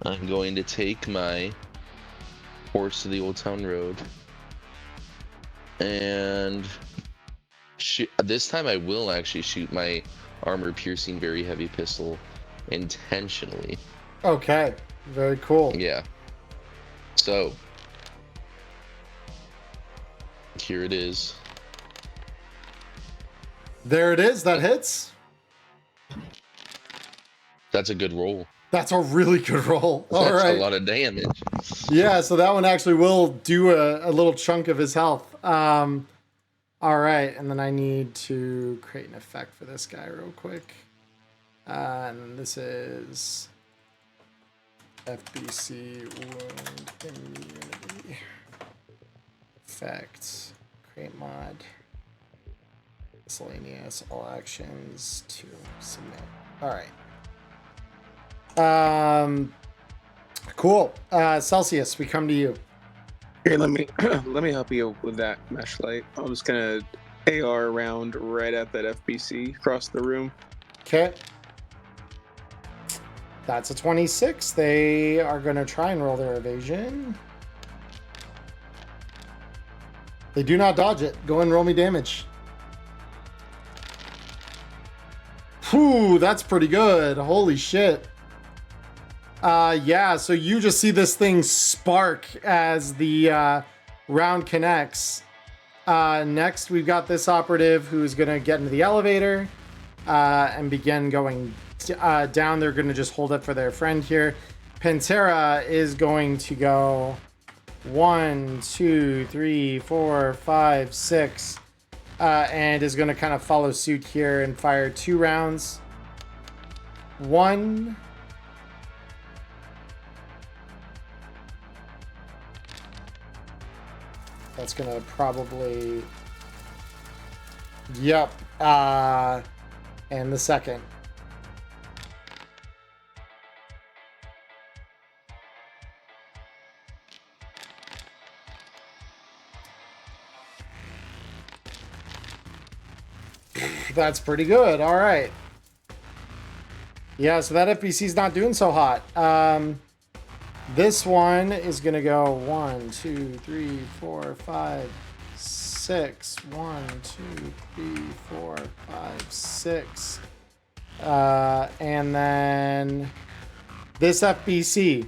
I'm going to take my horse to the Old Town Road. And shoot. This time I will actually shoot my armor-piercing very heavy pistol intentionally. Okay, very cool. Yeah. So here it is. There it is. That hits. That's a good roll. That's a really good roll. All That's right. a lot of damage. Yeah, so that one actually will do a little chunk of his health. All right, and then I need to create an effect for this guy real quick. And this is FBC wound immunity effect. Create mod. Miscellaneous all actions to submit. All right. Cool. Celsius, we come to you. Here, let me help you with that mesh light. I'm just gonna AR around right at that FBC across the room. Okay. That's a 26. They are going to try and roll their evasion. They do not dodge it. Go and roll me damage. Whew, that's pretty good. Holy shit. Yeah, so you just see this thing spark as the round connects. Next, we've got this operative who's going to get into the elevator and begin going down. They're going to just hold up for their friend here. Pantera is going to go 1, 2, 3, 4, 5, 6, and is going to kind of follow suit here and fire 2 rounds. 1. That's going to probably... Yep. And the second. That's pretty good. All right. Yeah, so that FBC's not doing so hot. This one is going to go 1, 2, 3, 4, 5, 6. 1, 2, 3, 4, 5, 6. And then this FBC.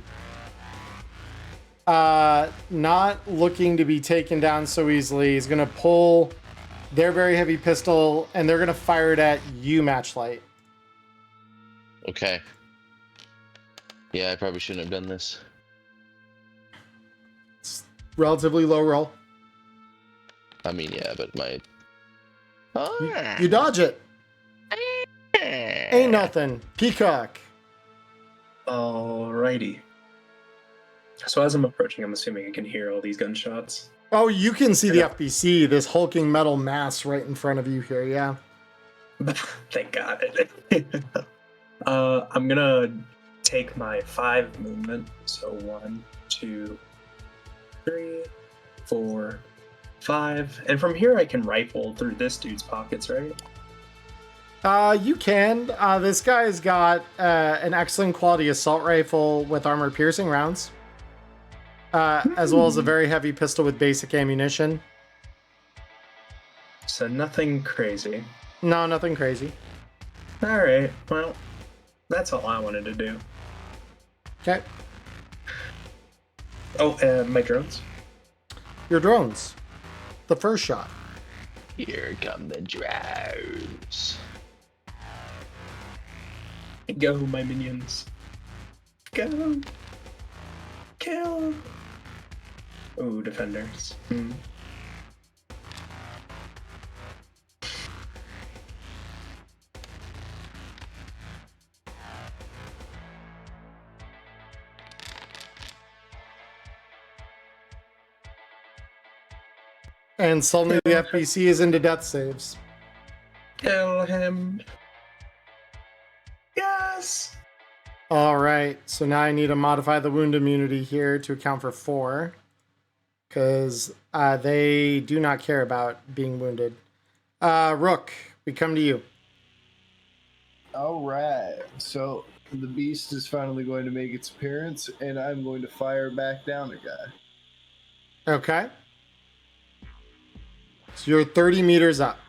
Not looking to be taken down so easily. He's going to pull their very heavy pistol, and they're going to fire it at you, Matchlight. Okay. Yeah, I probably shouldn't have done this. It's relatively low roll. I mean, yeah, but my... You dodge it. Ain't nothing. Peacock. Alrighty. So as I'm approaching, I'm assuming I can hear all these gunshots. Oh, you can see the FBC, this hulking metal mass right in front of you here, yeah. Thank God. I'm gonna take my 5 movement. So 1, 2, 3, 4, 5. And from here I can rifle through this dude's pockets, right? You can. This guy's got an excellent quality assault rifle with armor-piercing rounds. As well as a very heavy pistol with basic ammunition. So nothing crazy. No, nothing crazy. Alright, well, that's all I wanted to do. Okay. Oh, my drones? Your drones. The first shot. Here come the drones. Go, my minions. Go. Kill. Ooh, defenders. And suddenly the FBC is into death saves. Kill him. Yes. All right, so now I need to modify the wound immunity here to account for 4. Because they do not care about being wounded. Rook, we come to you. All right. So the beast is finally going to make its appearance, and I'm going to fire back down a guy. Okay. So you're 30 meters up.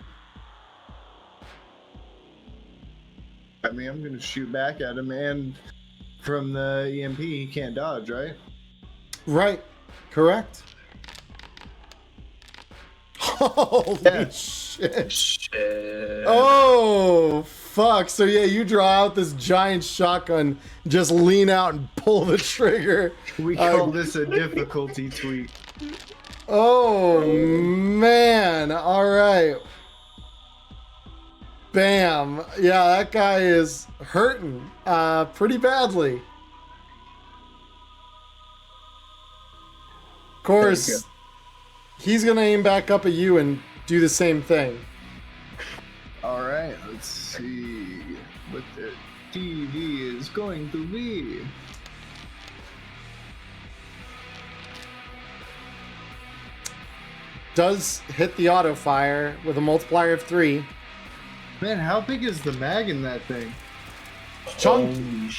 I mean, I'm gonna shoot back at him, and from the EMP, he can't dodge, right? Right. Correct. Holy shit. Shit. Oh, fuck. So, yeah, you draw out this giant shotgun, just lean out and pull the trigger. We call this a difficulty tweak. Oh, man. All right. Bam. Yeah, that guy is hurting pretty badly. Of course, he's going to aim back up at you and do the same thing. All right, let's see what the TV is going to be. Does hit the auto fire with a multiplier of 3. Man, how big is the mag in that thing? Chunky.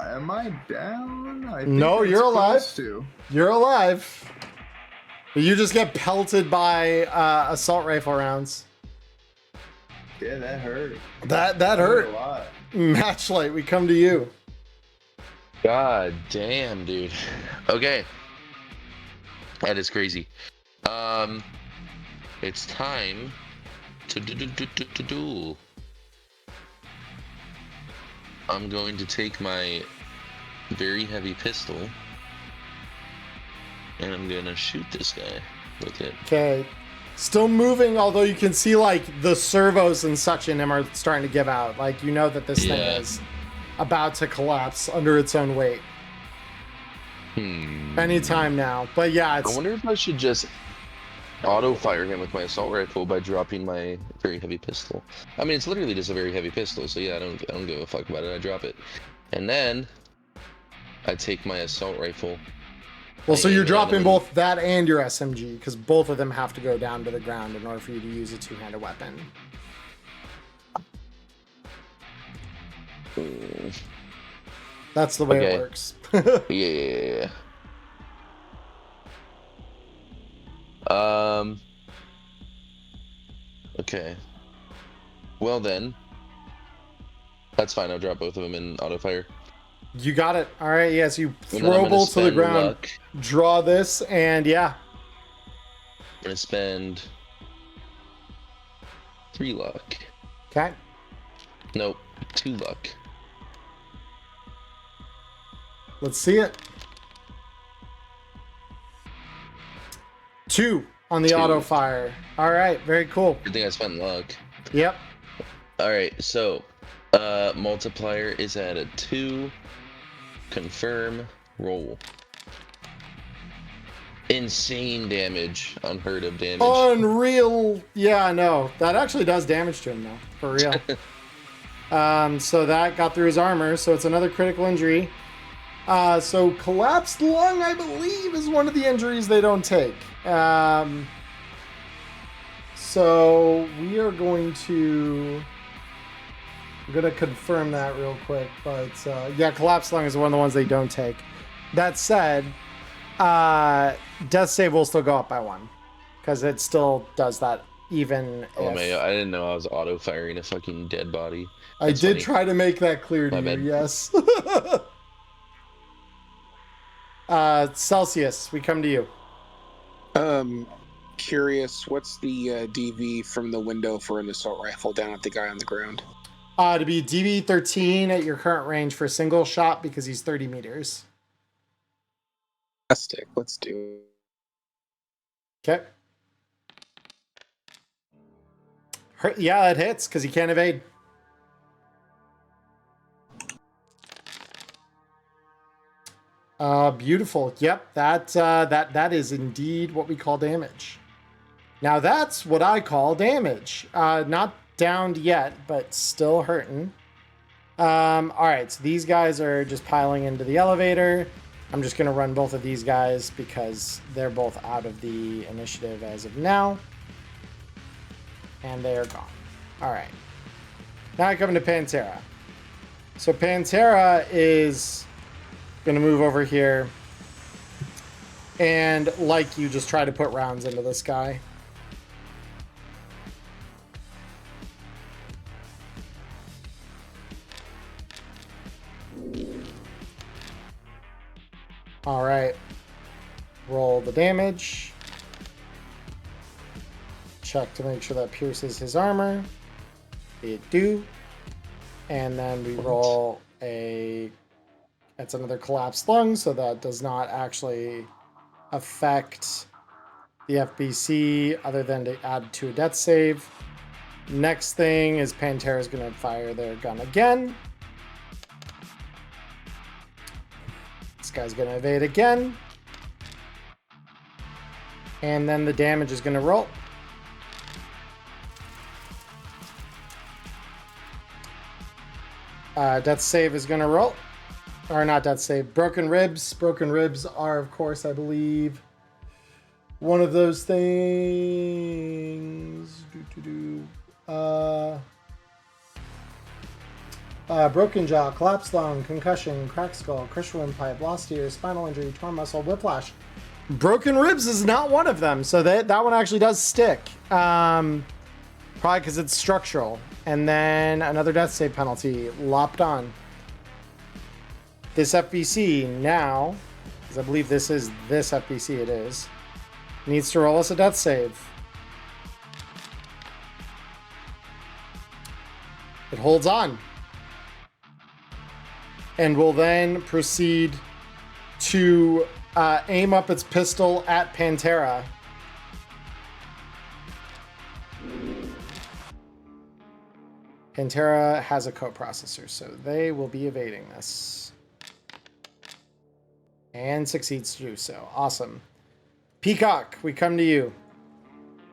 Am I down? I think No, that's you're alive. close to. You're alive. But you just get pelted by assault rifle rounds. Yeah, that hurt. That A hurt. lot. Matchlight, we come to you. God damn, dude. Okay. That is crazy. It's time to duel. I'm going to take my very heavy pistol and I'm gonna shoot this guy with it. Okay. Still moving, although you can see like the servos and such in him are starting to give out. Like you know that this thing is about to collapse under its own weight. Anytime now. But yeah, I wonder if I should just auto fire him with my assault rifle by dropping my very heavy pistol. I mean, it's literally just a very heavy pistol, so yeah, I don't give a fuck about it. I drop it, and then I take my assault rifle. well, so you're dropping both that and your SMG because both of them have to go down to the ground in order for you to use a two-handed weapon. That's the way it works. Yeah. Okay. Well then. That's fine, I'll drop both of them in auto fire. You got it. All right, yes, you And then I'm throw gonna both to the spend ground, luck. draw this, and yeah. I'm gonna spend 3 luck. Okay. Nope, 2 luck. Let's see it. 2 on the 2. auto fire. All right, very cool. Good thing I spent luck. Yep. Alright, so multiplier is at a 2. Confirm, roll. Insane damage, unheard of damage. Unreal. Yeah, no, that actually does damage to him though, for real. So that got through his armor, so it's another critical injury. So collapsed lung, I believe, is one of the injuries they don't take. So we are going to... I'm going to confirm that real quick. But yeah, collapsed lung is one of the ones they don't take. That said, death save will still go up by 1. Because it still does that even Oh if... man, I didn't know I was auto firing a fucking dead body. I That's did funny. try to make that clear to My you, bad. yes. Celsius, we come to you. Curious, what's the DV from the window for an assault rifle down at the guy on the ground? To be DV 13 at your current range for a single shot because he's 30 meters. Fantastic. Let's do it. Okay. Yeah, it hits because he can't evade. Beautiful. Yep, that is indeed what we call damage. Now that's what I call damage. Not downed yet, but still hurting. All right, so these guys are just piling into the elevator. I'm just gonna run both of these guys because they're both out of the initiative as of now. And they are gone. All right. Now I come to Pantera. So Pantera is gonna move over here and, like you, just try to put rounds into this guy. All right. Roll the damage. Check to make sure that pierces his armor. It do. And then we roll a... That's another collapsed lung, so that does not actually affect the FBC other than to add to a death save. Next thing is Pantera's going to fire their gun again. This guy's going to evade again. And then the damage is going to roll. Death save is going to roll. Or not death save. Broken ribs. Broken ribs are, of course, I believe, one of those things. Broken jaw, collapsed lung, concussion, cracked skull, crushed windpipe, lost ear, spinal injury, torn muscle, whiplash. Broken ribs is not one of them, so that one actually does stick. Probably because it's structural. And then another death save penalty, lopped on. This FBC now, because I believe this FBC it is, needs to roll us a death save. It holds on. And will then proceed to aim up its pistol at Pantera. Pantera has a coprocessor, so they will be evading this. And succeeds to do so. Awesome. Peacock, we come to you.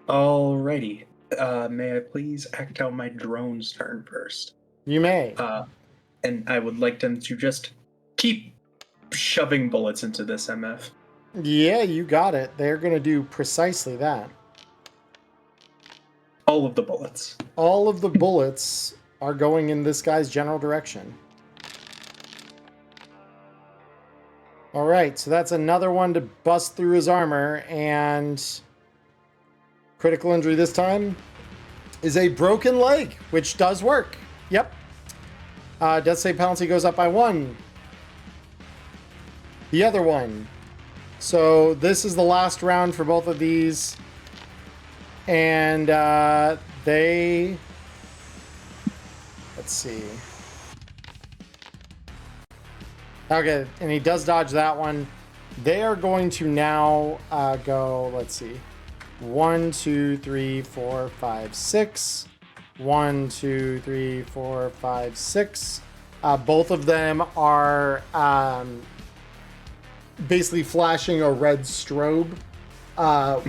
Alrighty. May I please act out my drone's turn first? You may. And I would like them to just keep shoving bullets into this MF. Yeah, you got it. They're going to do precisely that. All of the bullets. All of the bullets are going in this guy's general direction. All right, so that's another one to bust through his armor, and critical injury this time is a broken leg, which does work. Yep. Death save penalty goes up by 1. The other one. So this is the last round for both of these. And they... Let's see. Okay, and he does dodge that one. They are going to now go, let's see. 1, 2, 3, 4, 5, 6. 1, 2, 3, 4, 5, 6. Both of them are basically flashing a red strobe,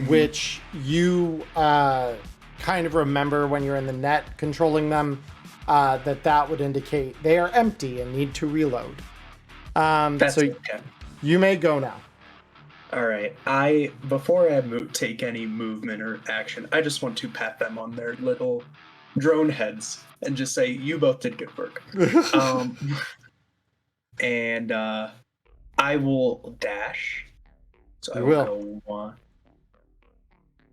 which you kind of remember when you're in the net controlling them, that would indicate they are empty and need to reload. That's so okay. You may go now. All right. Before I take any movement or action, I just want to pat them on their little drone heads and just say, "You both did good work." And I will dash. So I will go 1.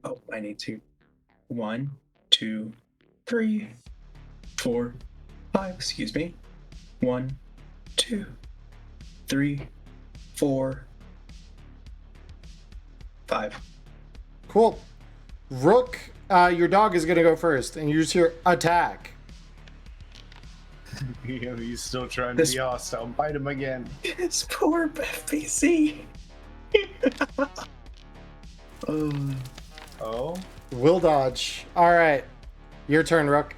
Oh, I need to. 1, 2, 3, 4, 5. Excuse me. 1, 2, 3, 4, 5. Cool. Rook, your dog is going to go first, and you just hear attack. He's still trying to be hostile. Bite him again. This poor FBC. Oh? Will dodge. All right. Your turn, Rook.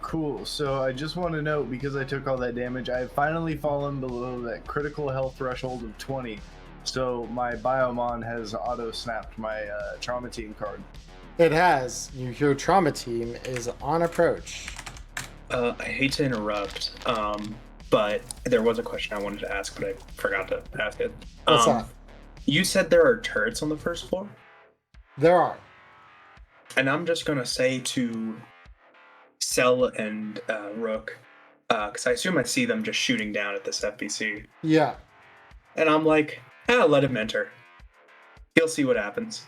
Cool. So I just want to note, because I took all that damage, I have finally fallen below that critical health threshold of 20. So my Biomon has auto-snapped my trauma team card. It has. Your trauma team is on approach. I hate to interrupt, but there was a question I wanted to ask, but I forgot to ask it. What's that? You said there are turrets on the first floor? There are. And I'm just going to say to Cell and Rook, because I assume I see them just shooting down at this FBC. Yeah. And I'm like, let him enter. He'll see what happens.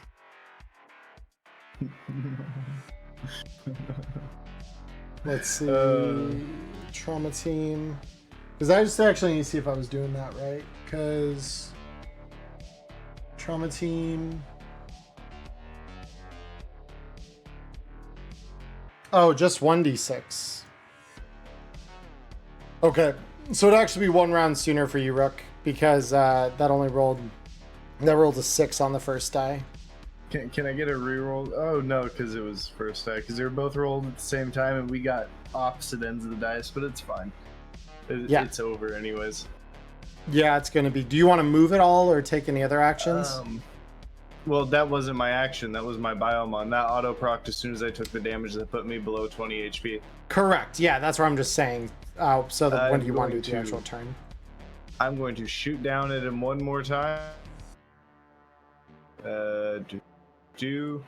Let's see. Trauma team. Because I just actually need to see if I was doing that right. Because Trauma team. Oh, just 1d6. Okay, so it'd actually be 1 round sooner for you, Rook, because that rolled a 6 on the first die. Can I get a reroll? Oh no, because it was first die. Because they were both rolled at the same time, and we got opposite ends of the dice. But it's fine. It's over anyways. Yeah, it's gonna be. Do you want to move at all or take any other actions? Well, that wasn't my action. That was my biomon. That auto procced as soon as I took the damage that put me below 20 HP. Correct. Yeah, that's what I'm just saying. So when do you want to do the actual turn? I'm going to shoot down at him one more time. Do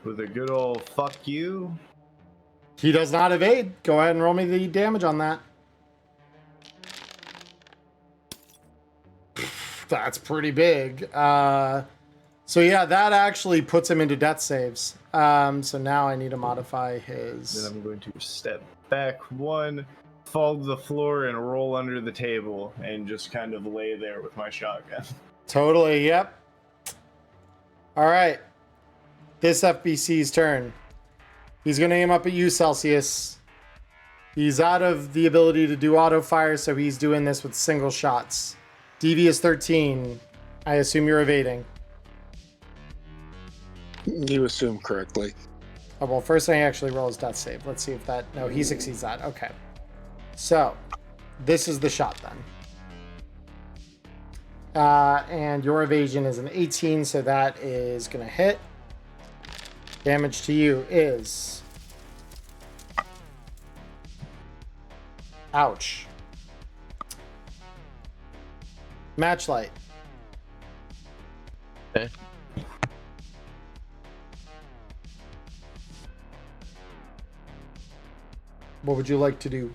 with a good old fuck you. He does not evade. Go ahead and roll me the damage on that. That's pretty big. So yeah, that actually puts him into death saves. So now I need to modify his. Then I'm going to step back 1, fall to the floor, and roll under the table, and just kind of lay there with my shotgun. Totally. Yep. All right. This FBC's turn. He's going to aim up at you, Celsius. He's out of the ability to do auto fire, so he's doing this with single shots. DV is 13. I assume you're evading. You assume correctly. Oh, well, first thing I actually roll is death save. Let's see if that... No, he succeeds that. Okay. So, this is the shot then. And your evasion is an 18, so that is going to hit. Damage to you is... Ouch. Matchlight. Okay. What would you like to do?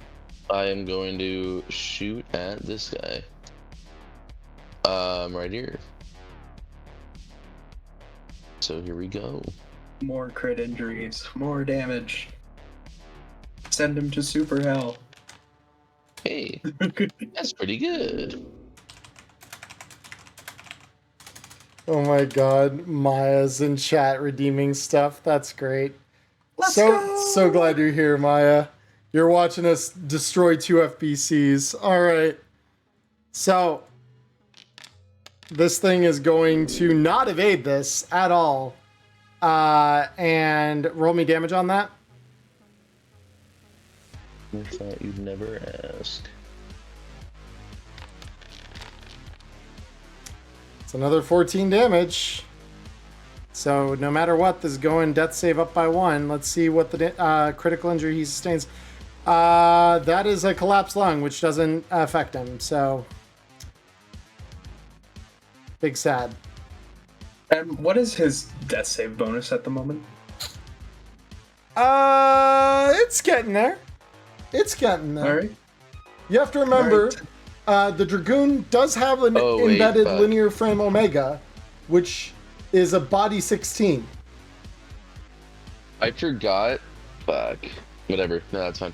I am going to shoot at this guy. Right here. So here we go. More crit injuries, more damage. Send him to super hell. Hey, that's pretty good. Oh my god, Maya's in chat redeeming stuff. That's great. So glad you're here, Maya. You're watching us destroy 2 FBCs. All right. So this thing is going to not evade this at all. And roll me damage on that. I thought you'd never ask. It's another 14 damage. So no matter what, this is going death save up by 1. Let's see what the critical injury he sustains. That is a collapsed lung, which doesn't affect him. So big sad. What is his death save bonus at the moment? It's getting there. It's getting there. All right. You have to remember, the Dragoon does have an embedded linear frame Omega, which is a body 16. I forgot. Fuck. Whatever. No, that's fine.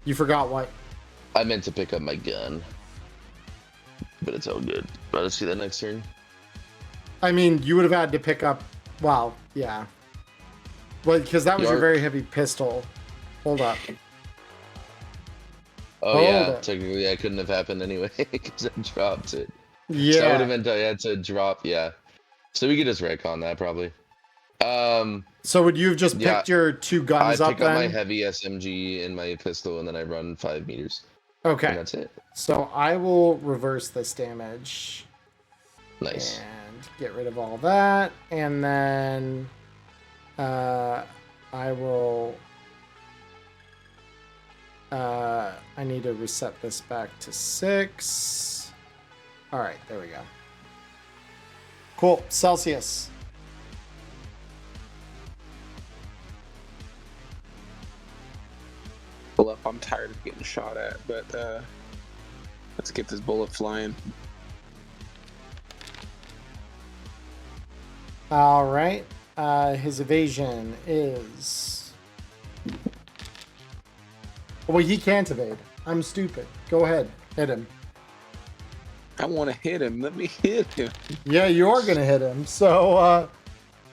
You forgot what? I meant to pick up my gun. But it's all good. Let's see that next turn. I mean, you would have had to pick up... Wow, yeah. Well, because that was your very heavy pistol. Hold up. Oh, yeah. Technically, that couldn't have happened anyway, because I dropped it. Yeah. So that would have meant I had to drop, yeah. So we could just retcon that, probably. So would you have just picked your 2 guns up then? I pick up my heavy SMG and my pistol, and then I run 5 meters. Okay. And that's it. So I will reverse this damage. Nice. And get rid of all that. And then I will... I need to reset this back to 6. All right, there we go. Cool. Celsius. Pull up. I'm tired of getting shot at, but let's get this bullet flying. All right. His evasion is... Well, he can't evade. I'm stupid. Go ahead. Hit him. I want to hit him. Let me hit him. Yeah, you are gonna hit him. So,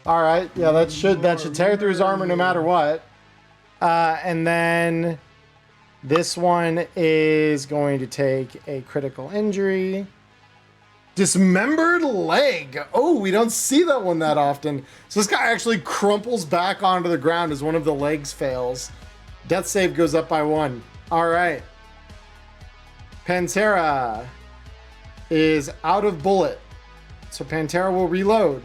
all right. Yeah, that should tear through his armor no matter what. And then this one is going to take a critical injury. Dismembered leg. Oh, we don't see that one that often. So this guy actually crumples back onto the ground as one of the legs fails. Death save goes up by 1. All right. Pantera is out of bullet. So Pantera will reload.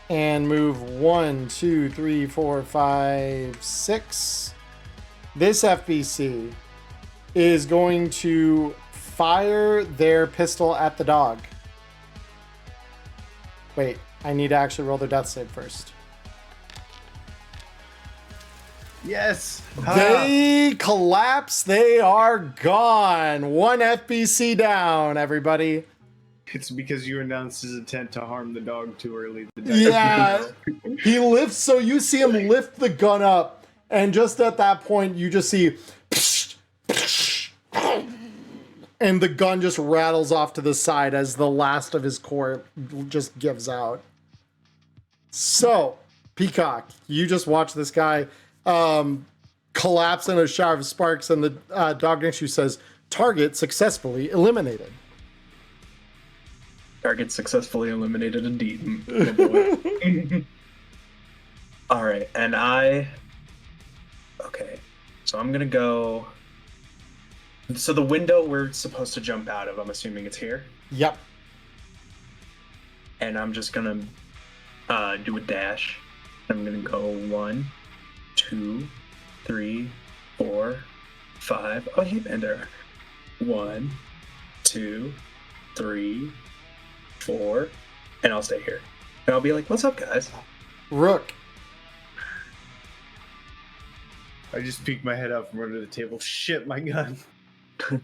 And move 1, 2, 3, 4, 5, 6. This FBC is going to fire their pistol at the dog. Wait, I need to actually roll their death save first. Yes. They collapse. They are gone. 1 FBC down, everybody. It's because you announced his intent to harm the dog too early. Yeah. He lifts, so you see him lift the gun up, and just at that point, you just see and the gun just rattles off to the side as the last of his core just gives out. So, Peacock, you just watch this guy collapse in a shower of sparks, and the dog next to you says, "Target successfully eliminated." Target successfully eliminated indeed. Oh boy. All right, and okay, so I'm gonna go. So the window we're supposed to jump out of, I'm assuming it's here. Yep. And I'm just gonna do a dash. I'm gonna go 1, 2, 3, 4, 5. Oh, hey, and there. 1, 2, 3, 4, and I'll stay here. And I'll be like, "What's up, guys?" Rook. I just peeked my head out from under the table. Shit, my gun.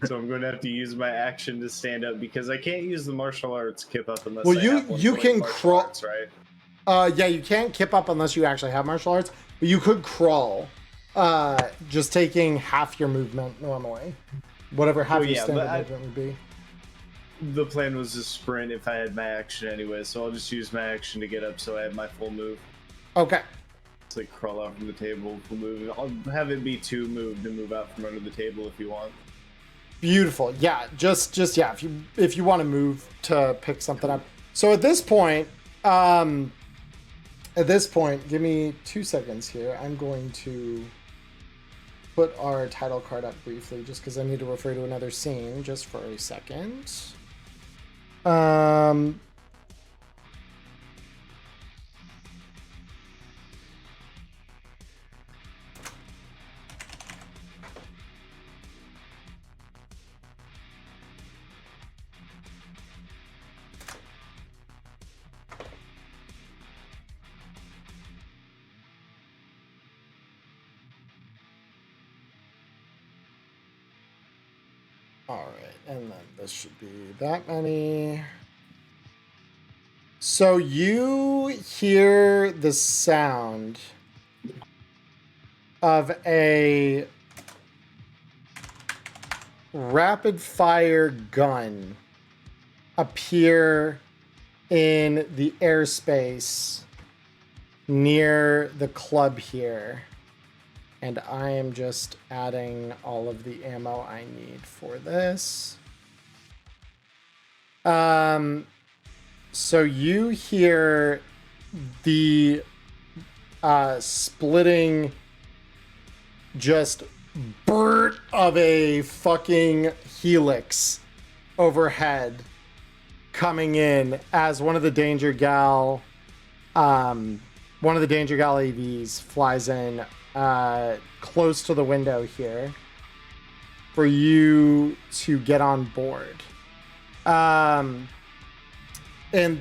So I'm going to have to use my action to stand up because I can't use the martial arts kip up unless Well, I have one you for, can martial crawl. arts, right? Yeah, you can't kip up unless you actually have martial arts, but you could crawl. Just taking half your movement normally. Whatever half your standard movement would be. The plan was to sprint if I had my action anyway, so I'll just use my action to get up so I have my full move. Okay. It's like crawl out from the table, full move. I'll have it be 2 move to move out from under the table if you want. Beautiful. Yeah, just yeah, if you want to move to pick something up. So at this point, give me 2 seconds here. I'm going to put our title card up briefly just because I need to refer to another scene just for a second. All right, and then this should be that many. So you hear the sound of a rapid fire gun appear in the airspace near the club here. And I am just adding all of the ammo I need for this. So you hear the splitting just burst of a fucking helix overhead coming in as one of the Danger Gal AVs flies in close to the window here for you to get on board. And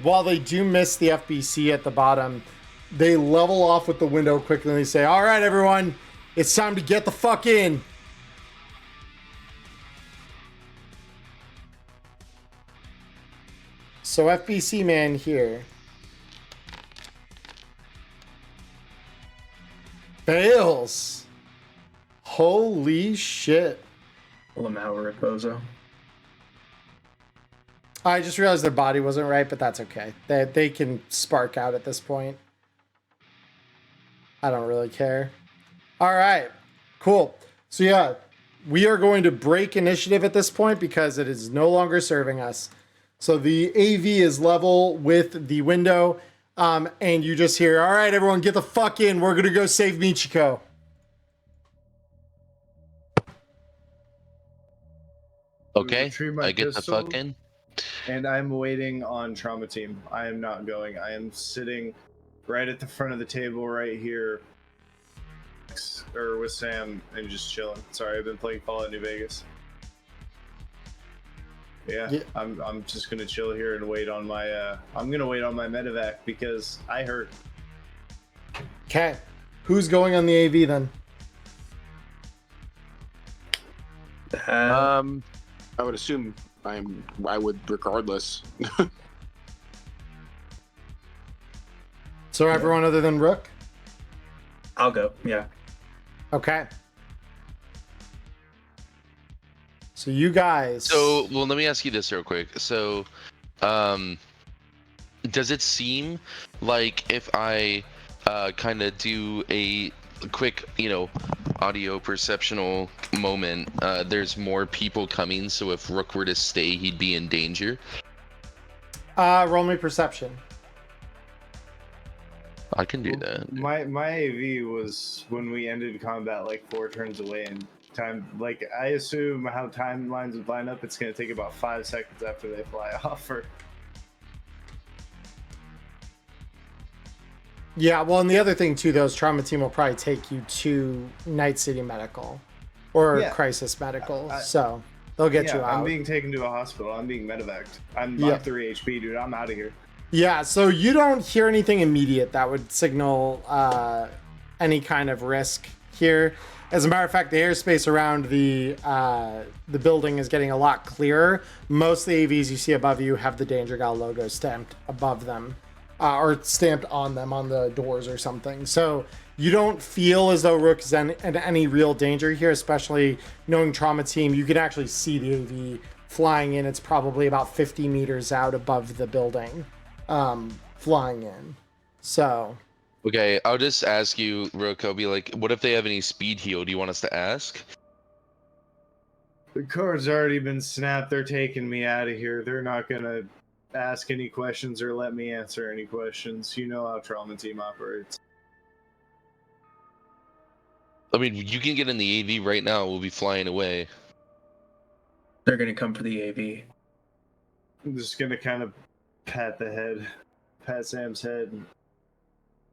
while they do miss the FBC at the bottom, they level off with the window quickly and they say, "All right, everyone, it's time to get the fuck in." So FBC man here fails. Holy shit. Lamau Reposo. I just realized their body wasn't right, but that's okay. They can spark out at this point. I don't really care. All right, cool. So yeah, we are going to break initiative at this point because it is no longer serving us. So the AV is level with the window, and you just hear, all right, everyone, get the fuck in. We're going to go save Michiko. Okay, Retrieve my I get the pistol, fuck in. and I'm waiting on trauma team. I am not going. I am sitting right at the front of the table right here, or with Sam, and just chilling. Sorry, I've been playing Fallout New Vegas. Yeah, I'm just gonna chill here and wait on my I'm gonna wait on my medevac because I hurt. Okay, who's going on the AV then? I would assume I would regardless. So everyone other than Rook? I'll go. Yeah. Okay. So you guys. So, well, let me ask you this real quick. So, does it seem like if I kind of do a quick, audio perceptional moment, there's more people coming, so if Rook were to stay, he'd be in danger? Roll me perception. I can do that. My AV was when we ended combat like 4 turns away, and time, like, I assume how timelines would line up, it's going to take about 5 seconds after they fly off. Or Yeah, well, and the other thing too, though, is trauma team will probably take you to Night City Medical or Crisis Medical, so they'll get you out. I'm being taken to a hospital. I'm being medevaced. I'm 3 HP, dude. I'm out of here. Yeah, so you don't hear anything immediate that would signal any kind of risk here. As a matter of fact, the airspace around the building is getting a lot clearer. Most of the AVs you see above you have the Danger Gal logo stamped above them, or stamped on them on the doors or something. So you don't feel as though Rook is in any real danger here, especially knowing trauma team. You can actually see the AV flying in. It's probably about 50 meters out above the building. Flying in. So okay, I'll just ask you, Rook. I'll be like, what if they have any speed heal? Do you want us to ask? The cord's already been snapped. They're taking me out of here. They're not gonna ask any questions or let me answer any questions. You know how trauma team operates. I mean, you can get in the AV right now. We'll be flying away. They're gonna come for the AV. I'm just gonna kind of pat Sam's head.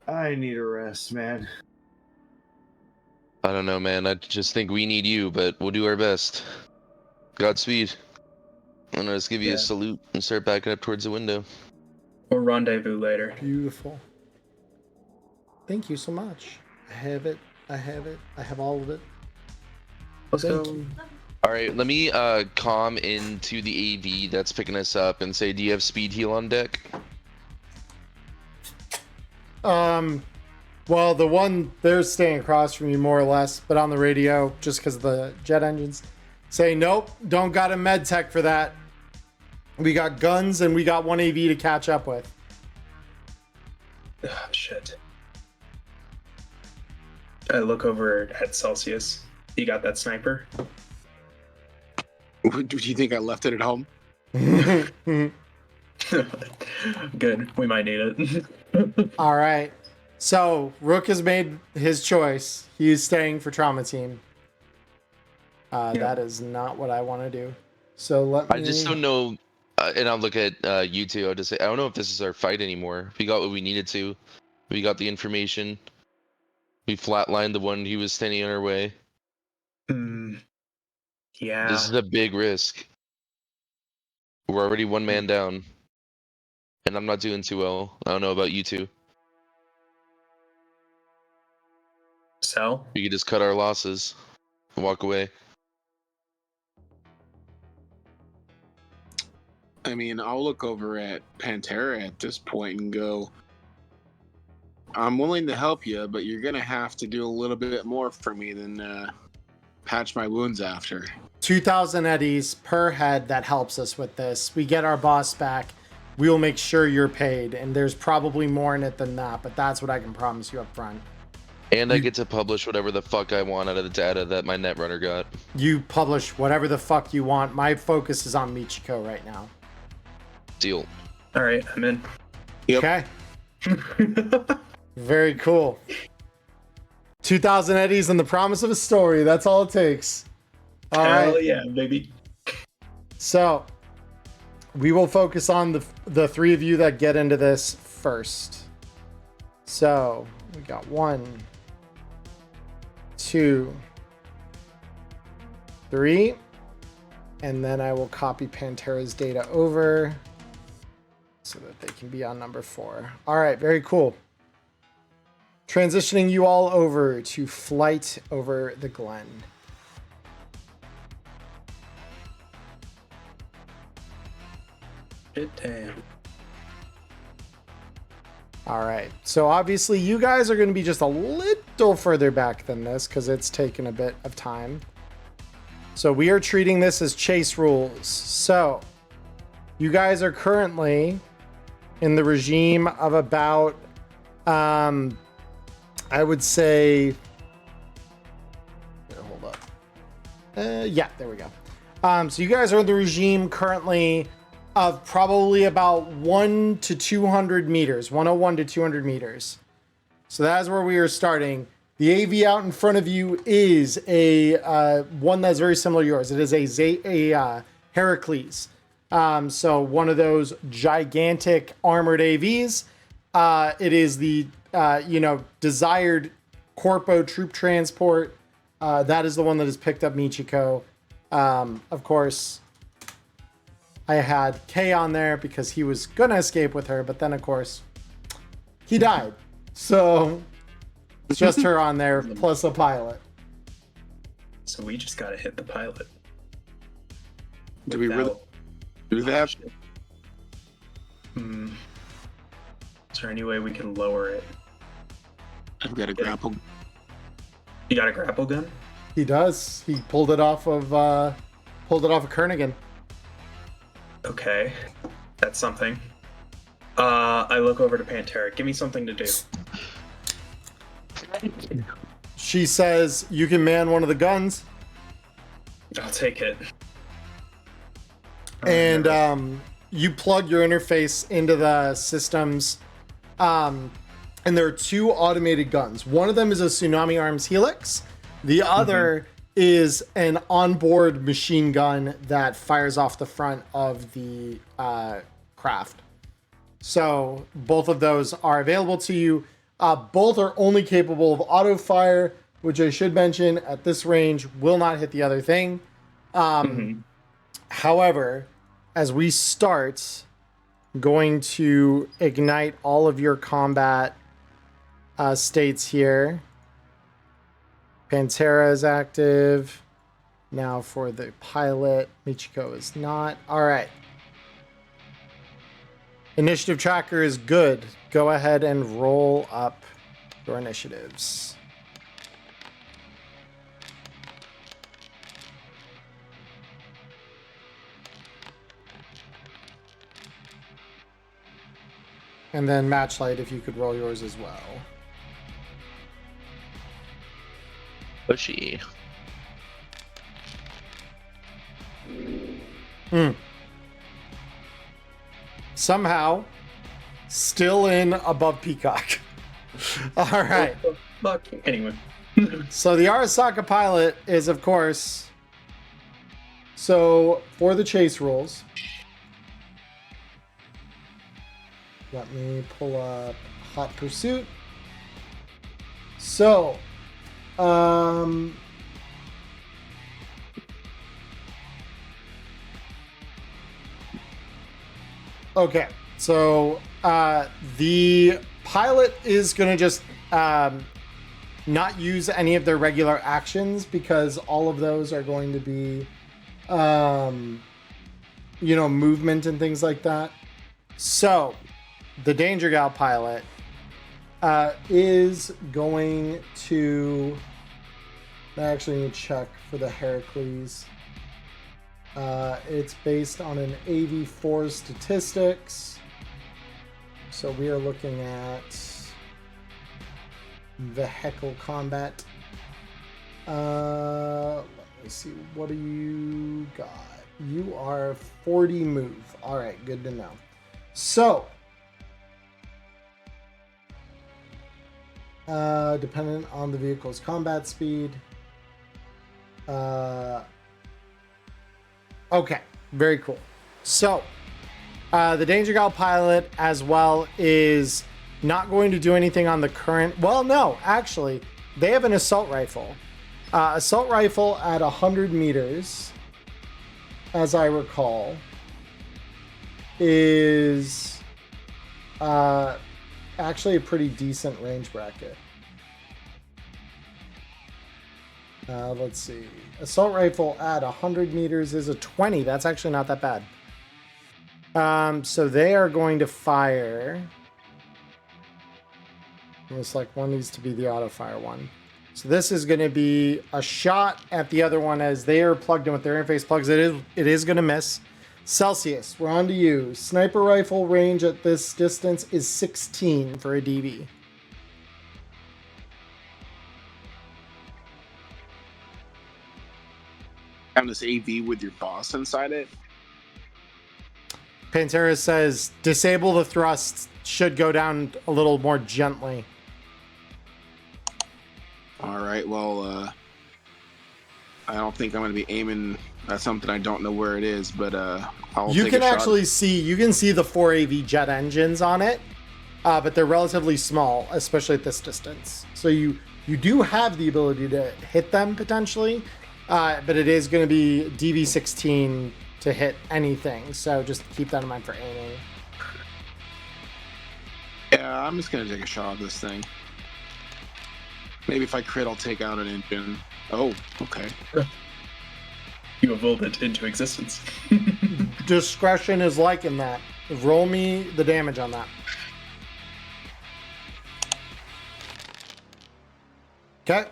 I need a rest, man. I don't know, man. I just think we need you, but we'll do our best. Godspeed. I'm gonna just give you a salute and start backing up towards the window. We'll rendezvous later. Beautiful. Thank you so much. I have it. I have all of it. Let's Thank go. you. All right, let me comm into the AV that's picking us up and say, do you have speed heal on deck? Well, the one they're staying across from you more or less, but on the radio, just because of the jet engines, say, nope, don't got a med tech for that. We got guns and we got one AV to catch up with. Oh, shit. I look over at Celsius. You got that sniper? Do you think I left it at home? Good. We might need it. All right. So Rook has made his choice. He's staying for trauma team. That is not what I want to do. So let me. I just don't know. And I'll look at you two. I'll just say, I don't know if this is our fight anymore. We got what we needed to. We got the information. We flatlined the one who was standing in our way. Yeah. This is a big risk. We're already one man down. And I'm not doing too well. I don't know about you two. So? We could just cut our losses and walk away. I mean, I'll look over at Pantera at this point and go, I'm willing to help you, but you're going to have to do a little bit more for me than patch my wounds after. 2,000 eddies per head. That helps us with this. We get our boss back. We will make sure you're paid, and there's probably more in it than that, but that's what I can promise you up front. And I get to publish whatever the fuck I want out of the data that my netrunner got. You publish whatever the fuck you want. My focus is on Michiko right now. Deal. All right, I'm in. Yep. Okay. Very cool. 2,000 eddies and the promise of a story. That's all it takes. All Hell right. yeah, baby. So we will focus on the three of you that get into this first. So we got 1, 2, 3, and then I will copy Pantera's data over so that they can be on number 4. All right, very cool. Transitioning you all over to flight over the Glen. Damn. All right, so obviously you guys are going to be just a little further back than this because it's taken a bit of time. So we are treating this as chase rules. So you guys are currently in the regime of about, I would say, here, hold up. Yeah, there we go. So you guys are in the regime currently of probably about 1 to 200 meters, 101 to 200 meters. So that's where we are starting. The AV out in front of you is a one that's very similar to yours. It is a Heracles. So one of those gigantic armored AVs. It is the desired Corpo troop transport. That is the one that has picked up Michiko. Of course, I had Kay on there because he was gonna escape with her, but then of course he died. So it's just her on there plus a pilot. So we just gotta hit the pilot. Do we really do that? Is there any way we can lower it? I've got a grapple. You got a grapple gun? He does. He pulled it off of Kernigan. Okay, that's something. I look over to Pantera. Give me something to do. She says, "You can man one of the guns." I'll take it. And you plug your interface into the systems. And there are 2 automated guns. One of them is a Tsunami Arms Helix. The other is an onboard machine gun that fires off the front of the craft. So both of those are available to you. Both are only capable of auto fire, which I should mention at this range will not hit the other thing. However, as we start, I'm going to ignite all of your combat states here. Pantera is active. Now for the pilot, Michiko is not. All right. Initiative tracker is good. Go ahead and roll up your initiatives. And then Matchlight, if you could roll yours as well. Pushy. Somehow, still in above Peacock. All right. Fuck. Anyway. So the Arasaka pilot is, of course, so for the chase rules, let me pull up Hot Pursuit. So, okay, so the pilot is going to just not use any of their regular actions because all of those are going to be, movement and things like that. So the Danger Gal pilot is going to I actually need to check for the Heracles. It's based on an AV4 statistics. So we are looking at vehicle combat. Let me see. What do you got? You are 40 move. All right, good to know. So, dependent on the vehicle's combat speed. Okay, very cool. So, the Danger Gal pilot as well is not going to do anything on the current. Well, no, actually, they have an assault rifle. Assault rifle at 100 meters, as I recall, is actually a pretty decent range bracket. Let's see. Assault rifle at 100 meters is a 20. That's actually not that bad. So they are going to fire. Looks like one needs to be the auto fire one. So this is going to be a shot at the other one as they are plugged in with their interface plugs. It is going to miss. Celsius, we're on to you. Sniper rifle range at this distance is 16 for a DB. Have this AV with your boss inside it. Pantera says disable the thrust, should go down a little more gently. All right, well, I don't think I'm going to be aiming at something I don't know where it is, but I'll You take can a shot. actually see, you can see the 4 AV jet engines on it, but they're relatively small, especially at this distance. So you do have the ability to hit them potentially, but it is going to be DV16 to hit anything. So just keep that in mind for aiming. Yeah, I'm just going to take a shot at this thing. Maybe if I crit, I'll take out an engine. Oh, okay. You have willed it into existence. Discretion is liking that. Roll me the damage on that. Okay.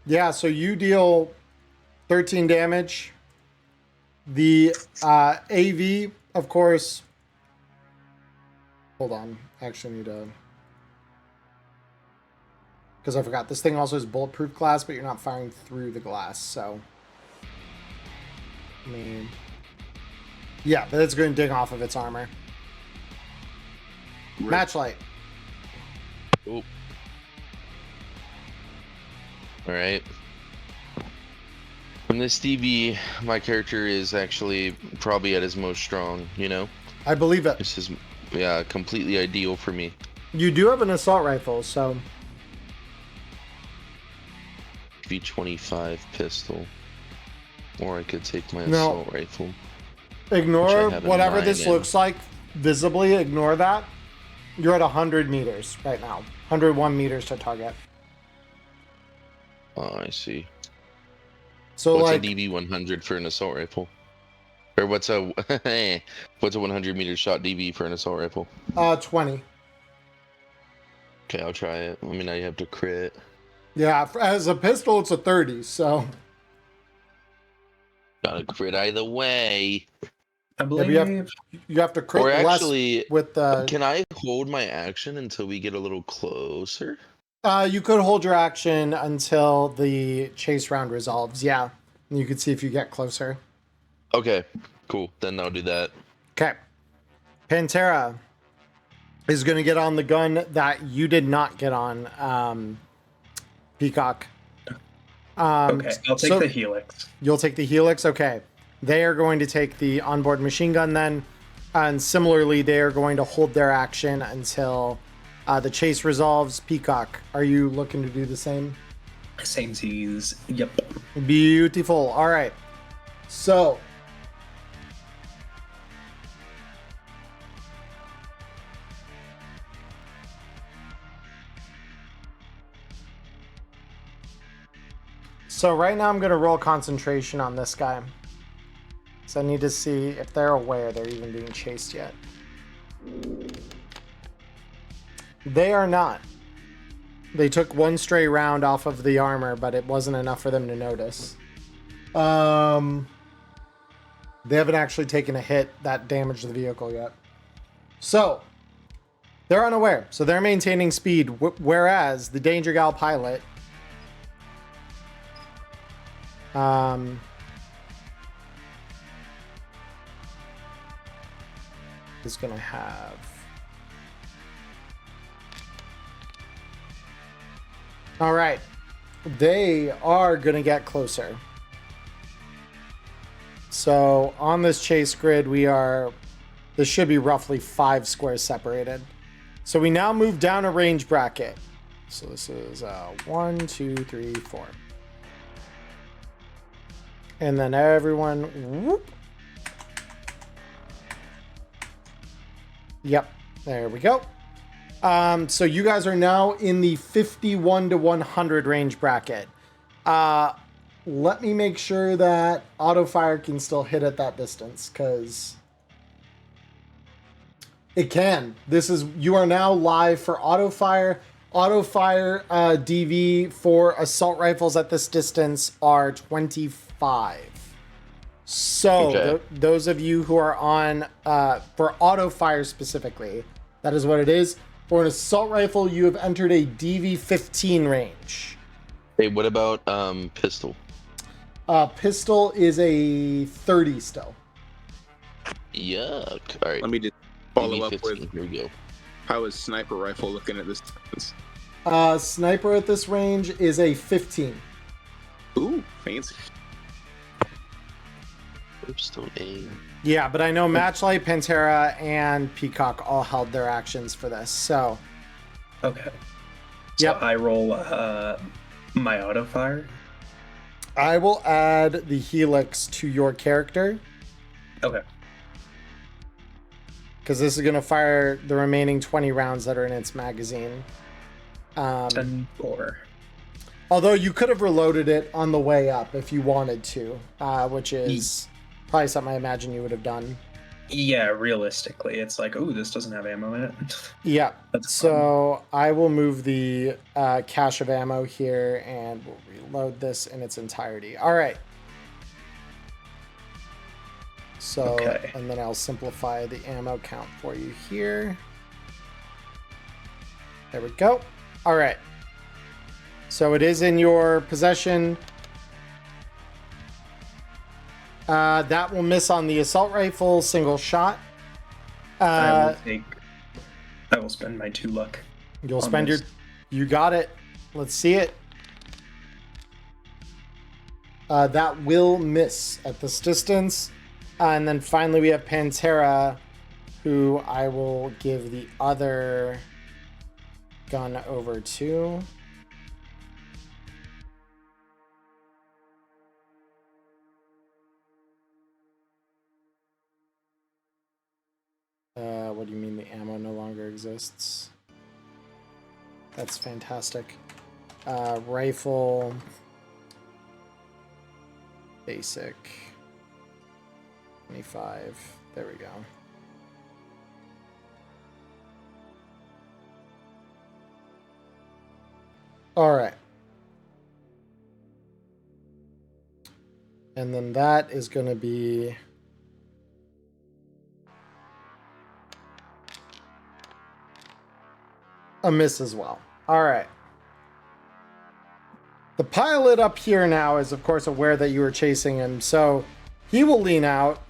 Yeah, so you deal 13 damage. The AV, of course. Hold on. I actually need to. Because I forgot. This thing also is bulletproof glass, but you're not firing through the glass, so. I mean. Yeah, but it's going to ding off of its armor. Right. Matchlight. Oh. Alright. From this DB, my character is actually probably at his most strong, you know? I believe it. This is, yeah, completely ideal for me. You do have an assault rifle, so. V25 pistol. Or I could take my No. assault rifle. Ignore have a whatever 9 this in. looks like visibly. Ignore that. You're at 100 meters right now. 101 meters to target. Oh, I see. So What's like a DB 100 for an assault rifle? Or what's a what's a 100 meter shot DB for an assault rifle? 20. Okay, I'll try it. I mean, I have to crit. Yeah, as a pistol, it's a 30. So Gotta crit either way. I yeah, believe. you have to crit Or less actually, with the. can I hold my action until we get a little closer? You could hold your action until the chase round resolves. Yeah, and you can see if you get closer. Okay, cool. Then I'll do that. Okay. Pantera is going to get on the gun that you did not get on, Peacock. Okay, I'll take so the Helix. You'll take the Helix? Okay. They are going to take the onboard machine gun then. And similarly, they are going to hold their action until the chase resolves. Peacock, are you looking to do the same? Same seas. Yep. Beautiful. All right. So right now I'm going to roll concentration on this guy. So I need to see if they're aware they're even being chased yet. They are not. They took one stray round off of the armor, but it wasn't enough for them to notice. They haven't actually taken a hit that damaged the vehicle yet. So, they're unaware. So they're maintaining speed, whereas the Danger Gal pilot is going to have... All right. They are going to get closer. So on this chase grid, this should be roughly 5 squares separated. So we now move down a range bracket. So this is 1, 2, 3, 4. And then everyone, whoop. Yep, there we go. So you guys are now in the 51 to 100 range bracket. Let me make sure that auto fire can still hit at that distance, because it can. You are now live for auto fire. Auto fire DV for assault rifles at this distance are 25. So those of you who are on for auto fire specifically, that is what it is. For an assault rifle, you have entered a DV 15 range. Hey, what about pistol? Pistol is a 30 still. Yuck. All right. Let me just follow up 15. with, Here we go. how is sniper rifle looking at this distance? Sniper at this range is a 15. Ooh, fancy. Stone aim. Yeah, but I know Matchlight, Pantera, and Peacock all held their actions for this, so... Okay. So Yep. I roll my auto fire. I will add the Helix to your character, Okay. because this is going to fire the remaining 20 rounds that are in its magazine. 10-4. Although you could have reloaded it on the way up if you wanted to, which is probably something I imagine you would have done. Yeah, realistically, it's like, oh, this doesn't have ammo in it. Yeah. That's So I will move the cache of ammo here, and we'll reload this in its entirety. All right. So, Okay. and then I'll simplify the ammo count for you here. There we go. All right. So it is in your possession. That will miss on the assault rifle, single shot. I will spend my 2 luck. You'll on spend this. you got it. Let's see it. That will miss at this distance. And then finally we have Pantera, who I will give the other gun over to. What do you mean the ammo no longer exists? That's fantastic. Rifle. Basic. 25. There we go. All right. And then that is going to be... a miss as well. All right. The pilot up here now is, of course, aware that you were chasing him, so he will lean out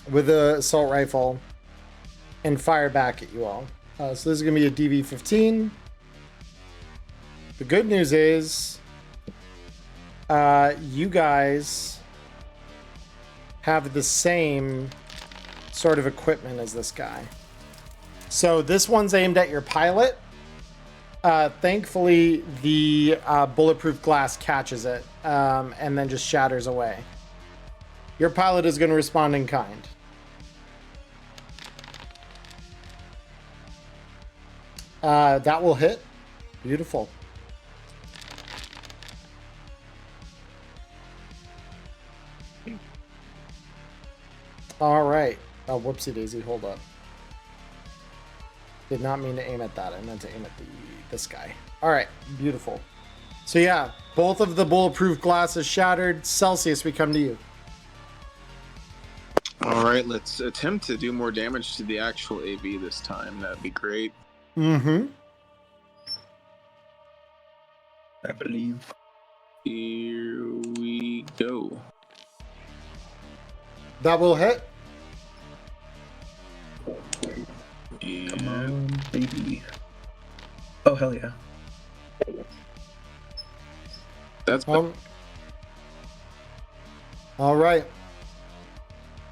with the assault rifle and fire back at you all. So this is going to be a DV-15. The good news is you guys have the same sort of equipment as this guy. So this one's aimed at your pilot. Thankfully, the bulletproof glass catches it and then just shatters away. Your pilot is going to respond in kind. That will hit. Beautiful. All right. Oh, whoopsie daisy. Hold up. Did not mean to aim at that. I meant to aim at this guy. All right, beautiful. So yeah, both of the bulletproof glasses shattered. Celsius, we come to you. All right, let's attempt to do more damage to the actual AV this time. That'd be great. Mm-hmm. I believe. Here we go. That will hit. Come on, baby. Oh, hell yeah. That's All right.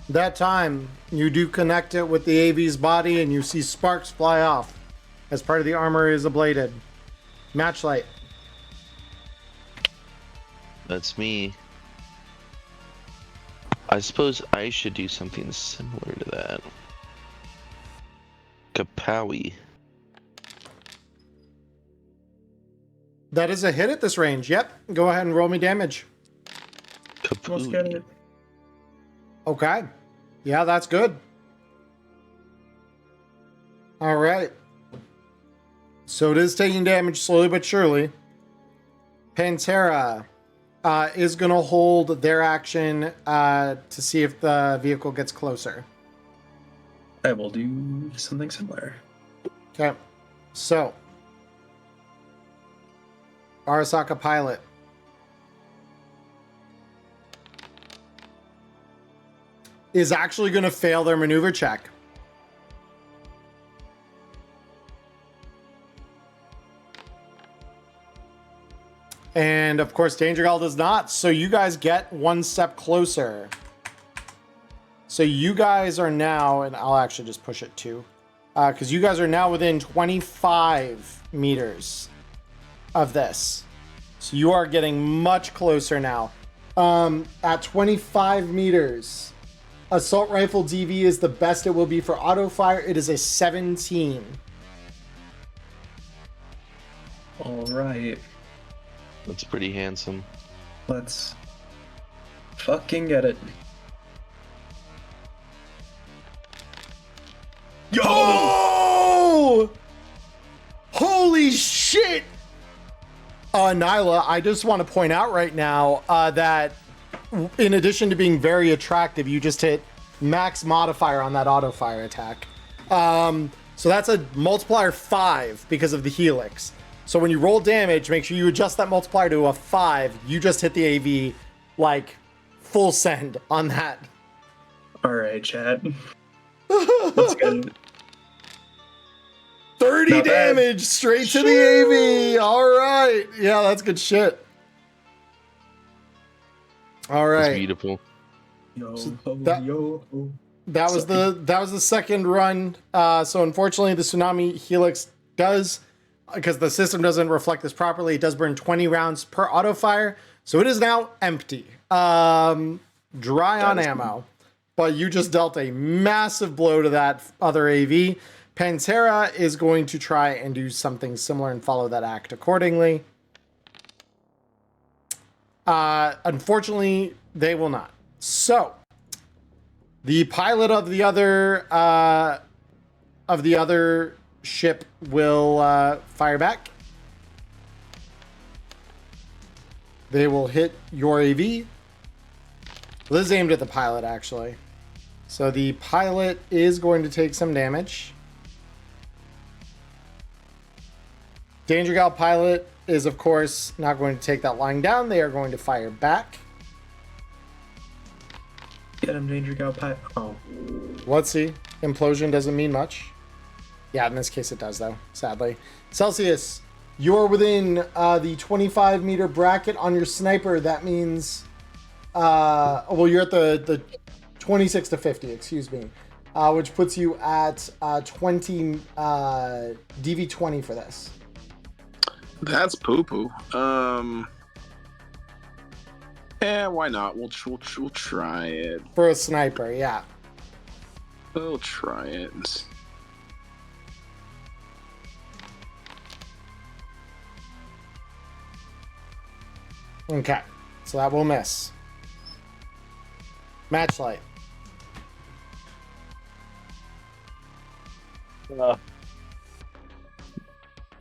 That time, you do connect it with the AV's body, and you see sparks fly off as part of the armor is ablated. Matchlight. That's me. I suppose I should do something similar to that. Kapowie. That is a hit at this range. Yep. Go ahead and roll me damage. Almost got it. Okay. Yeah, that's good. All right. So it is taking damage slowly but surely. Pantera is going to hold their action to see if the vehicle gets closer. I will do something similar. Okay. So, Arasaka pilot. Is actually going to fail their maneuver check. And of course, Danger Gal does not. So you guys get one step closer. So you guys are now, and I'll actually just push it too, because you guys are now within 25 meters of this. So you are getting much closer now. At 25 meters, assault rifle DV is the best it will be for auto fire. It is a 17. All right. That's pretty handsome. Let's fucking get it. Yo! Oh! Holy shit! Nyla, I just want to point out right now that in addition to being very attractive, you just hit max modifier on that auto fire attack. So that's a multiplier 5 because of the helix. So when you roll damage, make sure you adjust that multiplier to a 5. You just hit the AV like full send on that. All right, Chad. Let's get it. 30 Not bad. damage straight to the AV. All right. Yeah, that's good shit. All That's right. beautiful. Yo, that- yo. That was the second run. So unfortunately, the tsunami helix does, because the system doesn't reflect this properly, it does burn 20 rounds per auto fire. So it is now empty. Dry on ammo. But you just dealt a massive blow to that other AV. Pantera is going to try and do something similar and follow that act accordingly. Unfortunately, they will not. So, the pilot of the other ship will fire back. They will hit your AV. This is aimed at the pilot, actually. So the pilot is going to take some damage. Danger Gal pilot is, of course, not going to take that lying down. They are going to fire back. Get him, Danger Gal Pipe. Oh. Let's see. Implosion doesn't mean much. Yeah, in this case it does, though, sadly. Celsius, you're within the 25-meter bracket on your sniper. That means... well, you're at the 26 to 50, excuse me. Which puts you at 20 DV20 for this. That's poo-poo. Why not? We'll try it. For a sniper, yeah. We'll try it. Okay, so that will miss. Matchlight.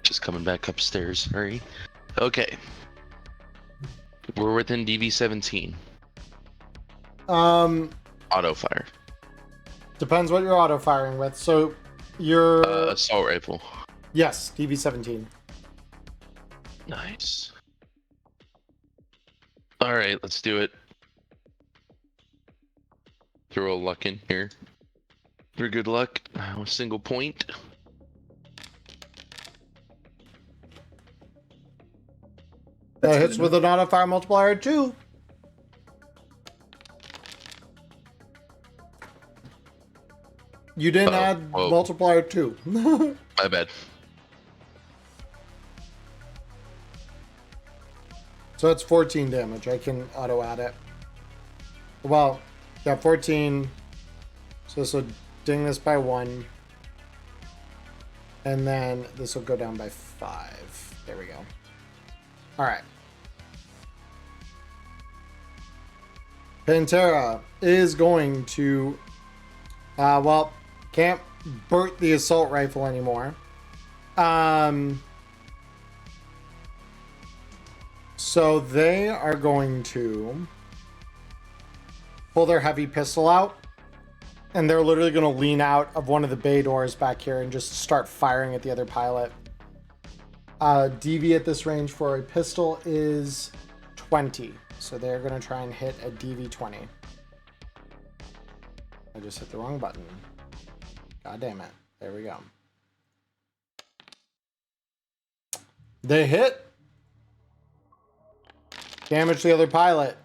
Just coming back upstairs. Hurry. Okay. We're within DV17. Auto fire. Depends what you're auto firing with. So you're Assault rifle. yes, DV17. Nice. All right, let's do it. Throw a luck in here. For good luck. A single point. That hits with an auto fire multiplier 2. You didn't add multiplier 2. My bad. So it's 14 damage. I can auto add it. Well, yeah, 14. So this will ding this by 1. And then this will go down by 5. There we go. All right. Pantera is going to, well, can't Burt the assault rifle anymore. So they are going to pull their heavy pistol out, and they're literally going to lean out of one of the bay doors back here and just start firing at the other pilot. DV at this range for a pistol is 20. So they're going to try and hit a DV 20. I just hit the wrong button. God damn it. There we go. They hit. Damage the other pilot.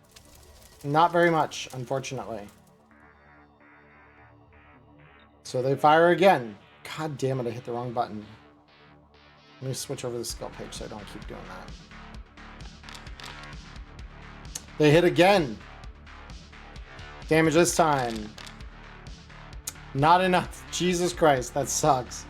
Not very much, unfortunately. So they fire again. God damn it, I hit the wrong button. Let me switch over the skill page so I don't keep doing that. They hit again. Damage this time. Not enough. Jesus Christ, that sucks.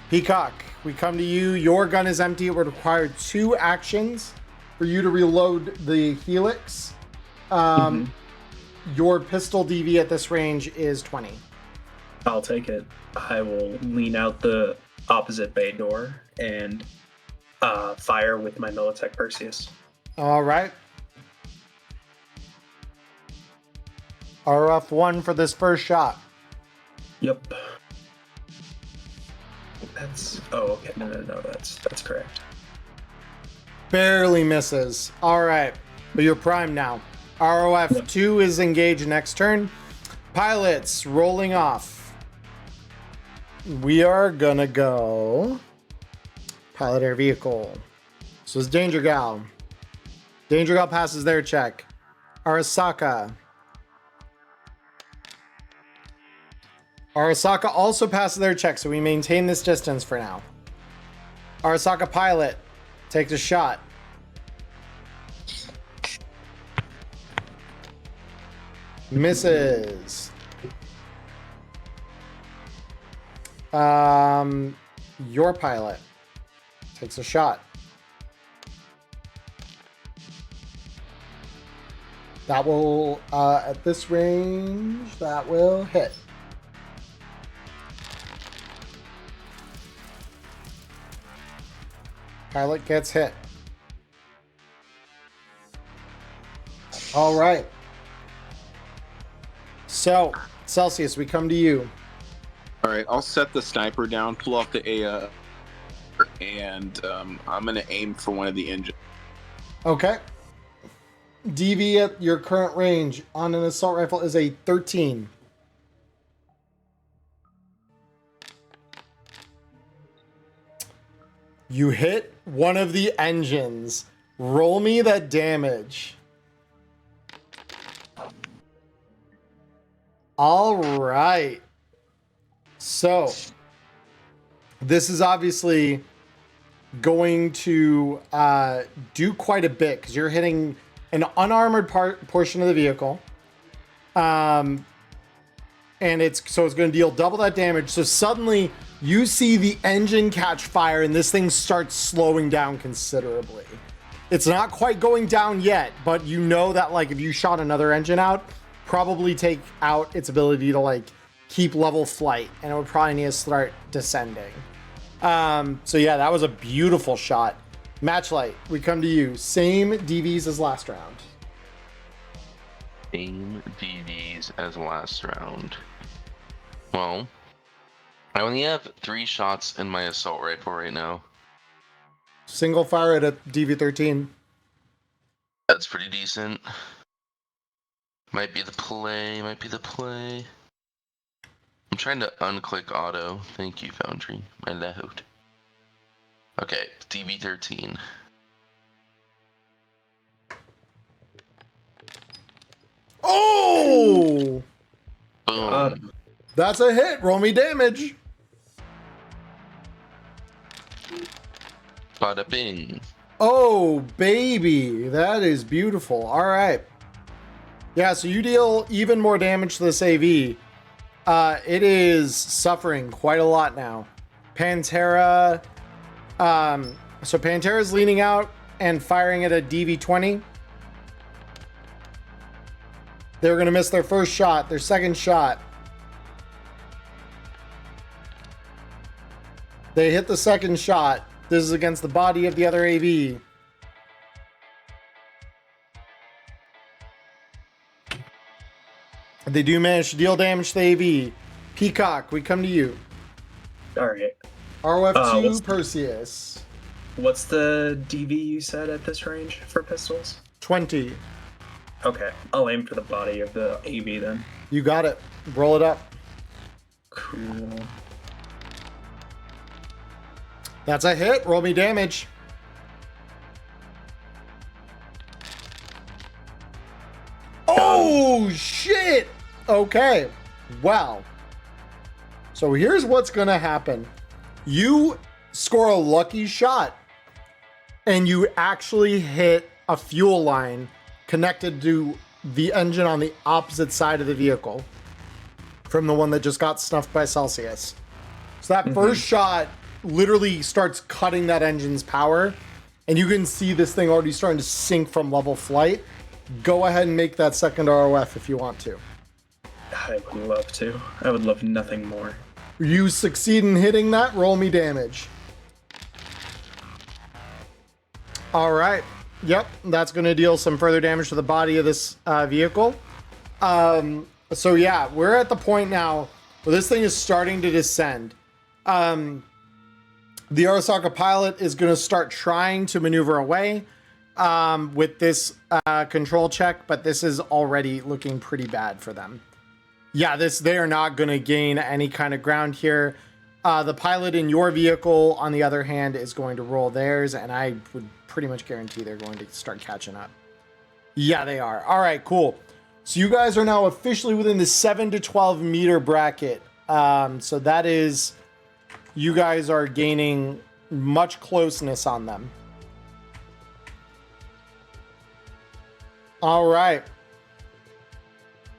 Peacock, we come to you. Your gun is empty. It would require 2 actions for you to reload the Helix. Your pistol DV at this range is 20. I'll take it. I will lean out the opposite bay door and fire with my Militech Perseus. All right. RF1 for this first shot. Yep. That's okay. No, that's correct. Barely misses. All right, but you're primed now. ROF2 is engaged next turn. Pilots rolling off. We are gonna go pilot air vehicle. So it's Danger Gal. Danger Gal passes their check. Arasaka. Arasaka also passes their check, so we maintain this distance for now. Arasaka pilot takes a shot. Misses. Your pilot takes a shot. That will, at this range, that will hit. Pilot gets hit. All right. So, Celsius, we come to you. All right, I'll set the sniper down, pull off the A, and I'm going to aim for one of the engines. Okay. DV at your current range on an assault rifle is a 13. You hit one of the engines. Roll me that damage. All right. So, this is obviously going to do quite a bit because you're hitting an unarmored portion of the vehicle. And it's going to deal double that damage. So suddenly you see the engine catch fire and this thing starts slowing down considerably. It's not quite going down yet, but you know that like if you shot another engine out, probably take out its ability to like keep level flight, and it would probably need to start descending. So yeah, that was a beautiful shot. Matchlight, we come to you. Same DVs as last round. Same DVs as last round. Well, I only have 3 shots in my assault rifle right now. Single fire at a DV13. That's pretty decent. Might be the play. I'm trying to unclick auto. Thank you, Foundry. My loud. Okay, DV13. Oh! Boom. That's a hit. Roll me damage. Bada bing. Oh, baby. That is beautiful. All right. Yeah, so you deal even more damage to this AV. It is suffering quite a lot now. Pantera. So Pantera's leaning out and firing at a DV20. They're going to miss their first shot, their second shot. They hit the second shot. This is against the body of the other AV. They do manage to deal damage to the AV. Peacock, we come to you. All right. ROF2 Perseus. What's the DV you said at this range for pistols? 20. Okay, I'll aim for the body of the AV then. You got it. Roll it up. Cool. That's a hit. Roll me damage. Oh, shit. Okay. Well. So here's what's going to happen. You score a lucky shot, and you actually hit a fuel line connected to the engine on the opposite side of the vehicle from the one that just got snuffed by Celsius. So that first shot literally starts cutting that engine's power, and you can see this thing already starting to sink from level flight. Go ahead and make that second ROF if you want to. I would love to. I would love nothing more. You succeed in hitting that. Roll me damage. All right. Yep, that's going to deal some further damage to the body of this vehicle. So yeah, we're at the point now where this thing is starting to descend. The Arasaka pilot is going to start trying to maneuver away with this control check, but this is already looking pretty bad for them. Yeah, they are not going to gain any kind of ground here. The pilot in your vehicle, on the other hand, is going to roll theirs, and I would pretty much guarantee they're going to start catching up. Yeah, they are. All right, cool. So you guys are now officially within the 7 to 12 meter bracket. So that is, you guys are gaining much closeness on them. All right.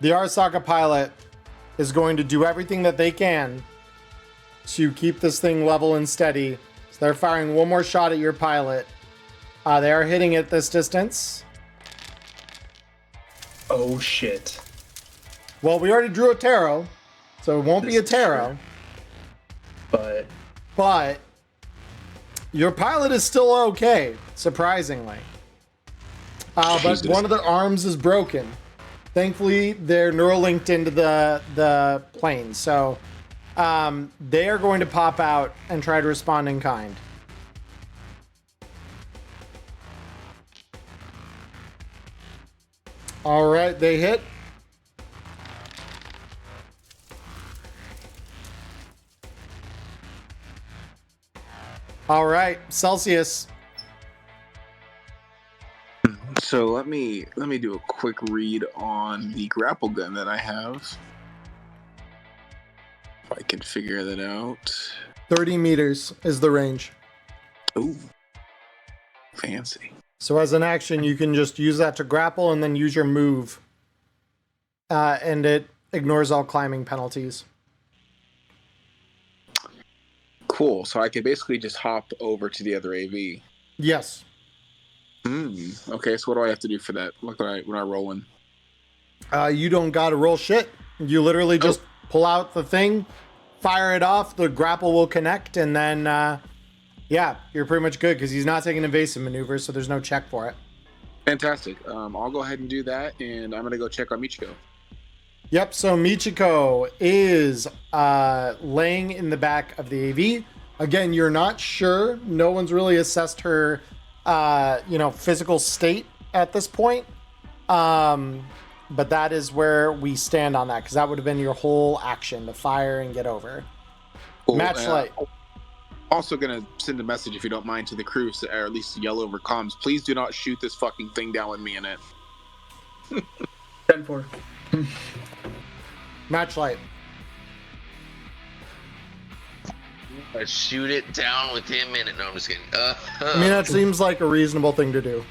The Arasaka pilot is going to do everything that they can to keep this thing level and steady. So they're firing one more shot at your pilot. They are hitting at this distance. Oh shit. Well, we already drew a tarot, so it won't be a tarot. But your pilot is still okay, surprisingly. But one of their arms is broken. Thankfully, they're neural linked into the plane, so they are going to pop out and try to respond in kind. All right, they hit. All right, Celsius. So let me do a quick read on the grapple gun that I have. If I can figure that out. 30 meters is the range. Ooh, fancy. So as an action, you can just use that to grapple and then use your move. And it ignores all climbing penalties. Cool. So I can basically just hop over to the other AV. Yes. Okay, so what do I have to do for that? When I roll in? You don't gotta roll shit. You literally just pull out the thing, fire it off, the grapple will connect, and then, yeah, you're pretty much good because he's not taking evasive maneuvers, so there's no check for it. Fantastic. I'll go ahead and do that, and I'm going to go check on Michiko. Yep, so Michiko is laying in the back of the AV. Again, you're not sure. No one's really assessed her, physical state at this point. But that is where we stand on that, because that would have been your whole action, to fire and get over. Cool. Match light. Also gonna send a message, if you don't mind, to the crew, or at least yell over comms. Please do not shoot this fucking thing down with me in it. 10-4. Match light. Shoot it down with him in it. No, I'm just kidding. I mean, that seems like a reasonable thing to do.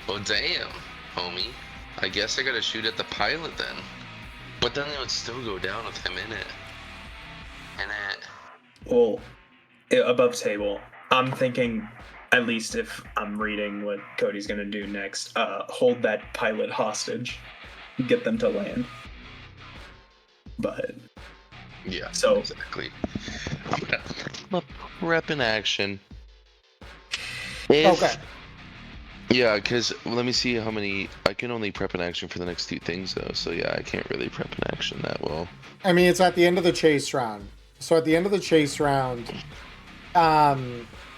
Well, damn, homie. I guess I gotta shoot at the pilot then. But then it would still go down with him in it. Well, above table, I'm thinking, at least if I'm reading what Cody's gonna do next, hold that pilot hostage, get them to land. But yeah, so exactly. I'm a prep in action. Okay. Yeah, because let me see how many. I can only prep in action for the next 2 things though, so yeah, I can't really prep in action that well. I mean, it's at the end of the chase round. So at the end of the chase round,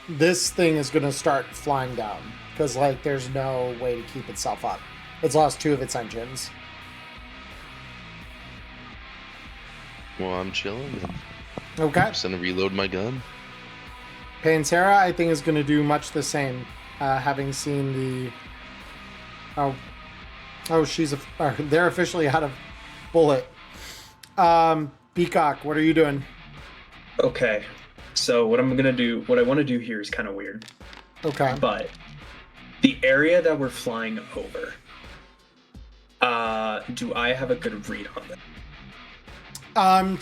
this thing is going to start flying down because, like, there's no way to keep itself up. It's lost 2 of its engines. Well, I'm chilling. Okay. I'm just gonna reload my gun. Pantera, I think, is going to do much the same, having seen the... Oh, they're officially out of bullet. Peacock, what are you doing? okay. So what I want to do here is kind of weird. Okay. But the area that we're flying over, do I have a good read on that?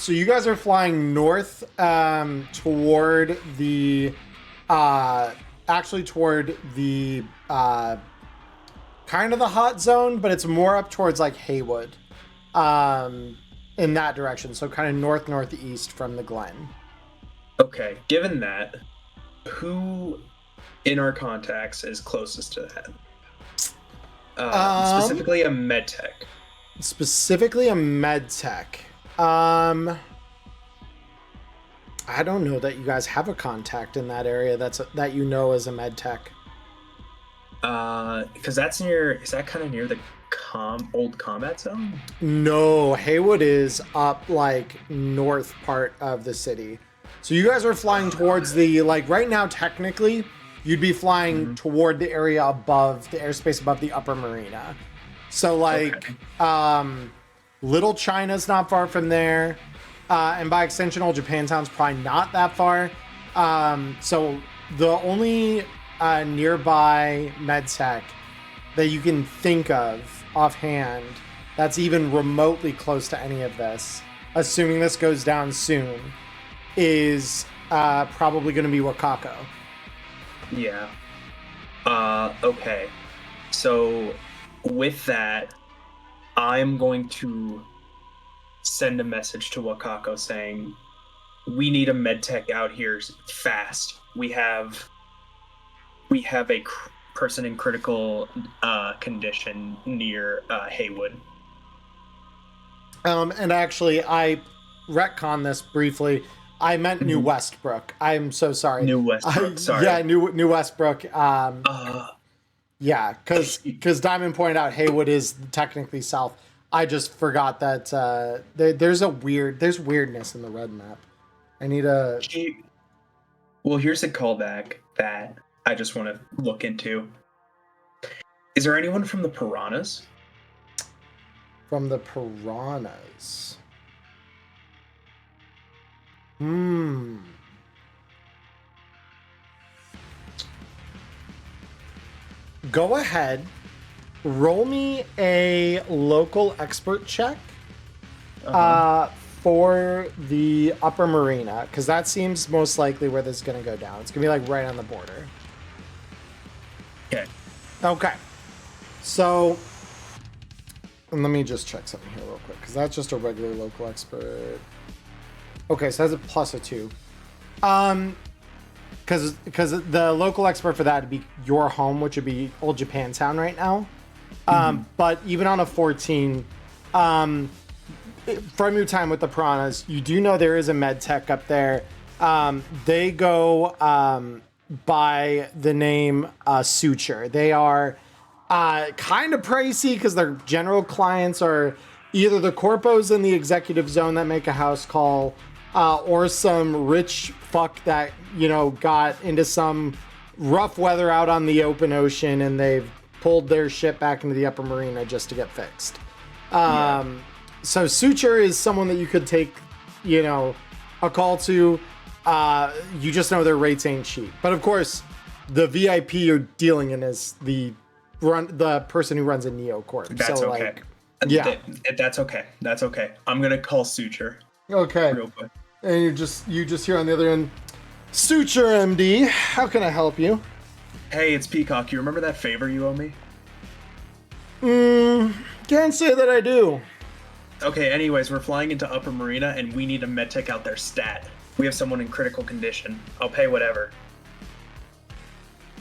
So you guys are flying north, toward the, toward the, kind of the hot zone, but it's more up towards like Haywood, in that direction. So kind of northeast from the Glen. Okay. Given that, who in our contacts is closest to that? Specifically a med tech. Specifically a med tech. I don't know that you guys have a contact in that area that you know as a med tech. Because is that kind of near the old combat zone? No, Haywood is up like north part of the city. So you guys are flying towards the, like, right now technically you'd be flying toward the area above the airspace above the upper marina. So like Little China's not far from there. And by extension, Old Japantown's probably not that far. So the only nearby medtech that you can think of offhand that's even remotely close to any of this, assuming this goes down soon, is probably going to be Wakako. Yeah. Okay. So with that, I'm going to send a message to Wakako saying, we need a medtech out here fast. We have a person in critical condition near Haywood. And actually, I retconned this briefly. I meant New Westbrook. I'm so sorry. New Westbrook, sorry. Yeah, New Westbrook. Yeah, because Diamond pointed out Haywood is technically south. I just forgot that there's weirdness in the red map. I need a... Well, here's a callback that I just want to look into. Is there anyone from the Piranhas? From the Piranhas? Go ahead. Roll me a local expert check for the upper marina, because that seems most likely where this is going to go down. It's going to be like right on the border. Okay. Okay. So And let me just check something here real quick, because that's just a regular local expert. Okay, so that's a plus a 2. Because the local expert for that would be your home, which would be Old Japantown right now. But even on a 14, from your time with the piranhas, you do know there is a med tech up there. They go by the name Suture. They are kind of pricey because their general clients are either the corpos in the executive zone that make a house call, or some rich fuck that, you know, got into some rough weather out on the open ocean and they've pulled their ship back into the upper marina just to get fixed. So Suture is someone that you could take, you know, a call to. You just know their rates ain't cheap. But of course, the VIP you're dealing in is the person who runs a Neocorp. That's so, okay. like, yeah, That's okay. That's okay. I'm gonna call Suture. Okay. Real quick. And you just hear on the other end, Suture MD, how can I help you? Hey, it's Peacock. You remember that favor you owe me? Can't say that I do. Okay, anyways, we're flying into Upper Marina and we need a medtech out there stat. We have someone in critical condition. I'll pay whatever.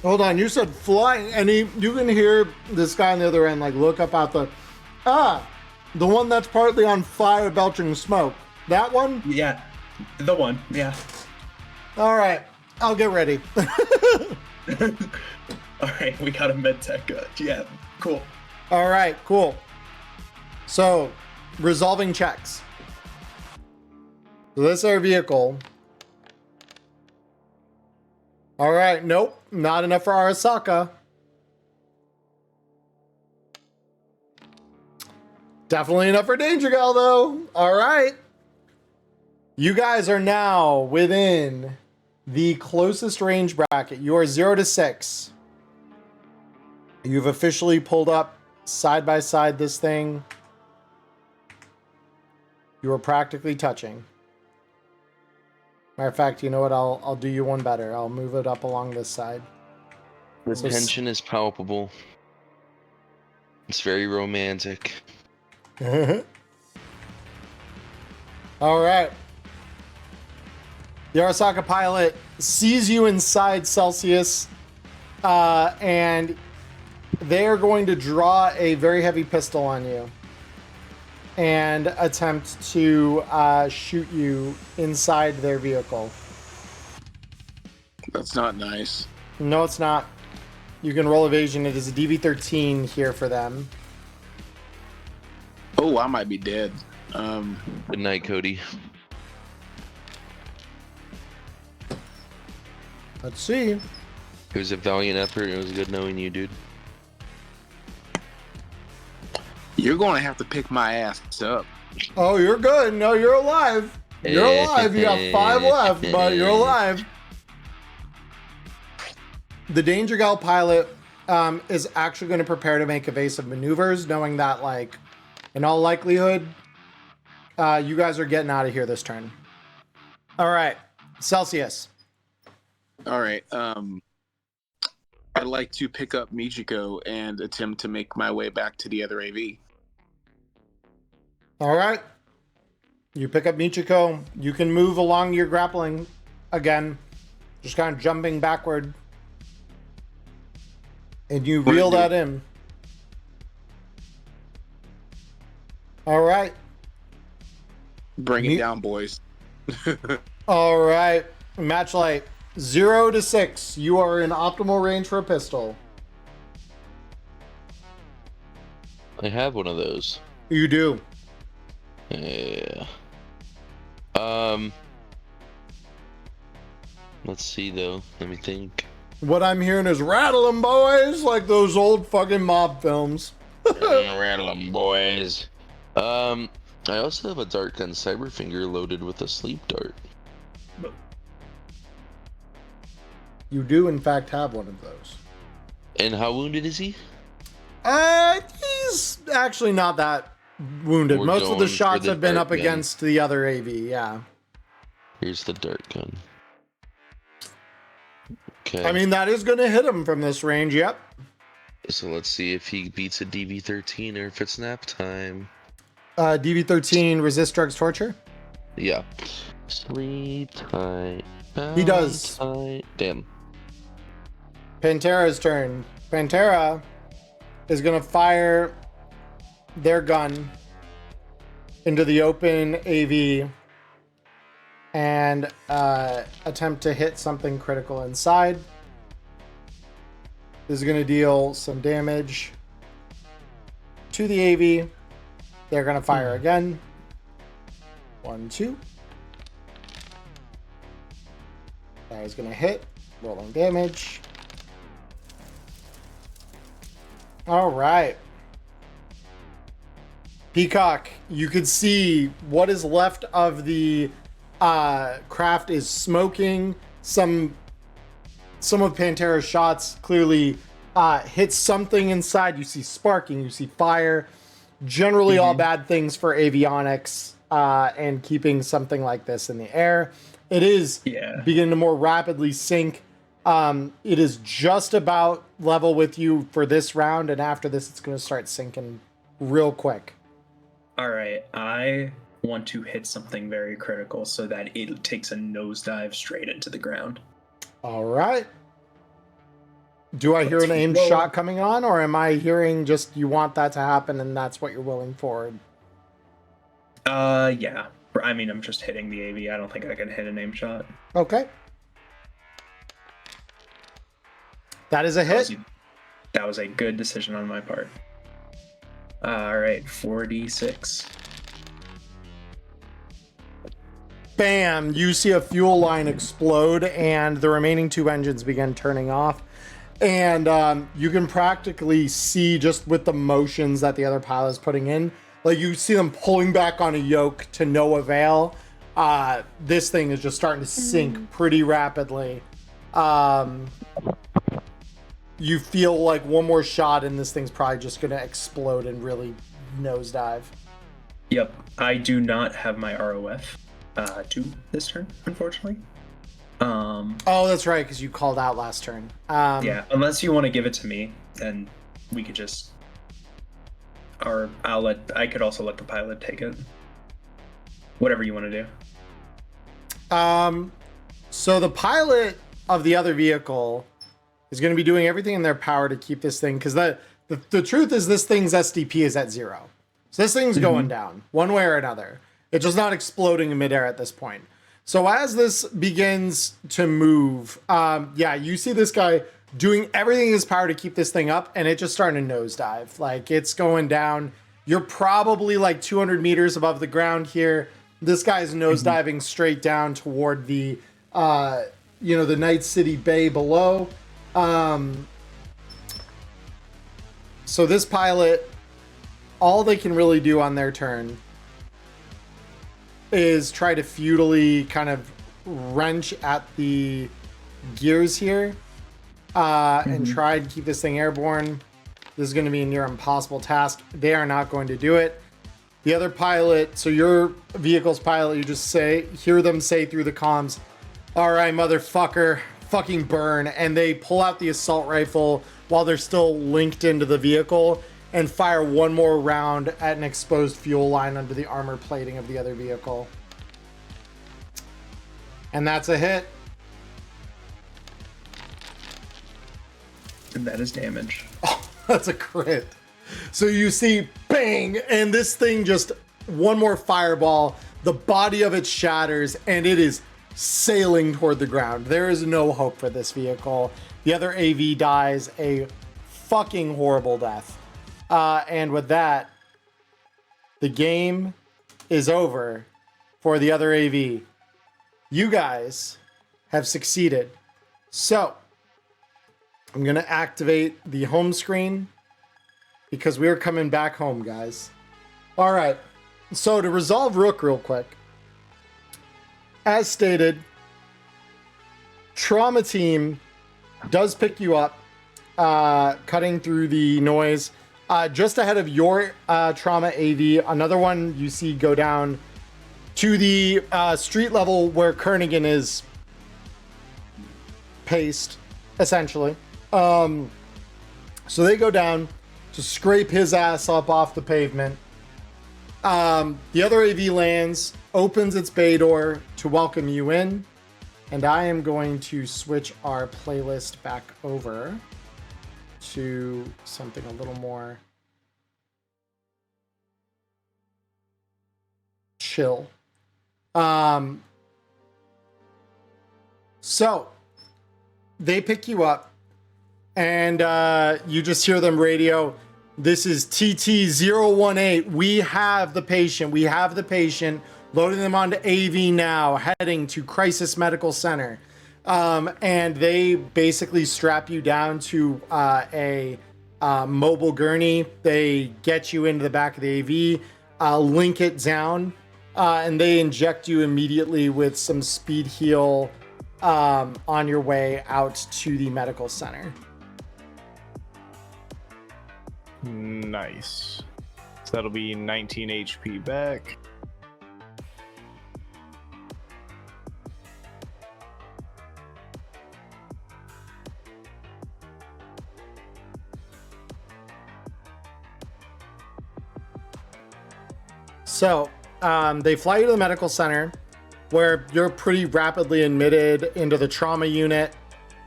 Hold on, you said flying, and you can hear this guy on the other end, like, look up out the one that's partly on fire belching smoke. That one? Yeah, the one, yeah. All right, I'll get ready. All right, we got a medtech. Yeah, cool. All right, cool. So, resolving checks. So this is our vehicle. All right, nope, not enough for Arasaka. Definitely enough for Danger Gal, though. All right. You guys are now within the closest range bracket. You are 0 to 6. You've officially pulled up side by side this thing. You are practically touching. Matter of fact, you know what? I'll do you one better. I'll move it up along this side. The tension is palpable. It's very romantic. All right. The Arasaka pilot sees you inside Celsius, and they are going to draw a very heavy pistol on you and attempt to shoot you inside their vehicle. That's not nice. No, it's not. You can roll evasion. It is a DV13 here for them. Oh, I might be dead. Good night, Cody. Let's see. It was a valiant effort. It was good knowing you, dude. You're going to have to pick my ass up. Oh, you're good. No, you're alive. You're alive. You got 5 left, but you're alive. The Danger Gal pilot is actually going to prepare to make evasive maneuvers, knowing that, like, in all likelihood, you guys are getting out of here this turn. All right, Celsius. All right. I'd like to pick up Michiko and attempt to make my way back to the other AV. All right. You pick up Michiko. You can move along your grappling again, just kind of jumping backward. And you reel that in. All right. Bring it down, boys. All right. Match light. 0 to 6. You are in optimal range for a pistol. I have one of those. You do. Yeah. Let's see though. Let me think. What I'm hearing is rattle 'em, boys, like those old fucking mob films. Rattle 'em, boys. I also have a dart gun Cyberfinger loaded with a sleep dart. You do, in fact, have one of those. And how wounded is he? He's actually not that wounded. We're Most of the going shots for the have been dart up gun. against the other AV, yeah. Here's the dart gun. Okay. I mean, that is going to hit him from this range, yep. So let's see if he beats a DV13 or if it's nap time. DV13 resist drugs torture. Yeah. Sleep tight. He does. Tight. Damn. Pantera's turn. Pantera is going to fire their gun into the open AV and attempt to hit something critical inside. This is going to deal some damage to the AV. They're going to fire again. 1, 2. That is going to hit. Rolling damage. All right. Peacock, you could see what is left of the craft is smoking. Some of Pantera's shots clearly hit something inside. You see sparking, you see fire. Generally all bad things for avionics and keeping something like this in the air. It is beginning to more rapidly sink. It is just about level with you for this round, and after this it's going to start sinking real quick. All right, I want to hit something very critical so that it takes a nosedive straight into the ground. All right. Do I hear an aimed shot coming on, or am I hearing just you want that to happen and that's what you're willing for? Yeah. I mean, I'm just hitting the AV. I don't think I can hit an aim shot. Okay. That is a hit. That was a good decision on my part. All right, 4d6. Bam! You see a fuel line explode, and the remaining 2 engines begin turning off. And you can practically see, just with the motions that the other pilot is putting in, like you see them pulling back on a yoke to no avail. This thing is just starting to sink pretty rapidly. You feel like one more shot and this thing's probably just going to explode and really nosedive. Yep, I do not have my ROF to this turn, unfortunately. Oh, that's right, because you called out last turn. Yeah, unless you want to give it to me, then we could just... Or I could also let the pilot take it. Whatever you want to do. So the pilot of the other vehicle is going to be doing everything in their power to keep this thing, because the truth is this thing's SDP is at 0. So this thing's going down one way or another. It's just not exploding in midair at this point. So as this begins to move, you see this guy doing everything in his power to keep this thing up, and it just starting to nosedive. Like, it's going down. You're probably like 200 meters above the ground here. This guy's nosediving straight down toward the, the Night City Bay below. So this pilot, all they can really do on their turn is try to futilely kind of wrench at the gears here and try to keep this thing airborne. This is going to be a near impossible task. They are not going to do it. The other pilot, so your vehicle's pilot, you just hear them say through the comms, "All right, motherfucker, fucking burn," and they pull out the assault rifle while they're still linked into the vehicle and fire one more round at an exposed fuel line under the armor plating of the other vehicle. And that's a hit. And that is damage. Oh, that's a crit. So you see, bang, and this thing just, one more fireball, the body of it shatters, and it is sailing toward the ground. There is no hope for this vehicle. The other AV dies a fucking horrible death. And with that, the game is over for the other AV. You guys have succeeded. So, I'm going to activate the home screen because we're coming back home, guys. All right. So, to resolve Rook real quick, as stated, Trauma Team does pick you up, cutting through the noise. Just ahead of your Trauma AV, another one you see go down to the street level where Kernigan is paced, essentially. So they go down to scrape his ass up off the pavement. The other AV lands, opens its bay door to welcome you in. And I am going to switch our playlist back over to something a little more chill. So they pick you up and you just hear them radio. This is TT018. We have the patient. We have the patient. Loading them onto AV now, heading to Crisis Medical Center. And they basically strap you down to a mobile gurney. They get you into the back of the AV, link it down, and they inject you immediately with some speed heal on your way out to the medical center. Nice. So that'll be 19 HP back. So they fly you to the medical center where you're pretty rapidly admitted into the trauma unit.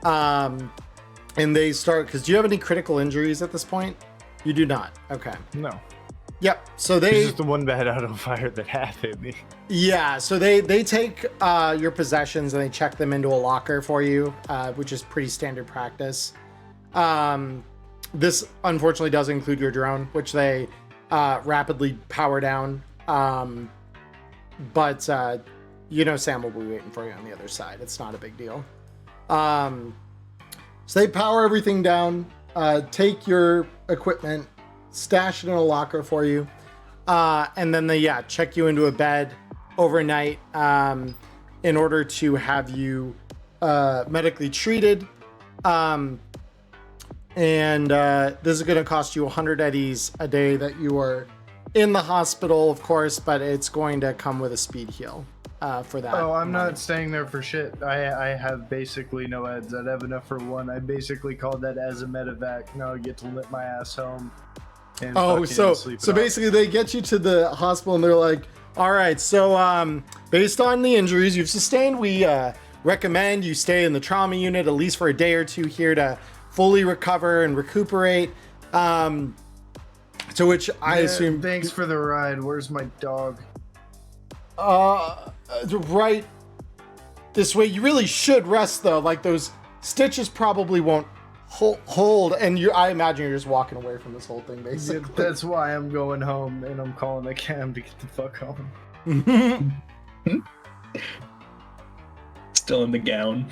And they start, because do you have any critical injuries at this point? You do not. Okay. No. Yep. So This they, is the one bad auto fire that half hit me. yeah. So they take your possessions and they check them into a locker for you, which is pretty standard practice. This unfortunately does include your drone, which they rapidly power down. But Sam will be waiting for you on the other side. It's not a big deal. So they power everything down, take your equipment, stash it in a locker for you, and then they check you into a bed overnight in order to have you medically treated. And this is going to cost you 100 eddies a day that you are in the hospital, of course, but it's going to come with a speed heal for that. Oh, I'm not staying there for shit. I have basically no eds. I'd have enough for one. I basically called that as a medevac. Now I get to lit my ass home. And So basically they get you to the hospital and they're like, all right, so based on the injuries you've sustained, we recommend you stay in the trauma unit at least for a day or two here to fully recover and recuperate. To which I assume... Thanks for the ride. Where's my dog? Right this way. You really should rest though. Like those stitches probably won't hold, and I imagine you're just walking away from this whole thing basically. Yeah, that's why I'm going home and I'm calling a cab to get the fuck home. Still in the gown.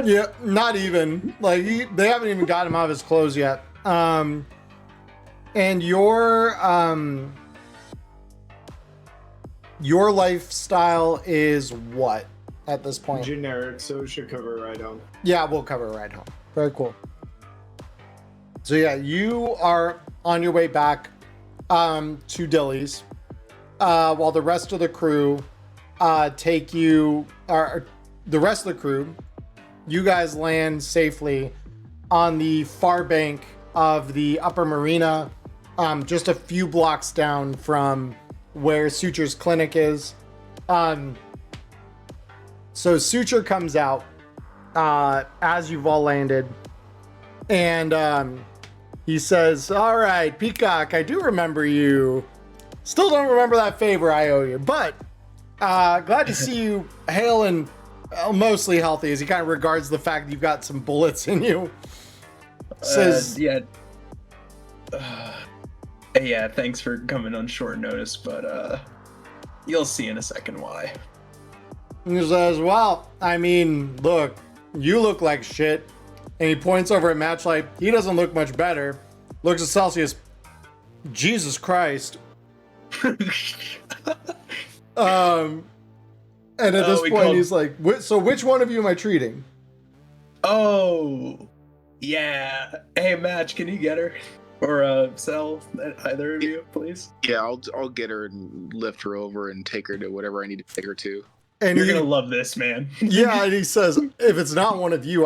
Yeah, not even. Like they haven't even got him out of his clothes yet. And your lifestyle is what at this point? Generic, so it should cover a ride home. Yeah, we'll cover a ride home. Very cool. So yeah, you are on your way back to Dilly's, while the rest of the crew take you. The rest of the crew, you guys land safely on the far bank of the Upper Marina, just a few blocks down from where Suture's clinic is. So Suture comes out as you've all landed, and he says, all right, Peacock, I do remember you. Still don't remember that favor I owe you, but glad to see you hale and mostly healthy, as he kind of regards the fact that you've got some bullets in you. Says, yeah, thanks for coming on short notice, but you'll see in a second why. He says, well, I mean, look, you look like shit. And he points over at Matchlight. He doesn't look much better. Looks at Celsius. Jesus Christ. And at this point, he's like, so which one of you am I treating? Oh, yeah. Hey, Match, can you get her? Or Cell, either of you, please? Yeah, I'll get her and lift her over and take her to whatever I need to take her to. And you're gonna love this, man. Yeah, and he says, if it's not one of you,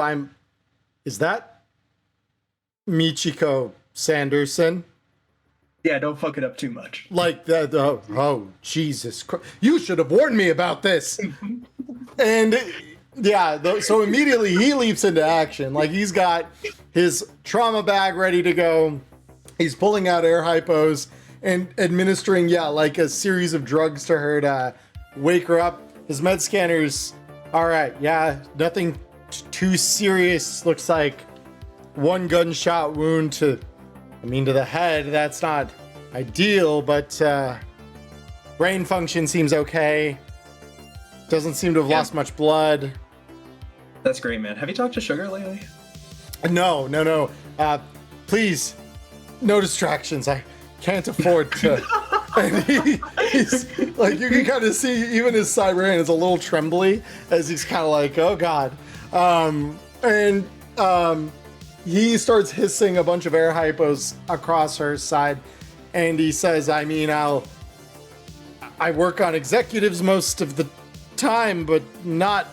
is that Michiko Sanderson. Yeah, don't fuck it up too much. Like that. Oh, Jesus Christ. You should have warned me about this. And yeah, so immediately he leaps into action. Like he's got his trauma bag ready to go. He's pulling out air hypos and administering, like a series of drugs to her to wake her up. His med scanners, all right, nothing too serious. Looks like one gunshot wound to the head. That's not ideal, but brain function seems okay. Doesn't seem to have lost much blood. That's great, man. Have you talked to Sugar lately? No. Please, no distractions. I can't afford to. And he's like, you can kind of see even his cyber hand is a little trembly as he's kind of like, oh God. He starts hissing a bunch of air hypos across her side, and he says, I work on executives most of the time, but not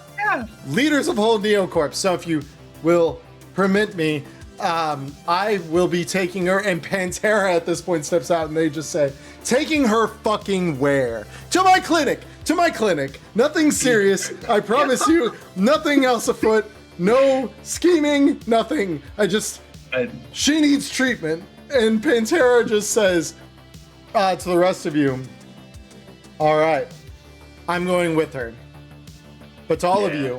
leaders of whole Neocorp. So if you will permit me, I will be taking her. And Pantera at this point steps out, and they just say, taking her fucking where? To my clinic. Nothing serious. I promise you, nothing else afoot. No scheming, nothing. She needs treatment. And Pantera just says to the rest of you, all right, I'm going with her. But to all of you,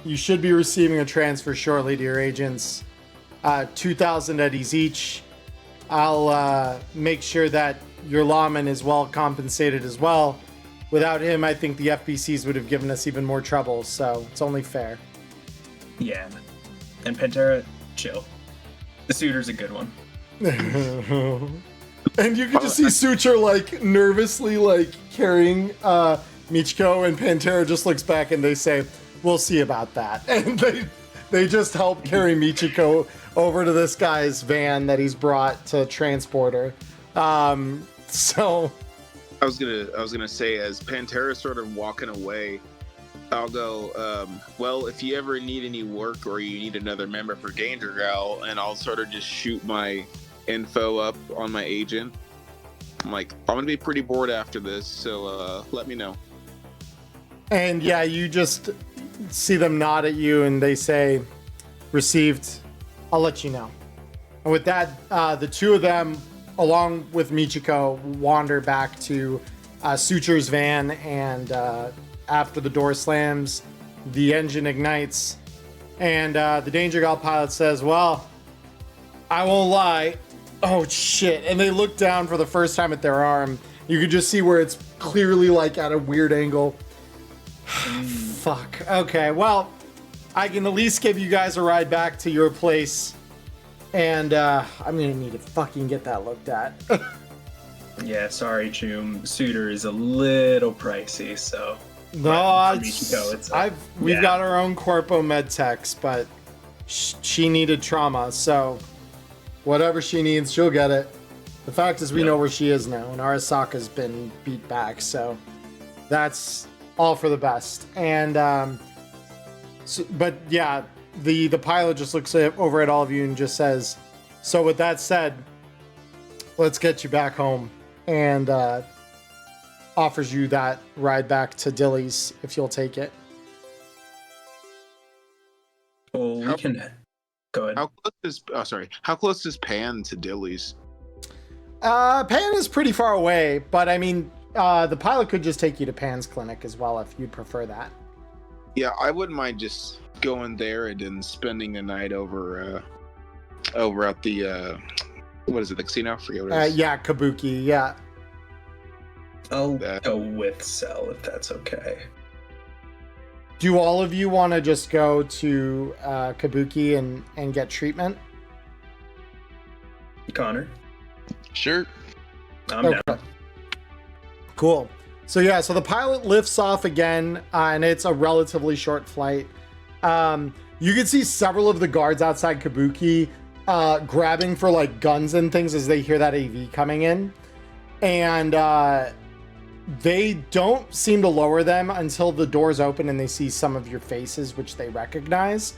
you should be receiving a transfer shortly to your agents. 2,000 eddies each. I'll make sure that your lawman is well compensated as well. Without him, I think the FBCs would have given us even more trouble, so it's only fair. Yeah. And Pantera, chill. The suitor's a good one. And you can just see Suture nervously carrying Michiko, and Pantera just looks back and they say, we'll see about that. And they just help carry Michiko over to this guy's van that he's brought to transport her. So I was gonna say, as Pantera's sort of walking away, I'll go, well, if you ever need any work or you need another member for Danger Gal, and I'll sort of just shoot my info up on my agent. I'm like, I'm gonna be pretty bored after this, so let me know. And you just see them nod at you and they say, received, I'll let you know. And with that, the two of them, along with Michiko, wander back to Suture's van, and after the door slams, the engine ignites, and the Danger Gal pilot says, well, I won't lie. Oh, shit. And they look down for the first time at their arm. You can just see where it's clearly at a weird angle. Fuck. Okay, well, I can at least give you guys a ride back to your place, and I'm gonna need to fucking get that looked at. Yeah, sorry, Choom. Suitor is a little pricey, so... No, we've got our own Corpo med techs, but she needed trauma, so whatever she needs, she'll get it. The fact is, we know where she is now, and Arasaka's been beat back, so that's all for the best. And the pilot just looks over at all of you and just says, so with that said, let's get you back home, and offers you that ride back to Dilly's if you'll take it. Well, we can go ahead. How close is Pan to Dilly's? Pan is pretty far away, but the pilot could just take you to Pan's clinic as well if you'd prefer that. Yeah, I wouldn't mind just going there and then spending the night over at the what is it, the casino? I forget what it is. Kabuki, yeah. I'll go with Cell if that's okay. Do all of you want to just go to Kabuki and get treatment? Connor? Sure. I'm down. Cool. So the pilot lifts off again, and it's a relatively short flight. You can see several of the guards outside Kabuki grabbing for guns and things as they hear that AV coming in. And they don't seem to lower them until the doors open and they see some of your faces, which they recognize.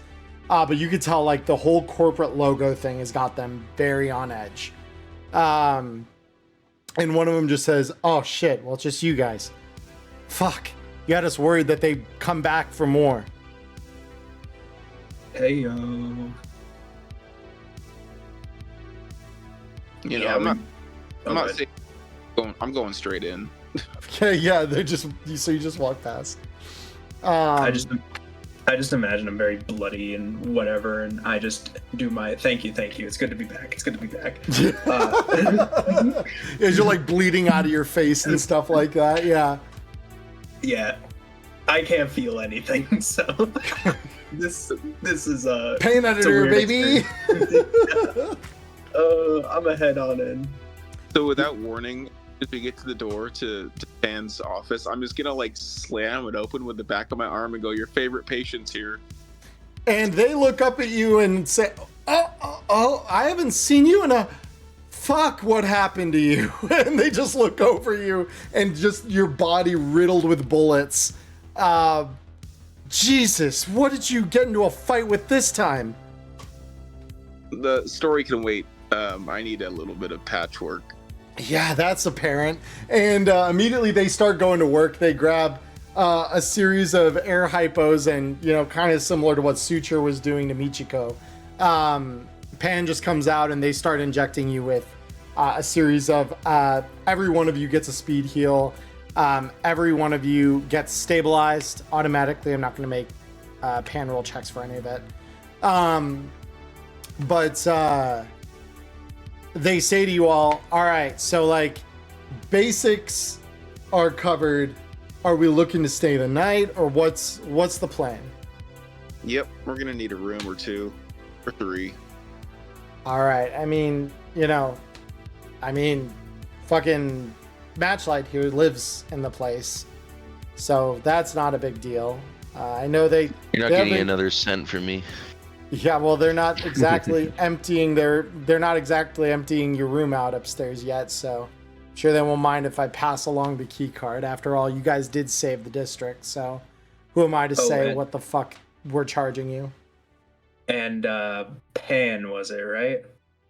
But you could tell like the whole corporate logo thing has got them very on edge. And one of them just says, "Oh shit, well, it's just you guys. Fuck, you had us worried that they'd come back for more." Hey yo. You know, Yeah, I'm not saying I'm going straight in. Okay, yeah, they're just so you just walk past. I just imagine I'm very bloody and whatever, and I just do my thank you. It's good to be back. It's good to be back. As you're like bleeding out of your face and stuff like that. Yeah. Yeah, I can't feel anything, so this is Pain editor, baby. I'm gonna head on in. So without warning, as we get to the door to Pan's office, I'm just gonna like slam it open with the back of my arm and go, "Your favorite patient's here." And they look up at you and say, "Oh, I haven't seen you in a fuck. What happened to you?" And they just look over you and just your body riddled with bullets. Jesus, what did you get into a fight with this time? The story can wait. I need a little bit of patchwork. Yeah, that's apparent. And immediately they start going to work. They grab a series of air hypos and, kind of similar to what Suture was doing to Michiko. Pan just comes out and they start injecting you with a series of, every one of you gets a speed heal. Every one of you gets stabilized automatically. I'm not going to make Pan roll checks for any of it. But they say to you all right, so like basics are covered. Are we looking to stay the night or what's the plan? Yep, we're gonna need a room or two or three. All right. I mean, fucking Matchlight here lives in the place, so that's not a big deal. I know You're not getting another cent from me. Yeah, well, they're not exactly emptying your room out upstairs yet, so I'm sure they won't mind if I pass along the key card. After all, you guys did save the district, so who am I to say what the fuck we're charging you? And Pan, was it, right?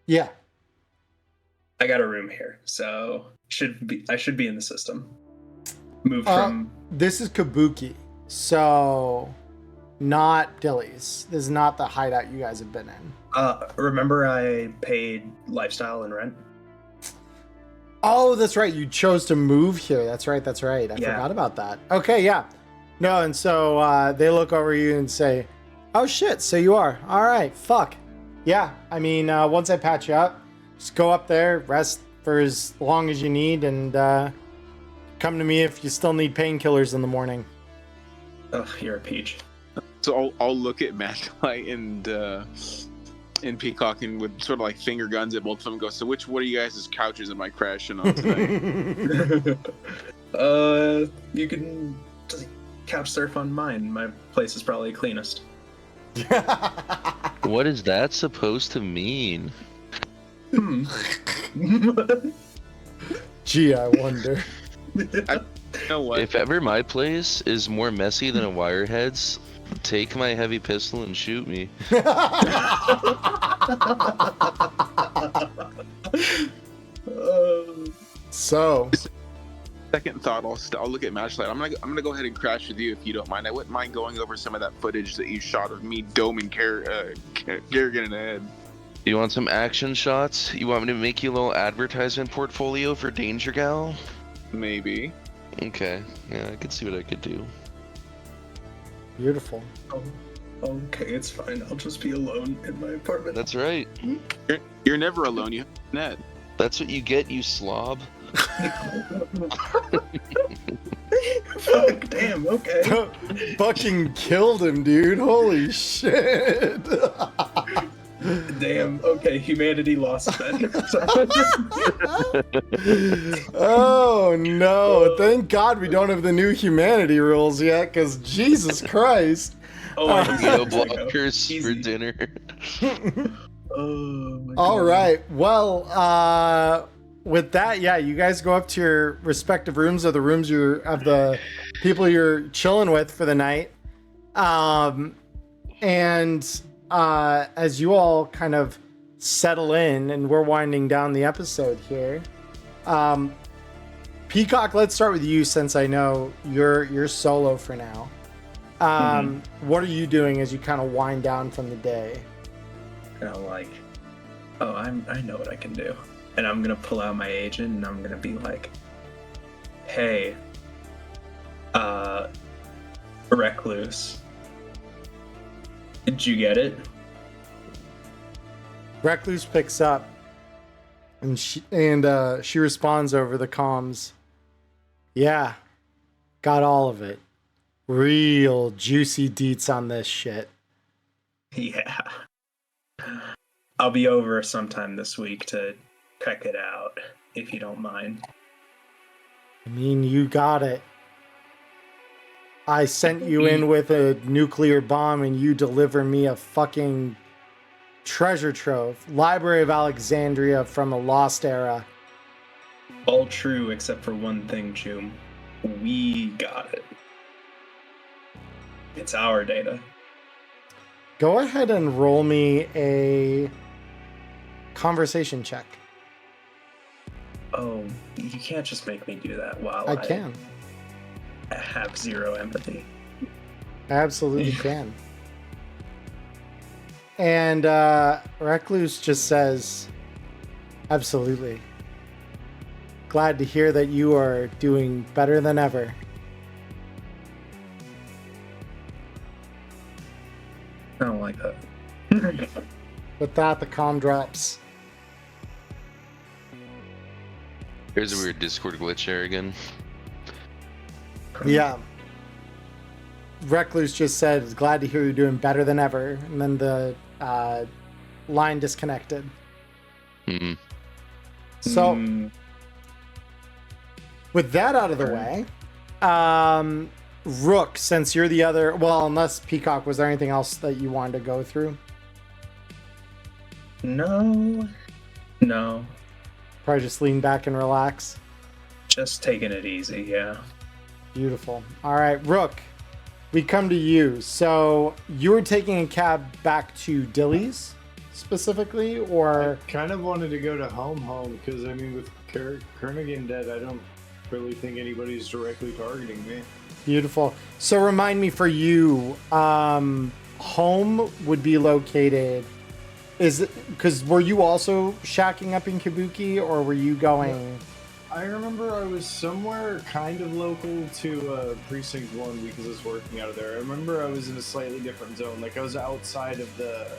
Yeah. I got a room here, so I should be in the system. Move from This is Kabuki, so not Dilly's. This is not the hideout you guys have been in. Remember I paid lifestyle and rent? Oh, that's right. You chose to move here. That's right. I forgot about that. Okay, yeah. No, and so they look over you and say, "Oh shit, so you are. All right, fuck. Yeah, I mean, once I patch you up, just go up there, rest for as long as you need, and come to me if you still need painkillers in the morning." Oh, you're a peach. So I'll look at Matchlight and Peacock and with sort of like finger guns at both of them and go, "So what are you guys' couches am I crashing on tonight?" You can just couch surf on mine. My place is probably cleanest. What is that supposed to mean? Gee, I wonder. You know what? If ever my place is more messy than a Wirehead's, take my heavy pistol and shoot me. So, second thought, I'll look at Matchlight. I'm gonna go ahead and crash with you if you don't mind. I wouldn't mind going over some of that footage that you shot of me doming Garrigan in the head. You want some action shots? You want me to make you a little advertisement portfolio for Danger Gal? Maybe. Okay, yeah, I could see what I could do. Beautiful. Oh, okay, it's fine. I'll just be alone in my apartment. That's right. You're never alone. You have Ned. That's what you get, you slob. Fuck, damn, okay. Fucking killed him, dude. Holy shit. Damn, okay, humanity lost then. Oh no, thank God we don't have the new humanity rules yet, because Jesus Christ. No blockers for dinner. Oh my God. All right, well, with that, yeah, you guys go up to your respective rooms, or the rooms of the people you're chilling with for the night. And as you all kind of settle in and we're winding down the episode here, Peacock, let's start with you since I know you're solo for now. What are you doing as you kind of wind down from the day? And I'm like, oh, I know what I can do. And I'm gonna pull out my agent and I'm gonna be like, hey, Recluse, did you get it? Recluse picks up and she responds over the comms. Yeah, got all of it. Real juicy deets on this shit. Yeah. I'll be over sometime this week to check it out, if you don't mind. I mean, you got it. I sent you in with a nuclear bomb and you deliver me a fucking treasure trove. Library of Alexandria from a lost era. All true except for one thing, Joom. We got it. It's our data. Go ahead and roll me a conversation check. Oh, you can't just make me do that while I can. I have zero empathy. Absolutely can. And Recluse just says, absolutely. Glad to hear that you are doing better than ever. I don't like that. With that, the comm drops. There's a weird Discord glitch there again. Yeah. Recluse just said, glad to hear you're doing better than ever. And then the line disconnected. Mm-hmm. So, with that out of the way, Rook, since you're the other... Well, unless Peacock, was there anything else that you wanted to go through? No. Probably just lean back and relax. Just taking it easy, yeah. Beautiful. All right, Rook, we come to you. So you were taking a cab back to Dilly's specifically, or... I kind of wanted to go to home, because, I mean, with Kernigan dead, I don't really think anybody's directly targeting me. Beautiful. So remind me, for you, home would be located... Is it because were you also shacking up in Kabuki, or were you going... I remember I was somewhere kind of local to Precinct 1 because I was working out of there. I remember I was in a slightly different zone. Like, I was outside of the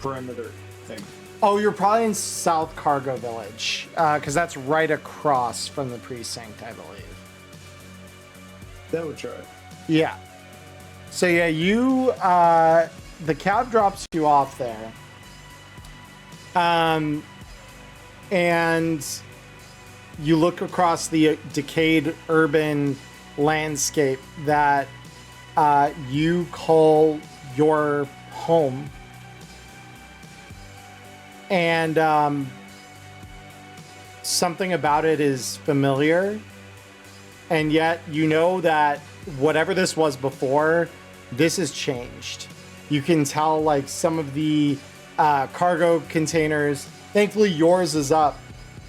perimeter thing. Oh, you're probably in South Cargo Village, because that's right across from the precinct, I believe. That would try. Yeah. So yeah, you... the cab drops you off there. And you look across the decayed urban landscape that you call your home. And something about it is familiar. And yet you know that whatever this was before, this has changed. You can tell, like, some of the cargo containers. Thankfully, yours is up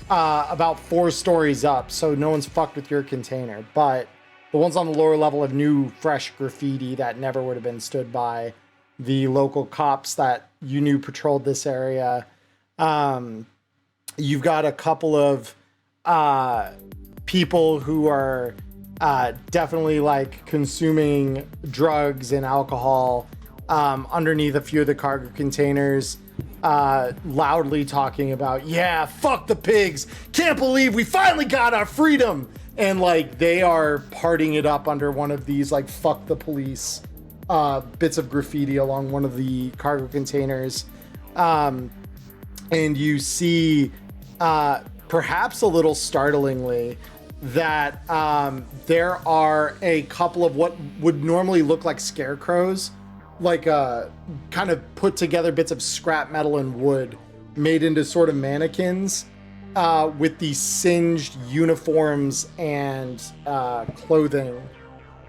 about 4 stories up, so no one's fucked with your container. But the ones on the lower level have new, fresh graffiti that never would have been stood by the local cops that you knew patrolled this area. You've got a couple of people who are definitely, like, consuming drugs and alcohol underneath a few of the cargo containers, loudly talking about, yeah, fuck the pigs, can't believe we finally got our freedom, and, like, they are partying it up under one of these, like, fuck the police bits of graffiti along one of the cargo containers. And you see, perhaps a little startlingly, that there are a couple of what would normally look like scarecrows, like kind of put together bits of scrap metal and wood made into sort of mannequins with these singed uniforms and clothing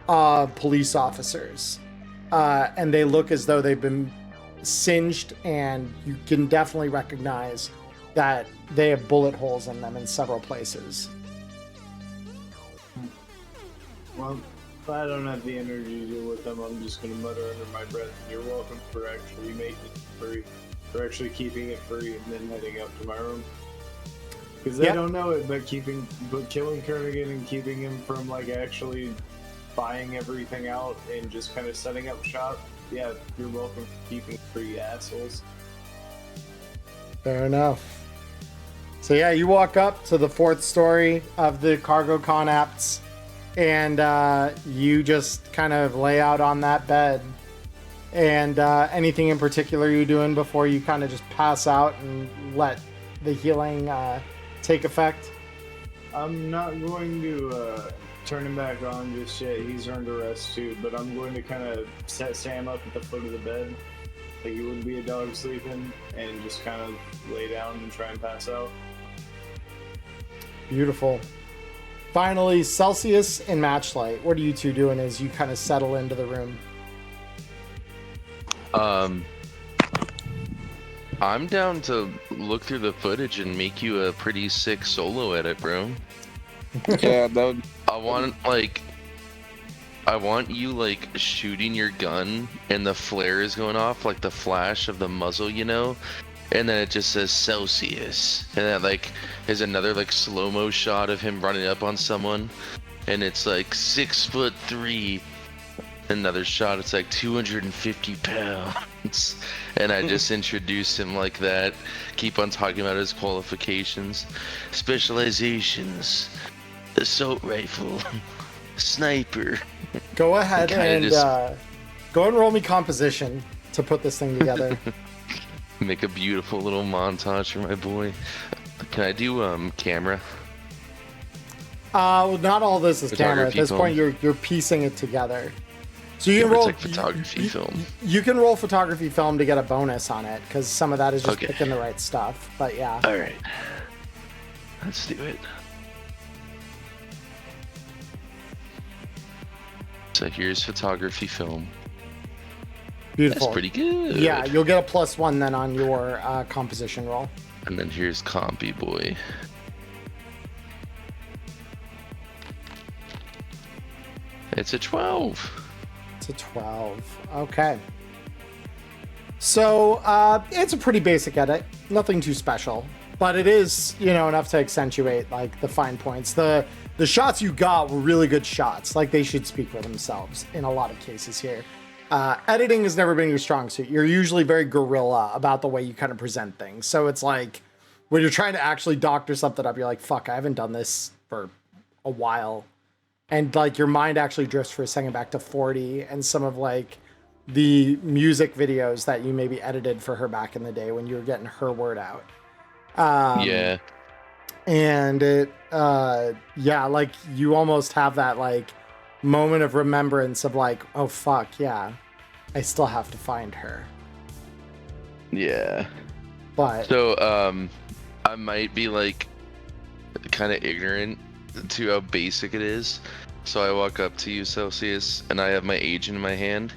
of police officers. And they look as though they've been singed, and you can definitely recognize that they have bullet holes in them in several places. Well, if I don't have the energy to deal with them, I'm just going to mutter under my breath, you're welcome for actually making it free, for actually keeping it free, and then heading up to my room. Because they don't know it, but killing Kernigan and keeping him from, like, actually buying everything out and just kind of setting up shop, yeah, you're welcome for keeping it free, assholes. Fair enough. So yeah, you walk up to the 4th story of the cargo con apts, and you just kind of lay out on that bed. And anything in particular you're doing before you kind of just pass out and let the healing take effect? I'm not going to turn him back on just yet. He's earned a rest too, but I'm going to kind of set Sam up at the foot of the bed, like he wouldn't be a dog sleeping, and just kind of lay down and try and pass out. Beautiful. Finally, Celsius and Matchlight. What are you two doing as you kind of settle into the room? I'm down to look through the footage and make you a pretty sick solo edit, bro. Yeah, that would... I want you like shooting your gun and the flare is going off, like the flash of the muzzle, you know? And then it just says Celsius. And then like is another like slow-mo shot of him running up on someone. And it's like 6'3". Another shot, it's like 250 pounds. And I just introduce him like that. Keep on talking about his qualifications. Specializations. Assault rifle. Sniper. Go ahead and just... go and roll me composition to put this thing together. Make a beautiful little montage for my boy. Can I do camera? Well, not all this is camera. At this point, you're piecing it together. So you can roll like photography film. You can roll photography film to get a bonus on it because some of that is just picking the right stuff. But yeah. All right. Let's do it. So here's photography film. Beautiful. That's pretty good. Yeah, you'll get a +1 then on your composition roll. And then here's Compy Boy. It's a 12. It's a 12. Okay. So it's a pretty basic edit. Nothing too special. But it is, enough to accentuate like the fine points. The shots you got were really good shots. Like they should speak for themselves in a lot of cases here. Editing has never been your strong suit. You're usually very guerrilla about the way you kind of present things. So it's like when you're trying to actually doctor something up, you're like, fuck, I haven't done this for a while. And like your mind actually drifts for a second back to 40 and some of like the music videos that you maybe edited for her back in the day when you were getting her word out. Yeah. And it, like you almost have that like moment of remembrance of like, oh fuck, yeah, I still have to find her. Yeah. But so I might be like kind of ignorant to how basic it is. So I walk up to you, Celsius, and I have my agent in my hand,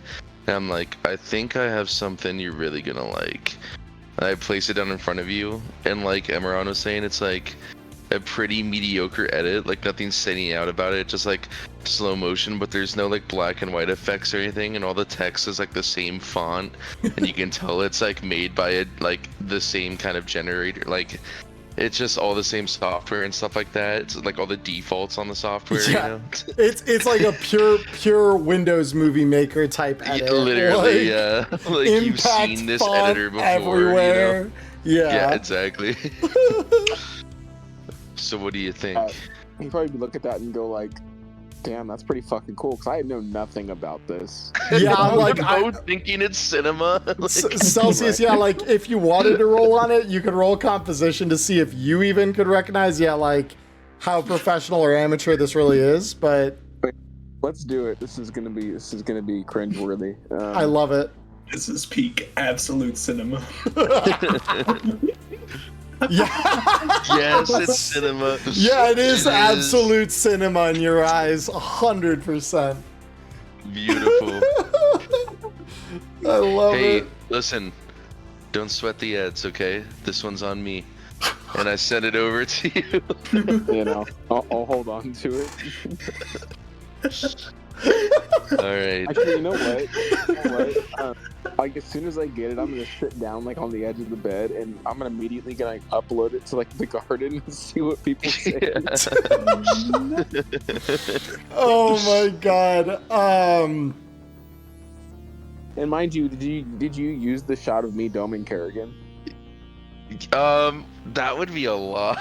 and I'm like, I think I have something you're really gonna like. And I place it down in front of you, and like Emmerron was saying, it's like a pretty mediocre edit, like nothing's standing out about it, just like slow motion, but there's no like black and white effects or anything, and all the text is like the same font, and you can tell it's like made by the same kind of generator, like it's just all the same software and stuff like that. It's like all the defaults on the software. Yeah, it's like a pure Windows Movie Maker type edit. Yeah, literally, yeah. Like you've seen this editor before. Everywhere. Yeah, exactly. So what do you think? He'd probably look at that and go like, damn, that's pretty fucking cool, because I know nothing about this. Yeah, I'm like, I'm thinking it's cinema. Like, Celsius, yeah, like if you wanted to roll on it, you could roll composition to see if you even could recognize, like how professional or amateur this really is. But wait, let's do it. This is gonna be cringeworthy. I love it. This is peak absolute cinema. Yeah. Yes, it's cinema. Yeah, it is absolute cinema in your eyes, 100%. Beautiful. I love Hey, it. listen, don't sweat the ads, okay? This one's on me. And I sent it over to you. You know, I'll hold on to it. All right. Actually, you know what? Like as soon as I get it, I'm gonna sit down like on the edge of the bed, and I'm gonna immediately gonna upload it to like the garden and see what people say. Oh my god. And mind you, did you use the shot of me doming Kerrigan? That would be a lot.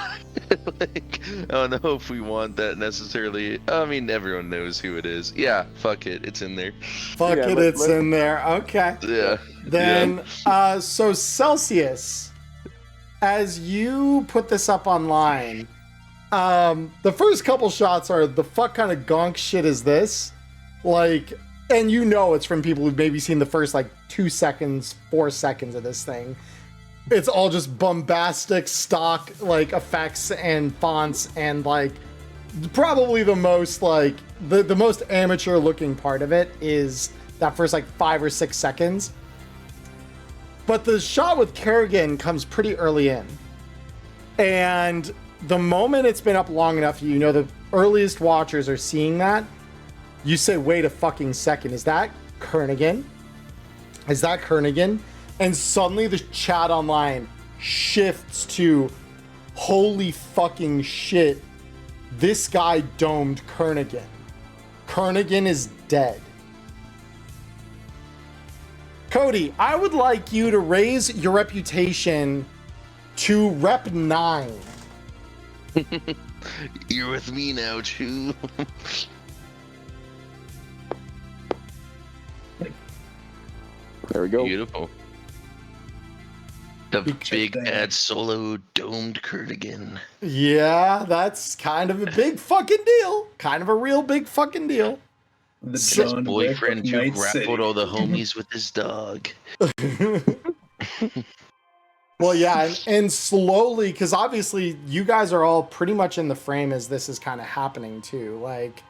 Like, I don't know if we want that necessarily. I mean, everyone knows who it is. Yeah, fuck it, it's in there. Fuck it, it's in there. Okay. Yeah. Then, so Celsius, as you put this up online, the first couple shots are, the fuck kind of gonk shit is this? Like, and you know it's from people who've maybe seen the first like 2 seconds, 4 seconds of this thing. It's all just bombastic stock like effects and fonts, and like probably the most like the most amateur looking part of it is that first like 5 or 6 seconds. But the shot with Kerrigan comes pretty early in. And the moment it's been up long enough, you know, the earliest watchers are seeing that. You say, wait a fucking second, is that Kernigan? Is that Kernigan? And suddenly the chat online shifts to, holy fucking shit, this guy domed Kernigan. Kernigan is dead. Cody, I would like you to raise your reputation to Rep 9. You're with me now, Chew. There we go. Beautiful. The big bad solo domed Kernigan. Yeah, that's kind of a big fucking deal. Kind of a real big fucking deal. The His John boyfriend Wick who of Night grappled City. all the homies with his dog. Well, yeah, and slowly, because obviously you guys are all pretty much in the frame as this is kind of happening too. Like,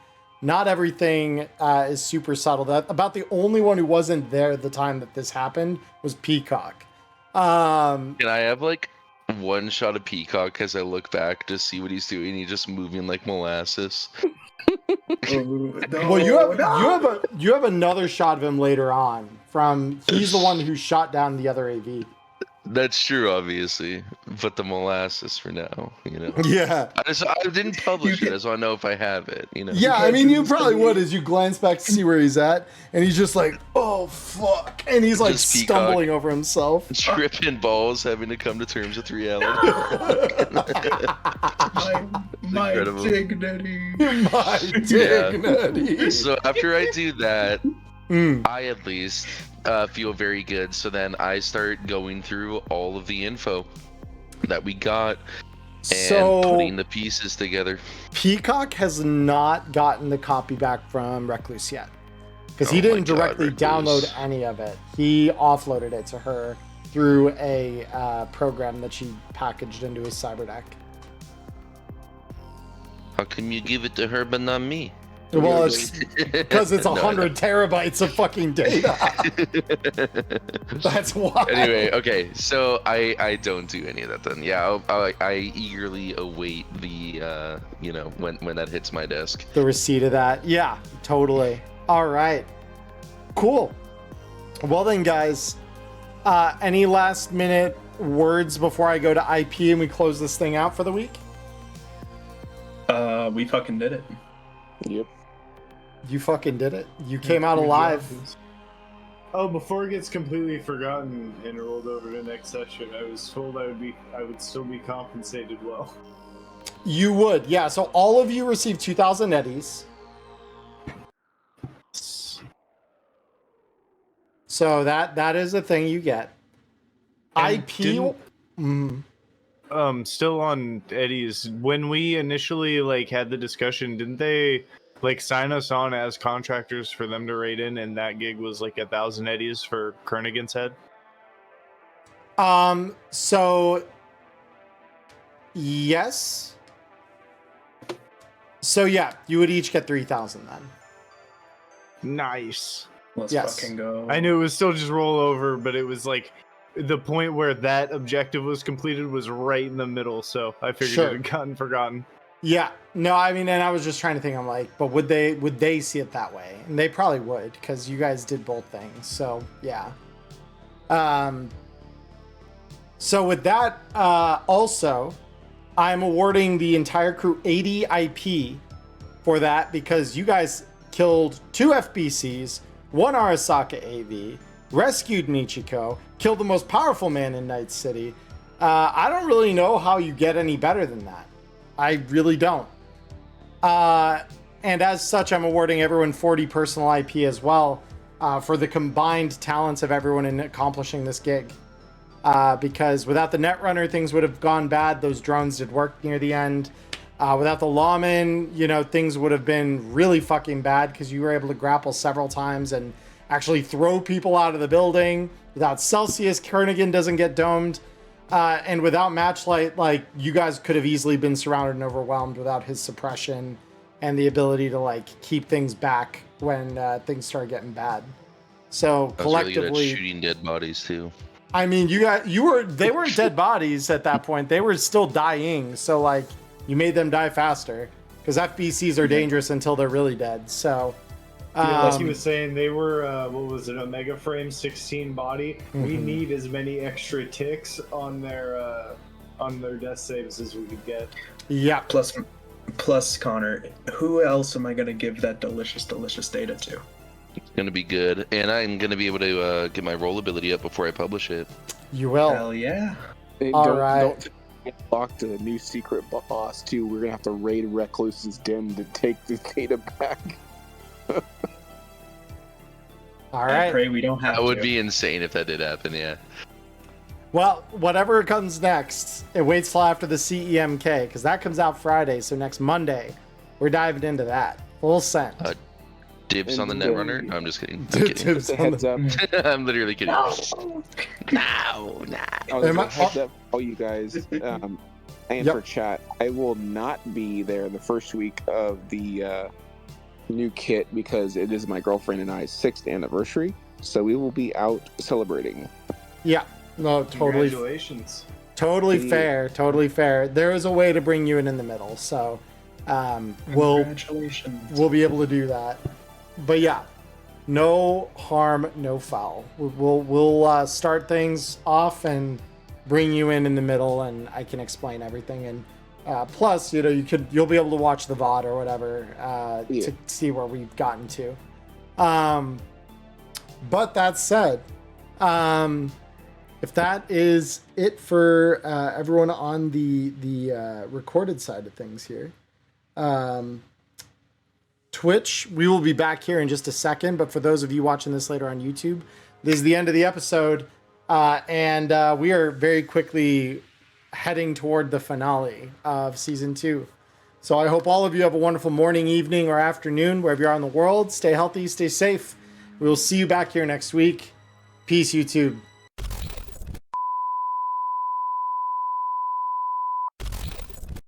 not everything is super subtle. That about the only one who wasn't there at the time that this happened was Peacock. Can I have like one shot of Peacock as I look back to see what he's doing? He's just moving like molasses. Well, you have another shot of him later on. From he's the one who shot down the other AV. That's true, obviously, but the molasses for now, you know. Yeah. I didn't publish it. I just want to know if I have it, you know. Yeah, I mean, you probably would as you glance back to see where he's at, and he's just like, oh, fuck. And he's like Just Peacock. stumbling over himself. Tripping balls, having to come to terms with reality. My Incredible. dignity. My dignity. So after I do that, Mm. I at least feel very good. So then I start going through all of the info that we got and So putting the pieces together. Peacock has not gotten the copy back from Recluse yet. Because he Oh my didn't God, directly Recluse. download any of it. He offloaded it to her through a program that she packaged into his cyberdeck. How come you give it to her but not me? Well, it's because it's No, 100 terabytes of fucking data. That's why. Anyway, okay, so I don't do any of that then. Yeah, I eagerly await the you know, when that hits my desk. The receipt of that. Yeah, totally. All right. Cool. Well then, guys, any last minute words before I go to IP and we close this thing out for the week? We fucking did it. Yep. You fucking did it. You came out alive. Oh, before it gets completely forgotten and rolled over to next session, I was told I would still be compensated well. You would, yeah. So all of you receive 2,000 eddies. So that is a thing you get. And IP. Still on Eddie's. When we initially like had the discussion, didn't they like sign us on as contractors for them to raid in, and that gig was like 1,000 Eddies for Kernigan's head? So yes. So yeah, you would each get 3,000 then. Nice. Let's Yes. fucking go. I knew it was still just roll over, but it was like the point where that objective was completed was right in the middle, so I figured Sure. it had gotten forgotten. Yeah. No, I mean, and I was just trying to think, I'm like, but would they see it that way? And they probably would, because you guys did both things. So yeah. So with that, also, I'm awarding the entire crew 80 IP for that, because you guys killed 2 FBCs, 1 Arasaka AV, rescued Nichiko, killed the most powerful man in Night City. I don't really know how you get any better than that. I really don't. And as such, I'm awarding everyone 40 personal IP as well, for the combined talents of everyone in accomplishing this gig. Because without the Netrunner, things would have gone bad. Those drones did work near the end. Without the lawman, things would have been really fucking bad, because you were able to grapple several times and actually throw people out of the building. Without Celsius, Kernigan doesn't get domed. And without Matchlight, like, you guys could have easily been surrounded and overwhelmed without his suppression and the ability to, like, keep things back when things started getting bad. So I was really good at collectively, shooting dead bodies too. I mean, they weren't dead bodies at that point. They were still dying. So, like, you made them die faster, because FBCs are dangerous until they're really dead. So, Like he was saying, they were, what was it, Omega Frame 16 body. We need as many extra ticks on their death saves as we could get. yeah. Plus, Connor, who else am I gonna give that delicious data to? It's gonna be good, and I'm gonna be able to get my roll ability up before I publish it. You will. Hell yeah! Hey, All don't, right. Don't unlock the new secret boss too. We're gonna have to raid Recluse's den to take the data back. All I right. pray we don't have That would to. be insane if that did happen. Yeah. Well, whatever comes next, it waits till after the CEMK, because that comes out Friday. So next Monday, we're diving into that. Full send. Dibs on the And Netrunner? No, I'm just kidding. I'm kidding. Dibs Just a on heads the- up. I'm literally kidding. No. I was Am I- gonna heads up for all you guys, and Yep. for chat. I will not be there the first week of the new kit, because it is my girlfriend and I's 6th anniversary. So we will be out celebrating. Yeah. No, totally. Congratulations. Totally Yeah. fair. Totally fair. There is a way to bring you in the middle. So we'll Congratulations. be able to do that. But yeah, no harm, no foul. We'll start things off and bring you in the middle, and I can explain everything. And plus, you'll be able to watch the VOD or whatever to see where we've gotten to. But that said, if that is it for everyone on the recorded side of things here, Twitch, we will be back here in just a second. But for those of you watching this later on YouTube, this is the end of the episode, and we are very quickly heading toward the finale of season 2. So I hope all of you have a wonderful morning, evening, or afternoon, wherever you are in the world. Stay healthy, stay safe. We will see you back here next week. Peace, YouTube.